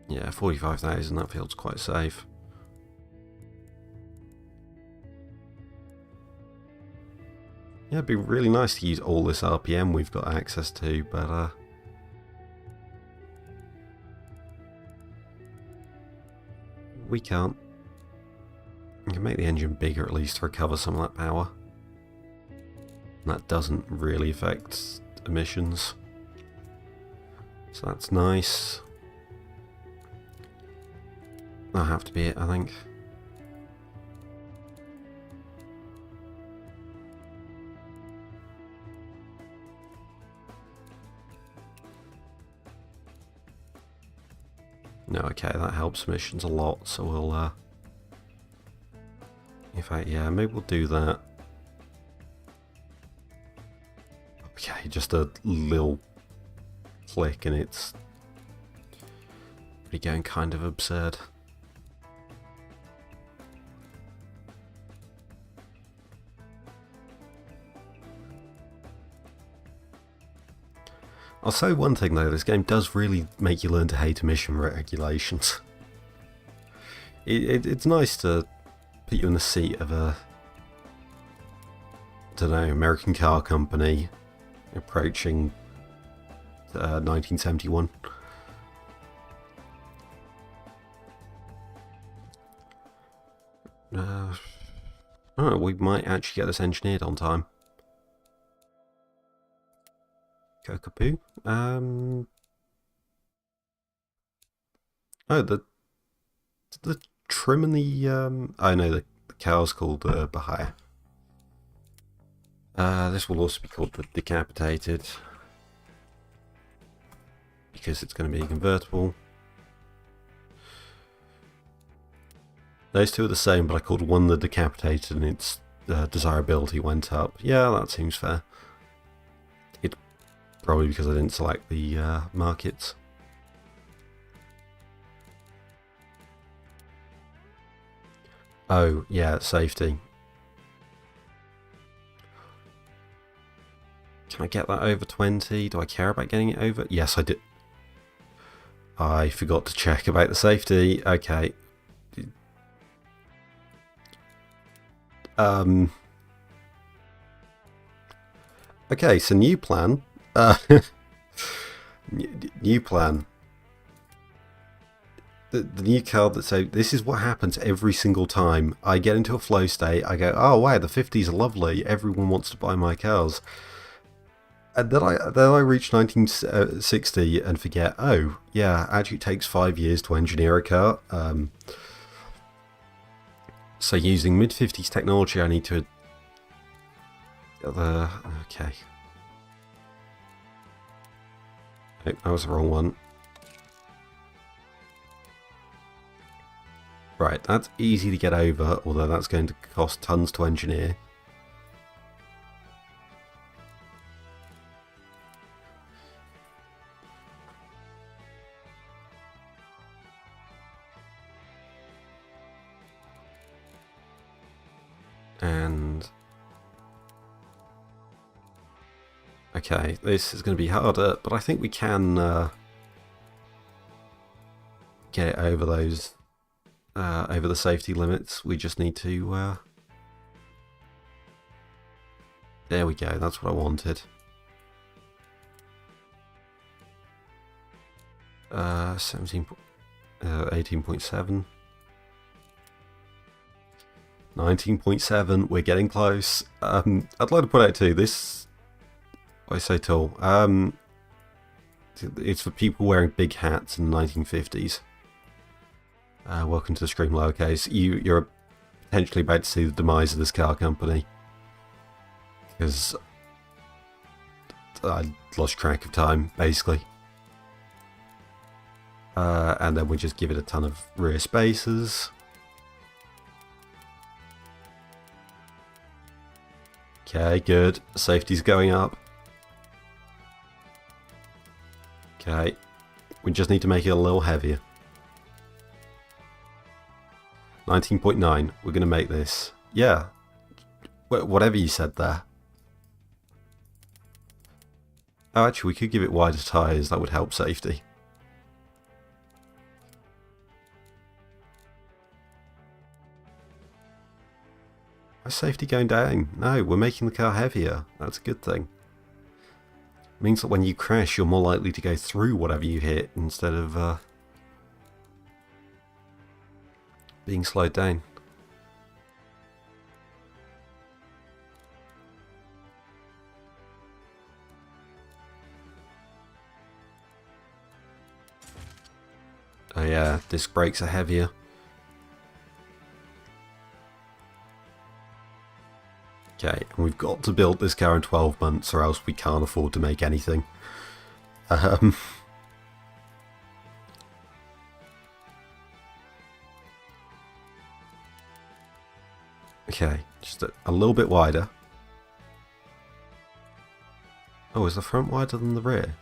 Speaker 1: Yeah, 45,000, that feels quite safe. Yeah, it'd be really nice to use all this RPM we've got access to, but we can't. You can make the engine bigger at least to recover some of that power. And that doesn't really affect emissions. So that's nice. That'll have to be it, I think. No, okay, that helps emissions a lot, so we'll, in fact, yeah, maybe we'll do that. Okay, just a little click and it's really going kind of absurd. I'll say one thing though, this game does really make you learn to hate emission regulations. It's nice to put you in the seat of a, I don't know, American car company approaching 1971. Oh, we might actually get this engineered on time. Cockapoo. Oh, the trim and the oh no, the cow's called Bahia. This will also be called the Decapitated because it's going to be convertible. Those two are the same, but I called one the Decapitated and its desirability went up. Yeah, that seems fair. Probably because I didn't select the markets. Oh, yeah, safety. Can I get that over 20? Do I care about getting it over? Yes, I did. I forgot to check about the safety. Okay. Okay, so new plan. New plan. The new card that says this is what happens every single time I get into a flow state. I go, oh wow, the 50s are lovely. Everyone wants to buy my cars. And then I reach 1960 and forget. Oh yeah, actually it takes 5 years to engineer a car. So using mid-50s technology, I need to. Okay. Oh, that was the wrong one. Right, that's easy to get over, although that's going to cost tons to engineer. And okay, this is going to be harder, but I think we can get it over those, over the safety limits. We just need to, there we go, that's what I wanted. 18.7. 19.7, we're getting close. I'd like to point out too, this, why so tall? It's for people wearing big hats in the 1950s. Welcome to the Scream Lowercase. You're potentially about to see the demise of this car company. Because I lost track of time, basically. And then we just give it a ton of rear spacers. Okay, good. Safety's going up. Okay. We just need to make it a little heavier. 19.9. We're going to make this. Yeah. Whatever you said there. Oh, actually, we could give it wider tyres. That would help safety. Why is safety going down? No, we're making the car heavier. That's a good thing. It means that when you crash, you're more likely to go through whatever you hit instead of being slowed down. Oh yeah, disc brakes are heavier. Okay, and we've got to build this car in 12 months or else we can't afford to make anything. Okay, just a little bit wider. Oh, is the front wider than the rear?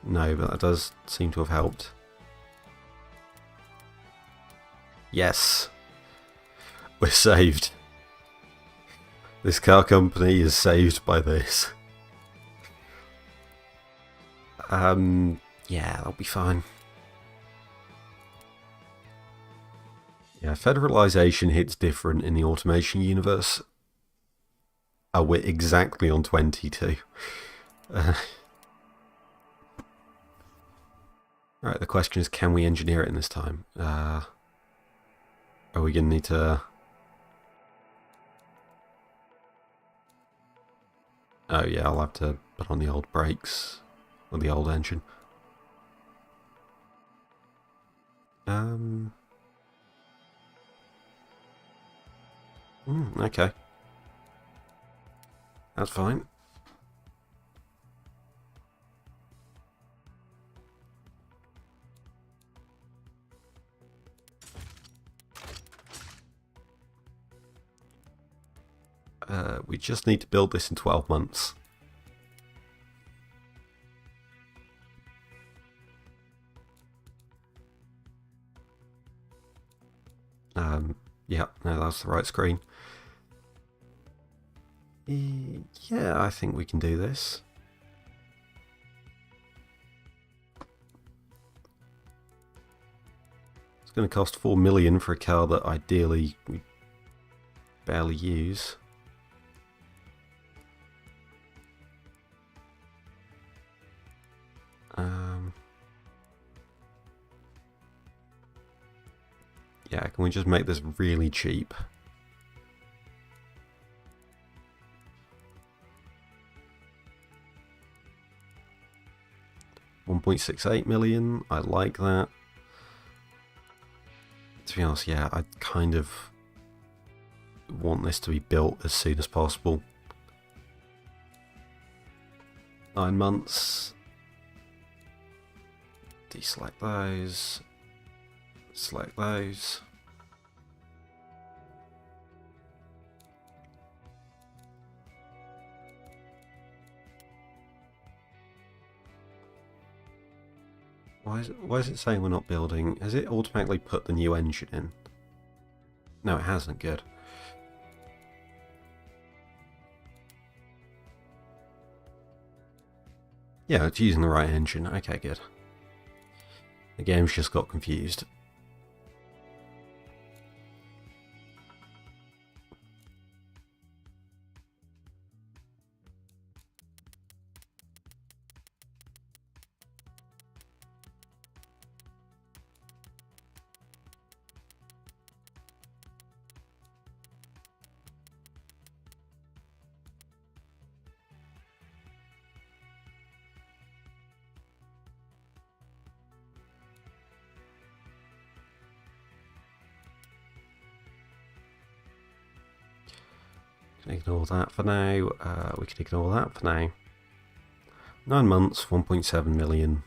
Speaker 1: No, but that does seem to have helped. Yes! We're saved. This car company is saved by this. Yeah, that'll be fine. Yeah, federalization hits different in the automation universe. Oh, we're exactly on 22. Right, the question is, can we engineer it in this time? Are we going to need to... Oh yeah, I'll have to put on the old brakes, or the old engine. Okay. That's fine. We just need to build this in 12 months. Yeah, no, that's the right screen. Yeah, I think we can do this. It's going to cost 4 million for a car that ideally we barely use. Yeah, can we just make this really cheap? $1.68 million. I like that. To be honest, yeah, I kind of want this to be built as soon as possible. 9 months. Deselect those. Select those. Why is it saying we're not building? Has it automatically put the new engine in? No, it hasn't. Good. Yeah, it's using the right engine. Okay, good. The game's just got confused. Ignore that for now. We can ignore that for now. 9 months, 1.7 million.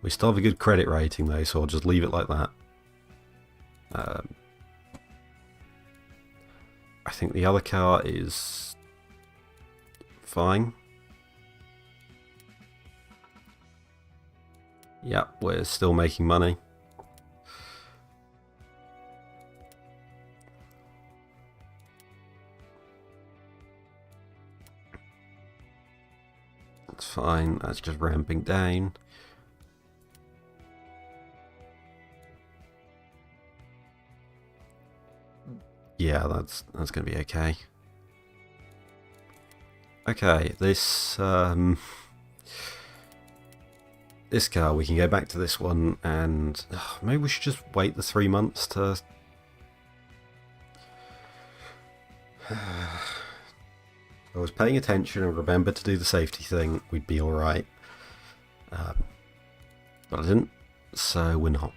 Speaker 1: We still have a good credit rating though, so I'll just leave it like that. I think the other car is fine. Yeah, we're still making money. That's fine, that's just ramping down. Yeah, that's going to be okay. Okay, this this car, we can go back to this one, and maybe we should just wait the 3 months to... If I was paying attention and remembered to do the safety thing, we'd be alright. But I didn't, so we're not.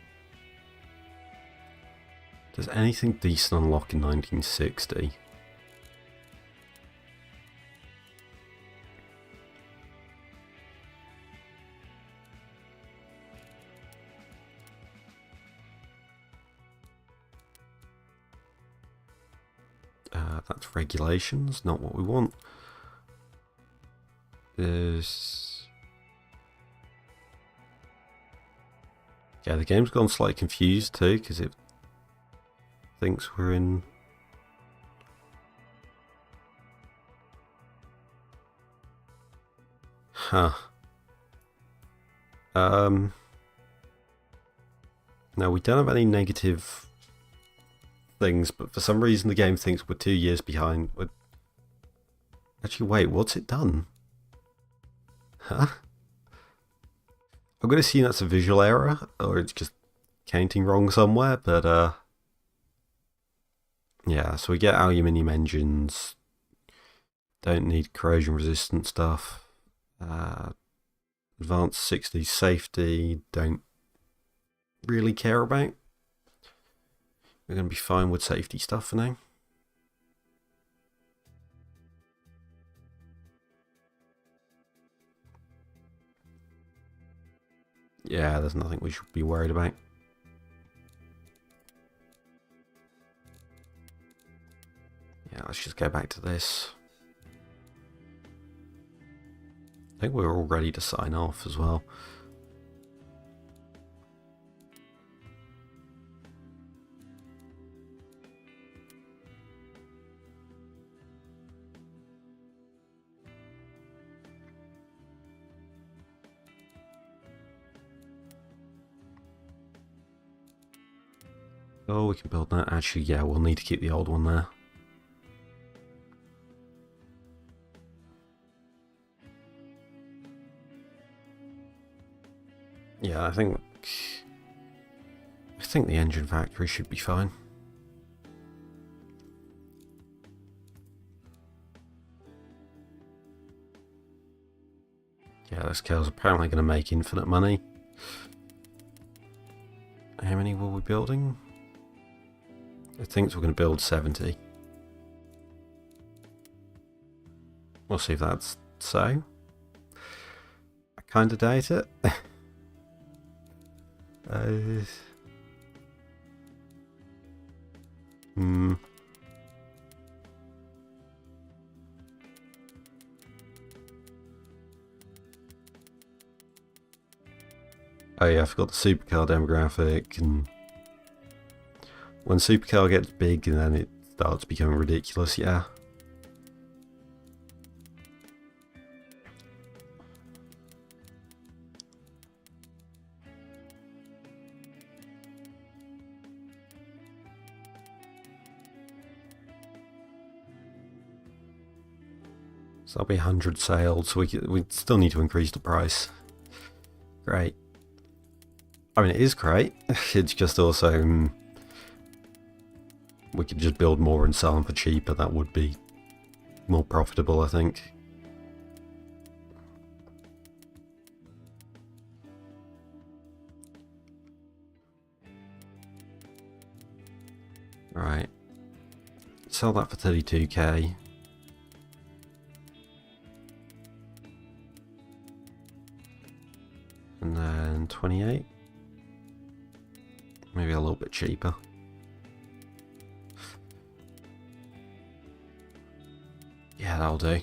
Speaker 1: Does anything decent unlock in 1960? That's regulations, not what we want. There's... Yeah, the game's gone slightly confused too, because it thinks we're in... Huh. Now, we don't have any negative things, but for some reason the game thinks we're 2 years behind. Actually, wait, what's it done? Huh? I'm going to assume that's a visual error, or it's just counting wrong somewhere, but yeah, so we get aluminium engines, don't need corrosion resistant stuff, advanced 60s safety, don't really care about. We're going to be fine with safety stuff for now. Yeah, there's nothing we should be worried about. Yeah, let's just go back to this. I think we're all ready to sign off as well. Oh, we can build that. Actually, yeah, we'll need to keep the old one there. Yeah, I think the engine factory should be fine. Yeah, this car's apparently going to make infinite money. How many were we building? I think we're going to build 70. We'll see if that's so. I kind of doubt it. Oh yeah, I forgot the supercar demographic, and when supercar gets big and then it starts becoming ridiculous, yeah. So that'll be 100 sales, so we still need to increase the price. Great. I mean, it is great. It's just also... we could just build more and sell them for cheaper. That would be more profitable, I think. Right. Sell that for 32k. And then 28. Maybe a little bit cheaper. Yeah, that'll do.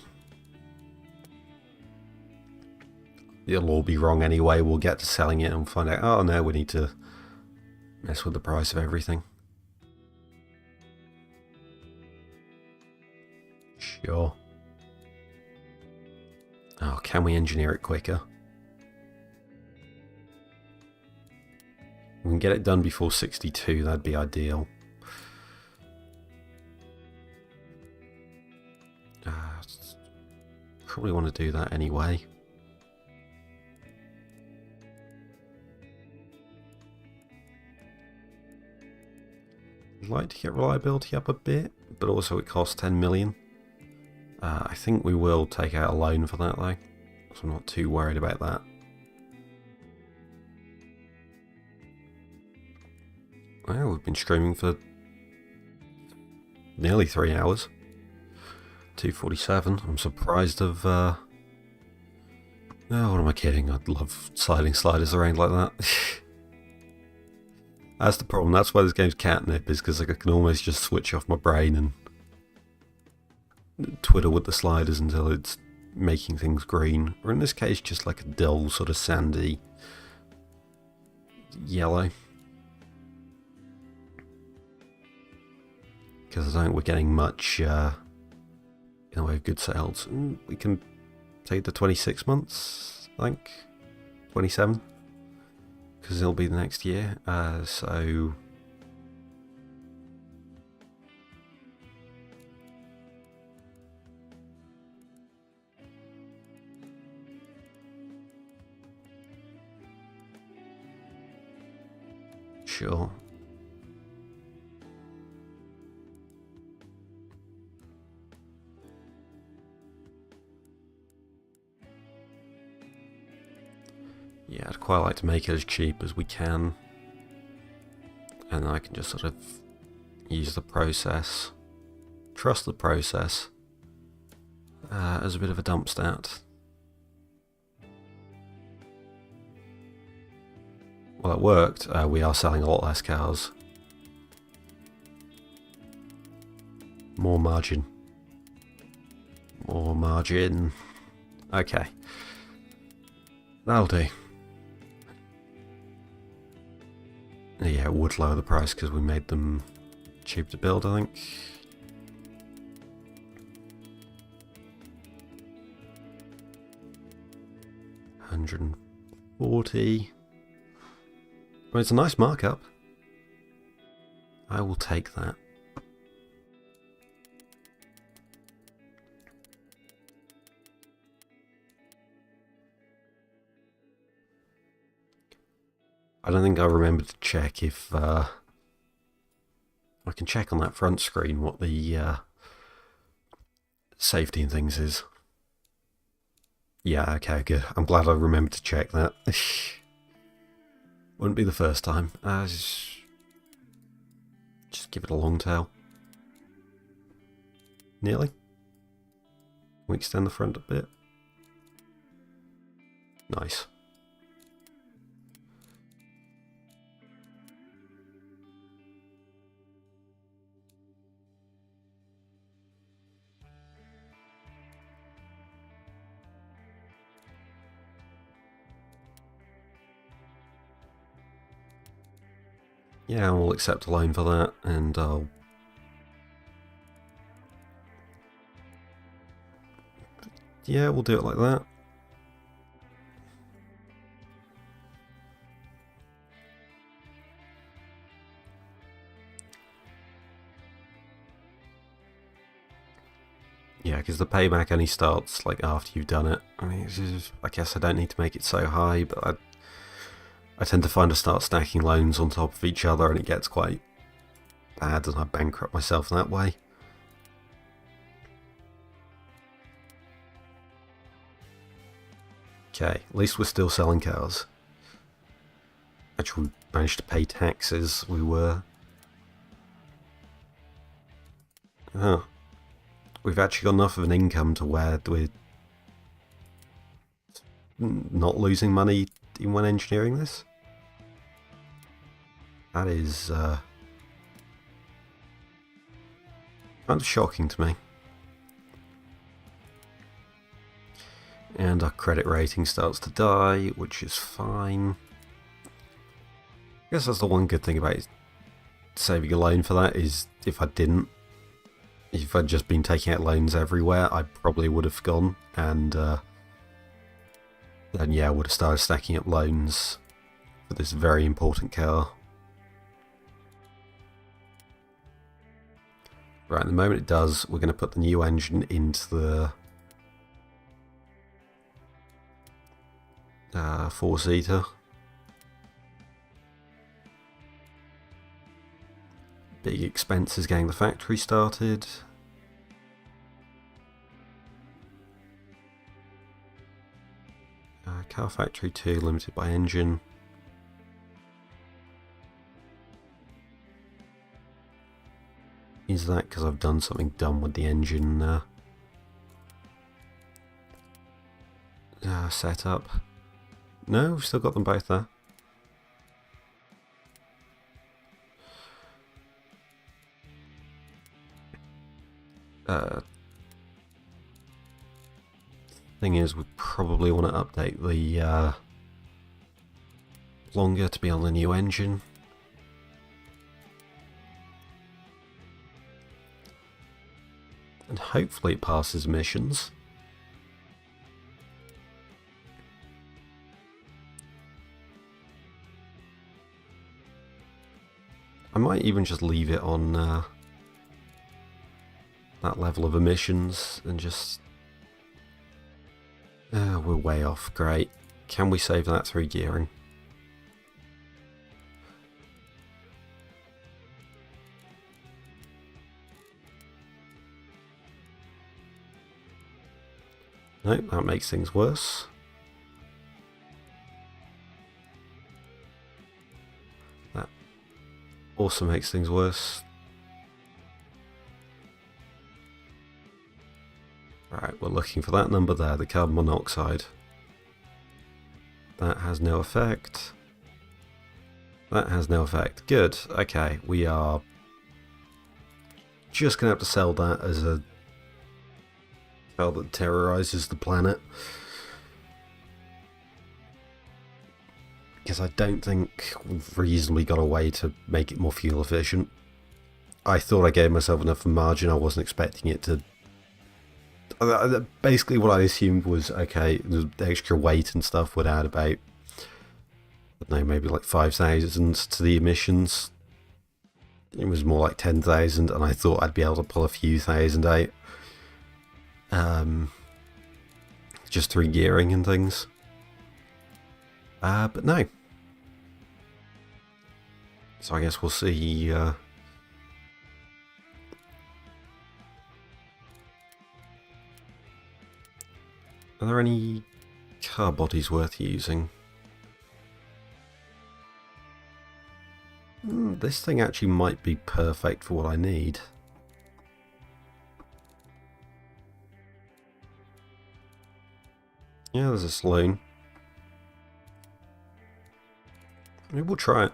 Speaker 1: It'll all be wrong anyway. We'll get to selling it and find out, oh no, we need to mess with the price of everything. Sure. Oh, can we engineer it quicker? We can get it done before 62, that'd be ideal. Probably want to do that anyway. I'd like to get reliability up a bit, but also it costs 10 million. I think we will take out a loan for that though, so I'm not too worried about that. Well, we've been streaming for nearly 3 hours. 2:47. I'm surprised of... Oh, what am I kidding? I'd love sliding sliders around like that. That's the problem. That's why this game's catnip, is because I can almost just switch off my brain and twiddle with the sliders until it's making things green. Or in this case, just like a dull, sort of sandy yellow. Because I don't think we're getting much... in the way of good sales. We can take the 26 months, I think. 27. Because it'll be the next year. So... Sure. Yeah, I'd quite like to make it as cheap as we can. And then I can just sort of use the process, trust the process, as a bit of a dump stat. Well, it worked. We are selling a lot less cars. More margin. More margin. Okay. That'll do. Yeah, it would lower the price because we made them cheap to build, I think. $140. Well, it's a nice markup. I will take that. I don't think I remember to check if I can check on that front screen what the safety and things is. Yeah, okay, good. I'm glad I remembered to check that. Wouldn't be the first time. Just give it a long tail. Nearly. We extend the front a bit. Nice. Yeah, we'll accept a loan for that, and I'll... Yeah, we'll do it like that. Yeah, because the payback only starts like after you've done it. I mean, I guess I don't need to make it so high, but I tend to find I start stacking loans on top of each other and it gets quite bad and I bankrupt myself that way. Okay, at least we're still selling cars. Actually, we managed to pay taxes, we were. Oh. We've actually got enough of an income to where we're not losing money even when engineering this. That is kind of shocking to me. And our credit rating starts to die, which is fine. I guess that's the one good thing about saving a loan for that, is if I'd just been taking out loans everywhere, I probably would have gone, and then yeah, I would have started stacking up loans for this very important car. Right, the moment it does, we're going to put the new engine into the four-seater. Big expenses getting the factory started. Car factory 2 limited by engine. Is that because I've done something dumb with the engine setup? No, we've still got them both there. Thing is, we probably want to update the longer to be on the new engine. And hopefully it passes emissions. I might even just leave it on that level of emissions and just... we're way off. Great. Can we save that through gearing? Nope, that makes things worse. That also makes things worse. Right, we're looking for that number there, the carbon monoxide. That has no effect. That has no effect. Good. Okay, we are just going to have to sell that as a car that terrorizes the planet. Because I don't think we've reasonably got a way to make it more fuel efficient. I thought I gave myself enough margin, I wasn't expecting it to... Basically what I assumed was, okay, the extra weight and stuff would add about, I don't know, maybe like 5,000 to the emissions. It was more like 10,000, and I thought I'd be able to pull a few thousand out. Just through gearing and things. But no. So I guess we'll see... Are there any car bodies worth using? This thing actually might be perfect for what I need. Yeah, there's a saloon. Maybe we'll try it.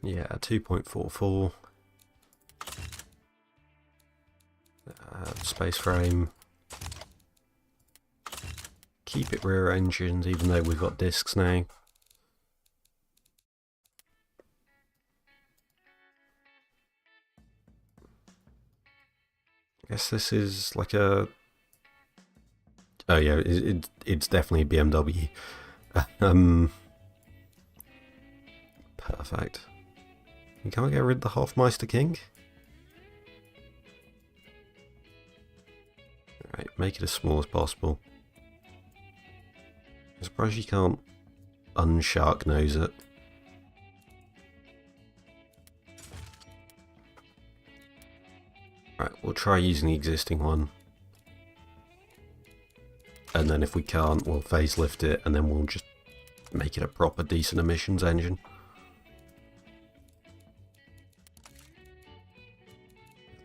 Speaker 1: Yeah, 2.44. Space frame. Keep it rear engined, even though we've got discs now. I guess this is like a... Oh yeah, it's definitely a BMW. Perfect. You can't get rid of the Hofmeister King? Alright, make it as small as possible. I'm surprised you can't unshark nose it. Right, we'll try using the existing one. And then if we can't, we'll facelift it, and then we'll just make it a proper decent emissions engine.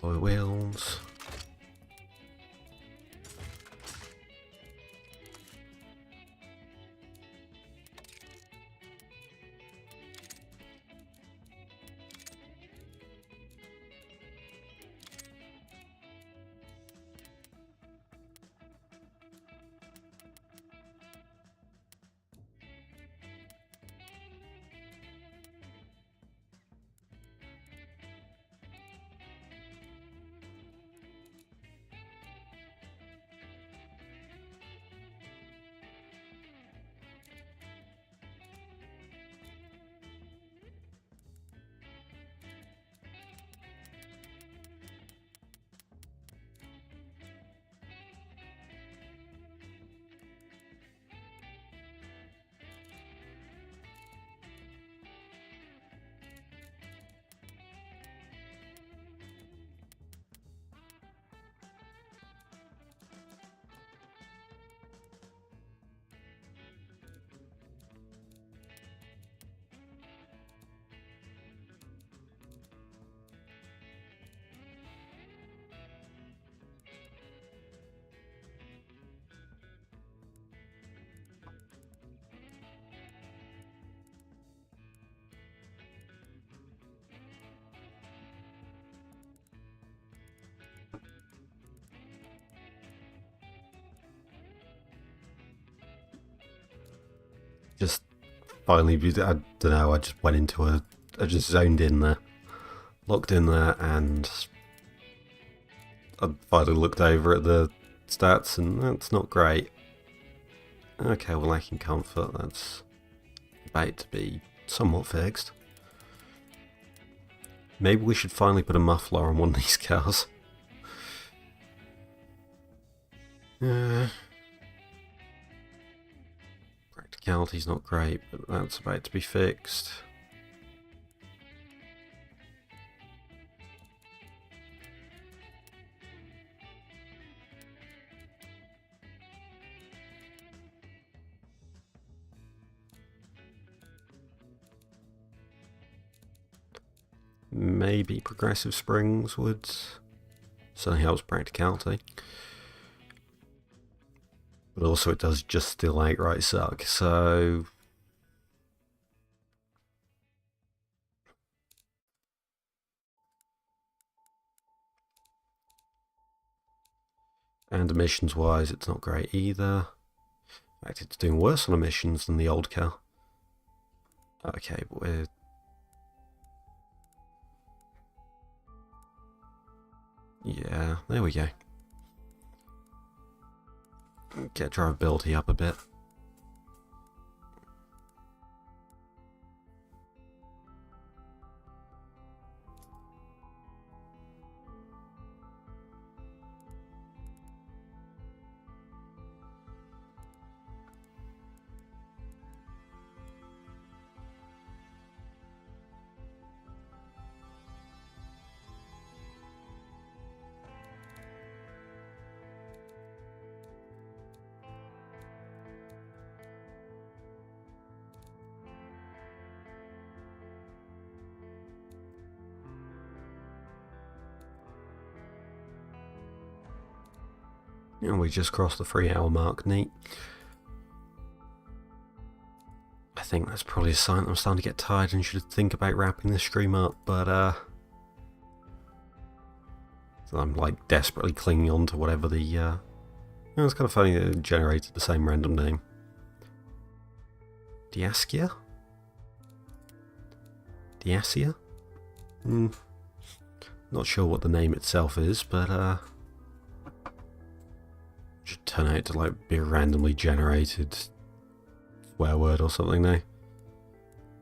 Speaker 1: Boy wheels. Just finally, I don't know, I just went into I just zoned in there, locked in there, and I finally looked over at the stats, and that's not great. Okay, we're lacking comfort, that's about to be somewhat fixed. Maybe we should finally put a muffler on one of these cars. Practicality's not great, but that's about to be fixed. Maybe progressive springs would certainly helps practicality. But also it does just still outright suck, so... And emissions wise it's not great either. In fact, it's doing worse on emissions than the old car. Okay, but we're... Yeah, there we go. Get drivability up a bit. And we just crossed the 3-hour mark, neat. I think that's probably a sign that I'm starting to get tired and should think about wrapping this stream up, but I'm like desperately clinging on to whatever the it's kind of funny that it generated the same random name. Diaskia? Diasia? Not sure what the name itself is, but should turn out to like be a randomly generated swear word or something now.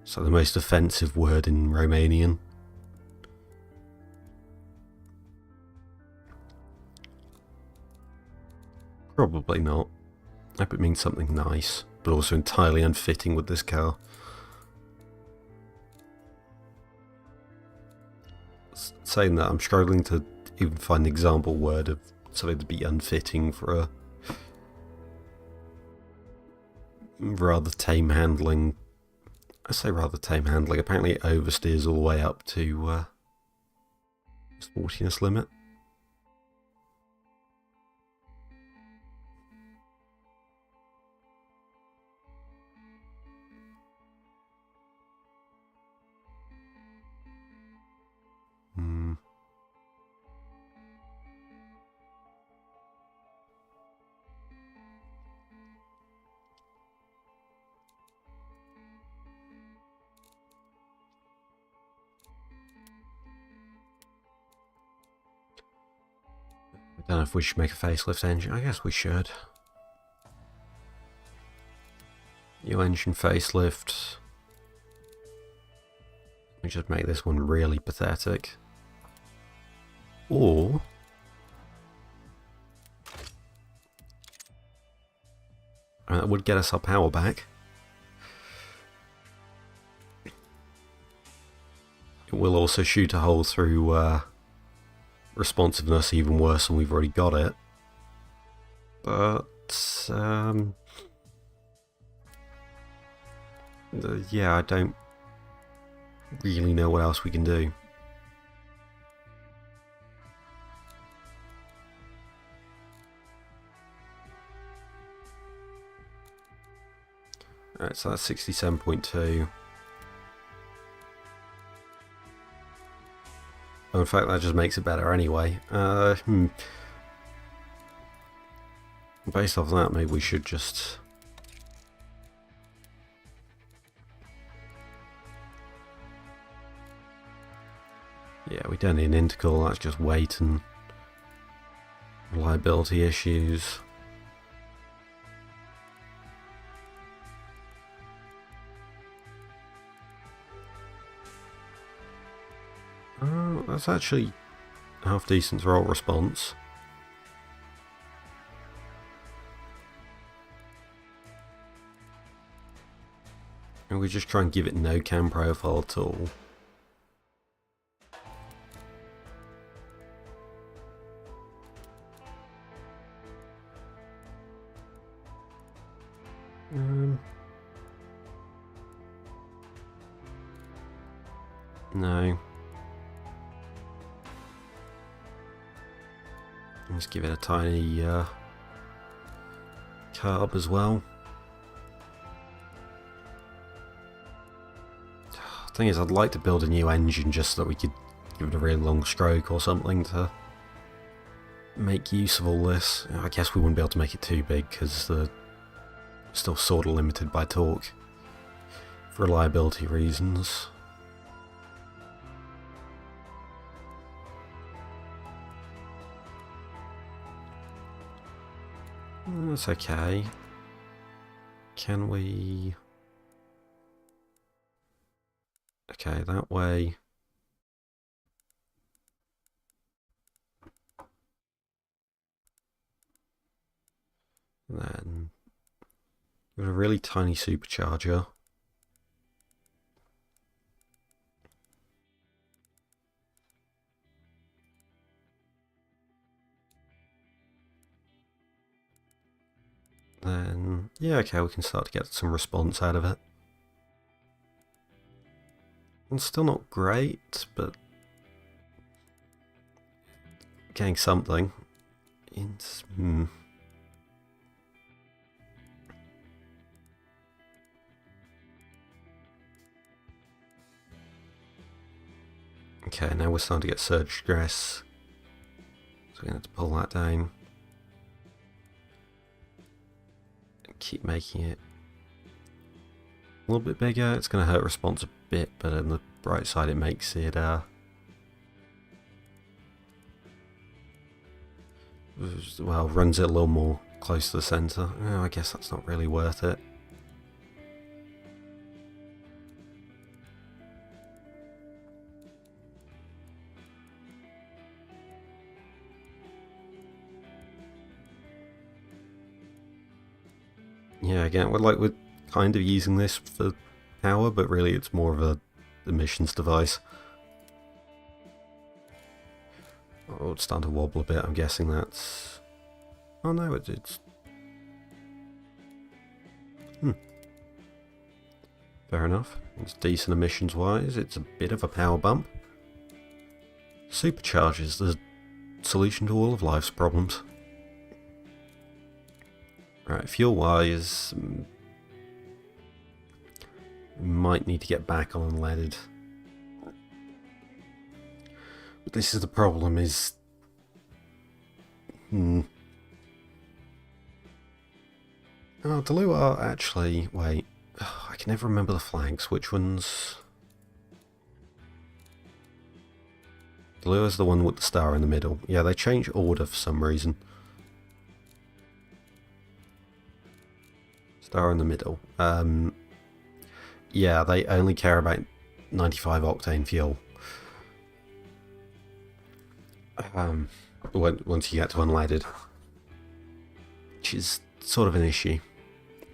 Speaker 1: It's like the most offensive word in Romanian. Probably not. I hope it means something nice, but also entirely unfitting with this car. Saying that, I'm struggling to even find an example word of something to be unfitting for a rather tame handling. I say rather tame handling, apparently it oversteers all the way up to Sportiness limit. I don't know if we should make a facelift engine. I guess we should. New engine facelift. We should make this one really pathetic. Or that would get us our power back. It will also shoot a hole through responsiveness even worse than we've already got it. But yeah, I don't really know what else we can do. Alright, so that's 67.2. Oh, in fact, that just makes it better anyway. Based off that, maybe we should just... Yeah, we don't need an intercal, that's just weight and reliability issues. Oh, that's actually half decent roll response. And we just try and give it no cam profile at all. No. Let's give it a tiny carb as well. Thing is, I'd like to build a new engine just so that we could give it a really long stroke or something to make use of all this. I guess we wouldn't be able to make it too big because they're still sort of limited by torque for reliability reasons. That's okay. Can we... Okay, that way... Then... With a really tiny supercharger. Then, yeah, okay, we can start to get some response out of it. It's still not great, but getting something. It's, Okay, now we're starting to get surge stress. So we're going to have to pull that down. Keep making it a little bit bigger. It's going to hurt response a bit, but on the bright side it makes it well, runs it a little more close to the center. Oh, I guess that's not really worth it. Yeah, again, we're kind of using this for power, but really it's more of a emissions device. Oh, it's starting to wobble a bit. I'm guessing that's... Oh no, it's... Fair enough. It's decent emissions-wise. It's a bit of a power bump. Supercharge is the solution to all of life's problems. Right, fuel-wise, might need to get back on unleaded. But this is the problem, is... Oh, Delua actually... Wait. I can never remember the flags. Which ones... Delua's the one with the star in the middle. Yeah, they change order for some reason. Star in the middle. Yeah, they only care about 95 octane fuel. Once you get to unleaded. Which is sort of an issue.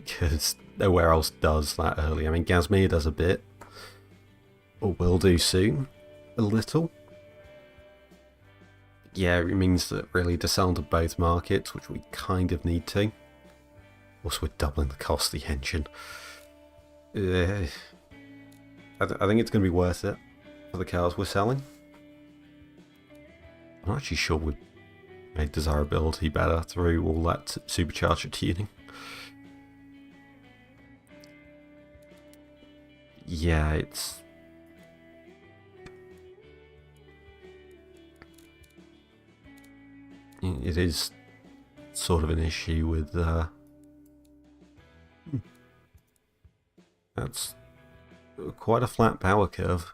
Speaker 1: Because nowhere else does that early. I mean, Gazmir does a bit. Or will do soon. A little. Yeah, it means that really to sell to both markets, which we kind of need to. Also, we're doubling the cost of the engine. I think it's going to be worth it for the cars we're selling. I'm not actually sure we've made desirability better through all that supercharger tuning. Yeah, it is sort of an issue with that's quite a flat power curve.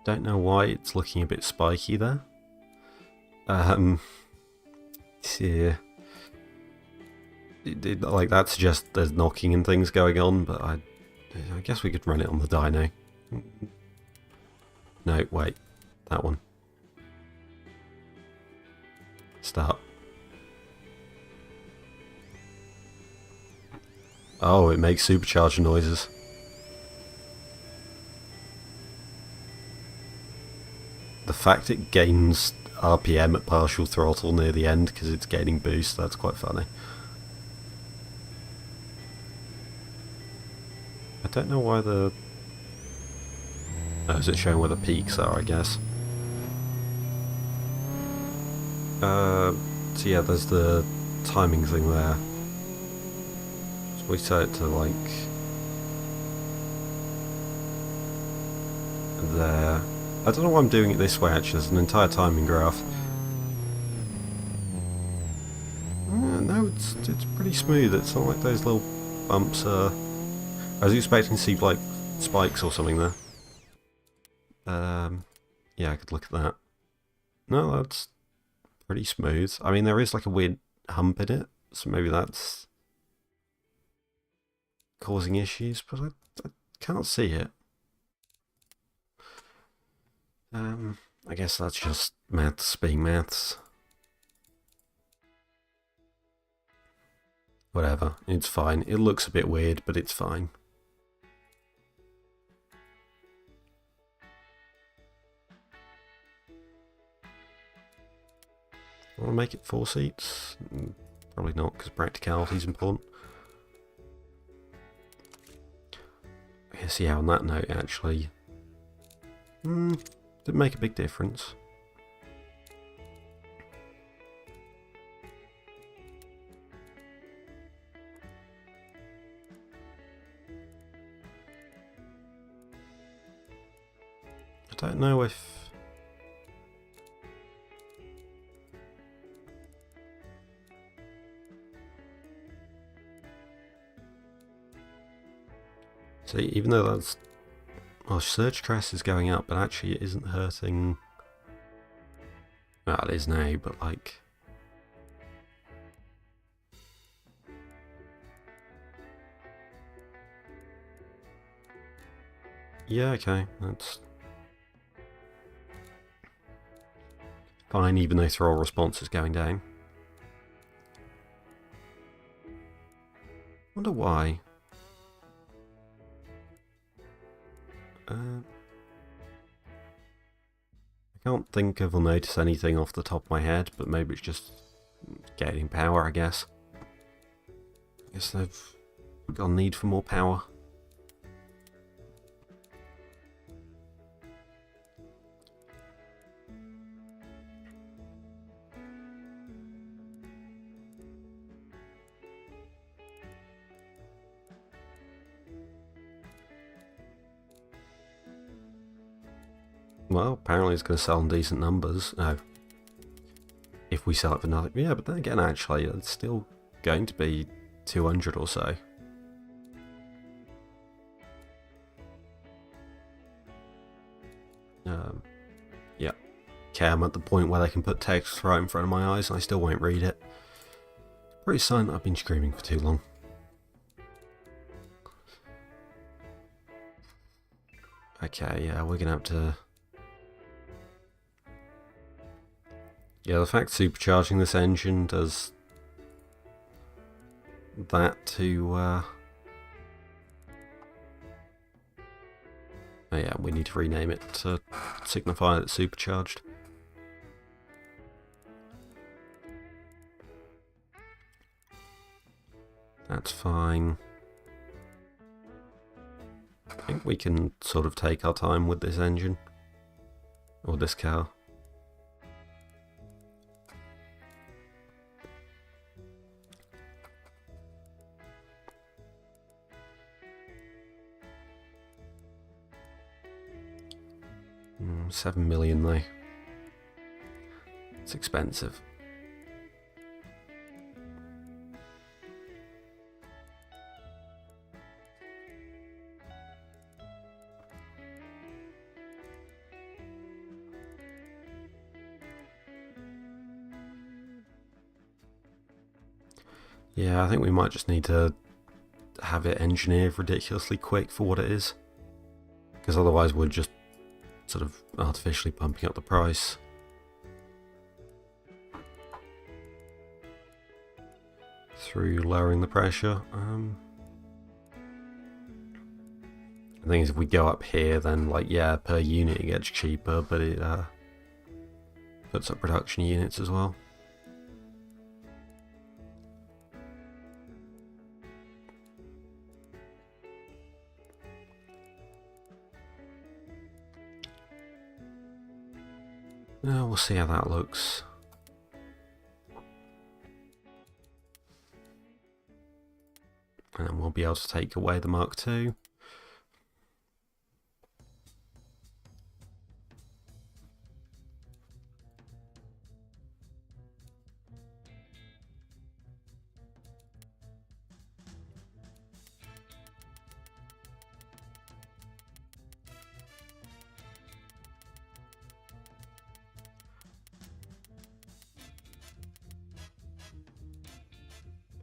Speaker 1: Don't know why it's looking a bit spiky there. Yeah. Like that suggests there's knocking and things going on, but I guess we could run it on the dyno. No, wait. That one. Start. Oh, it makes supercharger noises. The fact it gains RPM at partial throttle near the end because it's gaining boost, that's quite funny. I don't know why the... Oh, is it showing where the peaks are, I guess? So yeah, there's the timing thing there. So we set it to like... there. I don't know why I'm doing it this way actually, there's an entire timing graph. No, it's pretty smooth, it's not like those little bumps are... I was expecting to see like spikes or something there. Yeah, I could look at that. No, that's pretty smooth. I mean, there is like a weird hump in it, so maybe that's causing issues, but I can't see it. I guess that's just maths being maths. Whatever, it's fine. It looks a bit weird, but it's fine. I want to make it 4 seats? Probably not, because practicality is important. I guess, yeah, on that note, actually... didn't make a big difference. I don't know if... See, even though that's... Well, surge crest is going up, but actually it isn't hurting... Well, it is now, but like... Yeah, okay, that's... fine, even though throttle response is going down. Wonder why. I can't think of or notice anything off the top of my head, but maybe it's just gaining power, I guess. I guess they've got a need for more power. Well, apparently it's going to sell in decent numbers. No. If we sell it for nothing. Yeah, but then again, actually, it's still going to be 200 or so. Yeah. Okay, I'm at the point where they can put text right in front of my eyes and I still won't read it. Pretty sign that I've been screaming for too long. Okay, yeah, we're going to have to... Yeah, the fact supercharging this engine does that to... Oh yeah, we need to rename it to signify that it's supercharged. That's fine. I think we can sort of take our time with this engine. Or this car. $7 million though. It's expensive. Yeah, I think we might just need to have it engineered ridiculously quick for what it is. Because otherwise we're just sort of artificially pumping up the price. Through lowering the pressure. The thing is, if we go up here, then, like, yeah, per unit it gets cheaper, but it puts up production units as well. We'll see how that looks. And then we'll be able to take away the Mark II.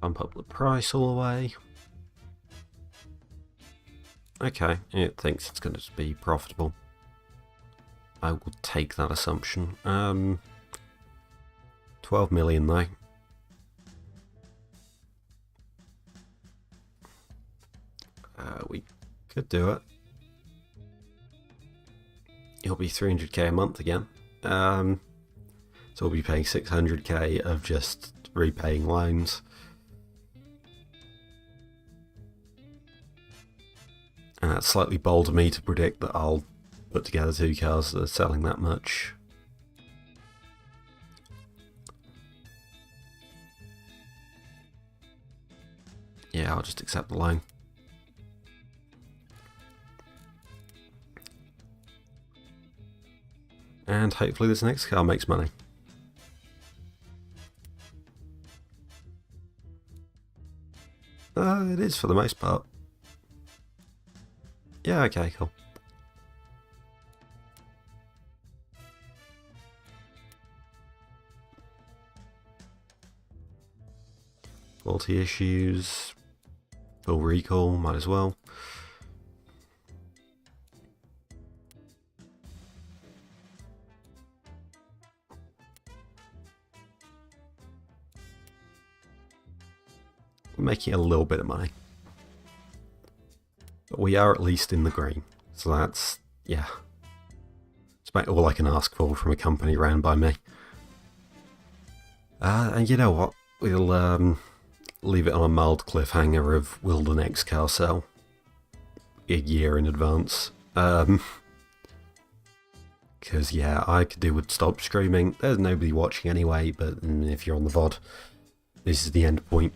Speaker 1: Bump up the price all the way. Okay, it thinks it's going to be profitable. I will take that assumption. 12 million though. We could do it. It'll be 300k a month again. So we'll be paying 600k of just repaying loans. And that's slightly bold of me to predict that I'll put together two cars that are selling that much. Yeah, I'll just accept the loan. And hopefully this next car makes money. It is for the most part. Yeah, okay, cool. Quality issues. Full recall, might as well. We're making a little bit of money. we are at least in the green. So that's, yeah, it's about all I can ask for from a company ran by me. And you know what? We'll leave it on a mild cliffhanger of will the next car sell a year in advance. Because, yeah, I could do with stop screaming. There's nobody watching anyway, but if you're on the VOD, this is the end point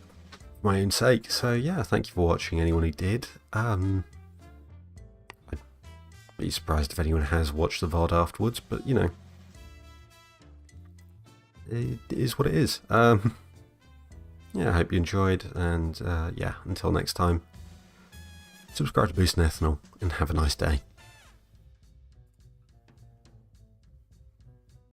Speaker 1: for my own sake. So, yeah, thank you for watching, anyone who did. I'd be surprised if anyone has watched the VOD afterwards, but, you know, it is what it is. Yeah, I hope you enjoyed, and, yeah, until next time, subscribe to Boost and Ethanol, and have a nice day.